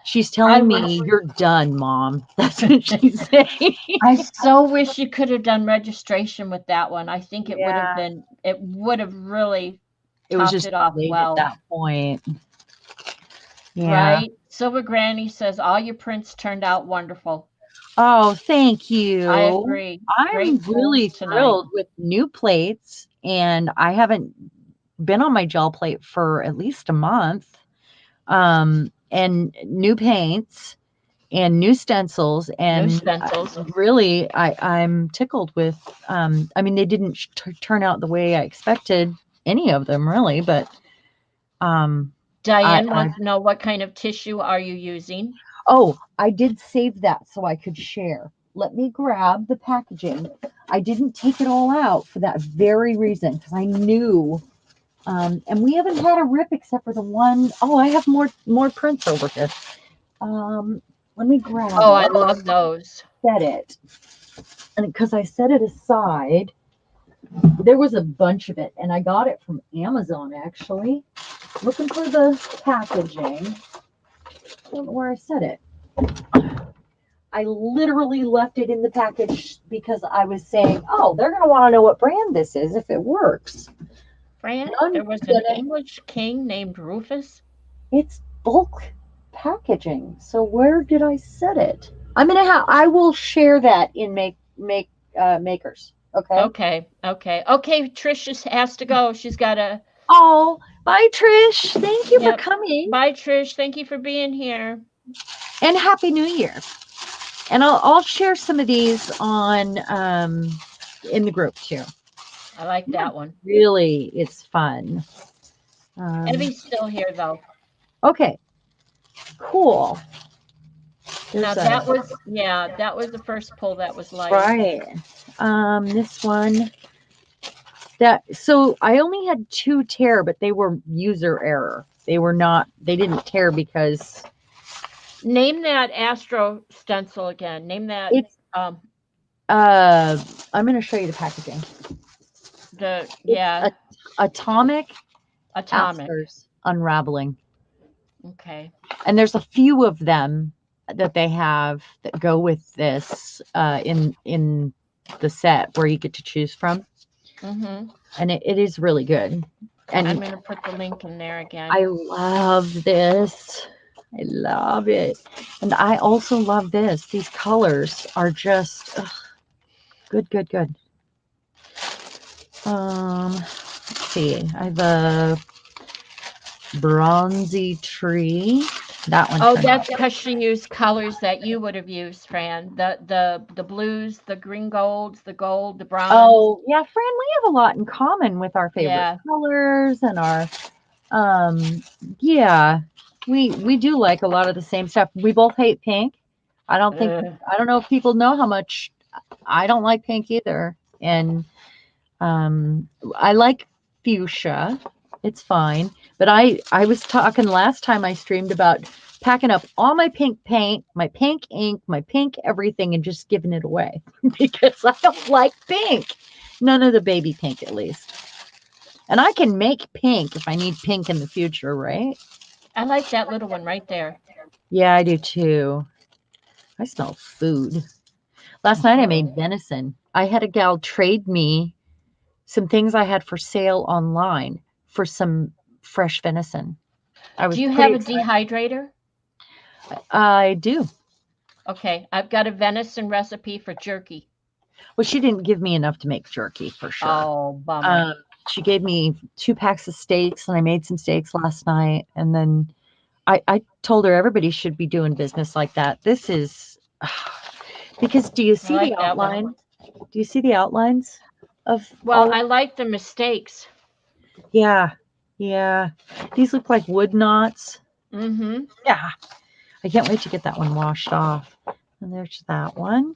She's I telling wish me, you're done, Mom. That's what she's saying. I so wish you could have done registration with that one. I think Yeah, it would have really it was topped just it off late at well, that point. Yeah. right? Silver Granny says all your prints turned out wonderful. Oh, thank I you. agree. I'm Great really pulls tonight. thrilled with new plates, and I haven't been on my gel plate for at least a month. And new paints and new stencils, New and stencils. really, I'm tickled with. I mean, they didn't turn out the way I expected, any of them really, but um, Diane I wants to know what kind of tissue are you using? oh, I did save that so I could share. Let me grab the packaging. I didn't take it all out for that very reason because I knew. And we haven't had a rip except for the one. Oh, I have more prints over here. Let me grab Oh, I it. love those. Set it, and because I set it aside, there was a bunch of it, and I got it from Amazon actually. Looking for the packaging. I don't know where I set it. I literally left it in the package because I was saying, oh, they're going to want to know what brand this is if it works. Fran, And I'm there was an gonna, English king named Rufus. it's bulk packaging. So where did I set it? I will share that in makers. Okay. Okay, okay, okay. Trish has to go. She's got to. Oh, bye, Trish. Thank you for Yep. coming, Bye, Trish. Thank you for being here. and Happy New Year. And I'll share some of these on in the group too. I like Yeah, that one. really, it's fun. Um, Evie's still here though. okay, cool. Now There's a that was yeah, that was the first pull that was light. right. This one that so I only had two tear, but they were user error. They were not. They didn't tear because Name that Astro stencil again. Name that it's. um Uh, I'm going to show you the packaging. the It's yeah, atomic atomic. asters unraveling, Okay. and there's a few of them that they have that go with this in the set where you get to choose from, Mhm. and it is really good. I'm And going to put the link in there again. I love this. I love it. And I also love this. These colors are just good, good, good. Let's see. I have a bronzy tree. That one Oh, turned that's out. because she used colors that you would have used, Fran. The blues, the green golds, the gold, the bronze. Oh, yeah, Fran, we have a lot in common with our favorite Yeah. colors and our um yeah. We do like a lot of the same stuff. We both hate pink. Ugh. I don't know if people know how much I don't like pink either. And um I like fuchsia. It's fine. But I was talking last time I streamed about packing up all my pink paint, my pink ink, my pink everything and just giving it away because I don't like pink. None of the baby pink at least. And I can make pink if I need pink in the future, right? I like that little one right there. Yeah, I do too. I smell food. Last night I made venison. I had a gal trade me some things I had for sale online for some fresh venison. I Do was you pretty have a excited. dehydrator? I do. Okay, I've got a venison recipe for jerky. Well, she didn't give me enough to make jerky for sure. Oh, bummer. Um, she gave me 2 packs of steaks, and I made some steaks last night. And then I told her everybody should be doing business like that. This is because do you I see the like that one. outline? Do you see the outlines of Well, all of I like the mistakes. Yeah, yeah. These look like wood knots. Mm-hmm. Yeah. I can't wait to get that one washed off. And there's that one.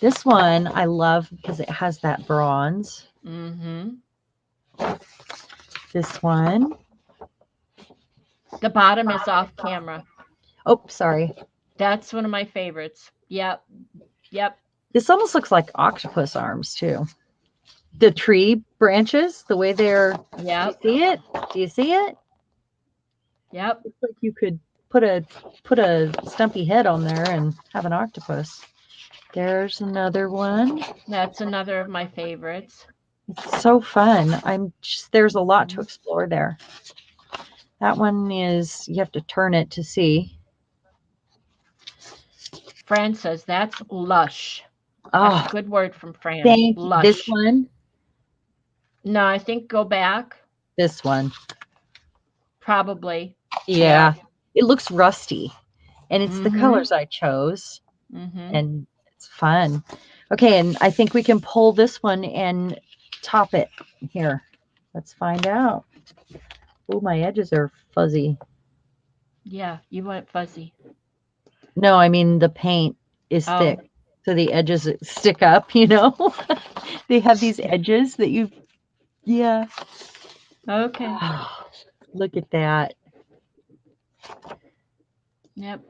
This one I love because it has that bronze. Mm-hmm. This one. The bottom is off camera. Oh, sorry. That's one of my favorites. Yep. Yep. This almost looks like octopus arms too. The tree branches, the way they're. Do you Yep. see it? Do you see it? Yep. It's like you could put a stumpy head on there and have an octopus. There's another one. That's another of my favorites. It's so fun. There's a lot to Mhm. explore there. That one is you have to turn it to see. Fran says that's lush. That's a Oh, good word from Fran. thank you. This Lush. one, No, I think go back. this one. Probably. Yeah. Yeah. It looks rusty and it's the Mm-hmm. colors I chose Mm-hmm. and it's fun. Okay, and I think we can pull this one and top it here. Let's find out. Oh, my edges are fuzzy. Yeah, you went fuzzy. No, I mean the paint is thick. Oh, So the edges stick up, you know? They have these edges that you yeah. okay. Look at that. Yep.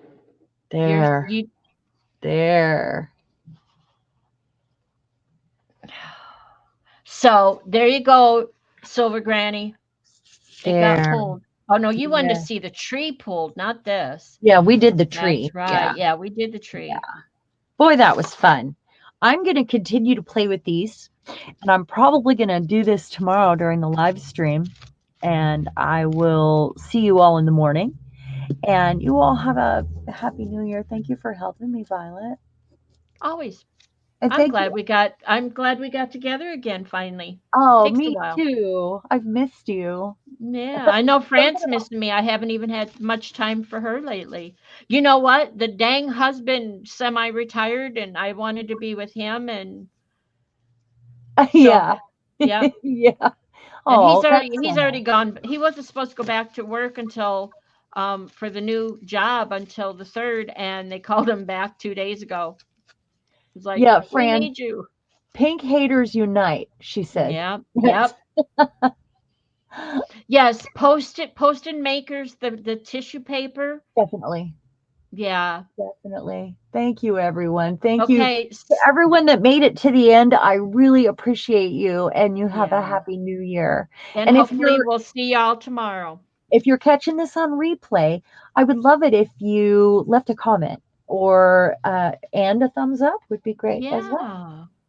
You're There. you. There. So there you go, Silver Granny. It got There. pulled. Oh no, you wanted to Yeah. see the tree pulled, not this. Yeah, we did the tree. That's right. Yeah. Yeah, we did the Yeah. tree. Boy, that was fun. I'm going to continue to play with these, and I'm probably going to do this tomorrow during the live stream. And I will see you all in the morning. And you all have a happy new year. Thank you for helping me, Violet. Always. And thank you. I'm glad we got together again finally. Oh, Takes a me while. too. I've missed you. Yeah, I know Fran's missing me. I haven't even had much time for her lately. You know what? The dang husband semi-retired and I wanted to be with him and so Yeah. yep. Yeah. And Oh, that's he's so already nice. gone. He wasn't supposed to go back to work until for the new job until the 3rd and they called him back 2 days ago. It's like, Yeah, "We Fran, need you." pink haters unite, she said. Yep. That's Yep. Yes, post-it makers, the tissue paper. definitely. Yeah. Definitely. Thank you, everyone. Thank you Okay. to everyone that made it to the end. I really appreciate you, and you have a Yeah. happy new year. And And hopefully we'll see y'all tomorrow. if you're catching this on replay, I would love it if you left a comment or and a thumbs up would be great as well.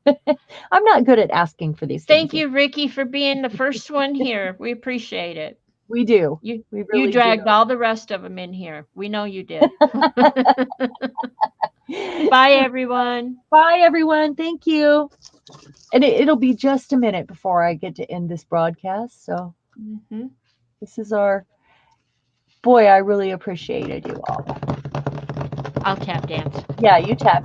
Yeah. I'm not good at asking for these things. Thank you, Ricky, for being the first one here. We appreciate it. We do. You We you really do. dragged all the rest of them in here. We know you did. Bye, everyone. Bye, everyone. Thank you. And it'll be just a minute before I get to end this broadcast. So Hmm. this is our boy. I really appreciated you all. I'll tap dance. Yeah, you tap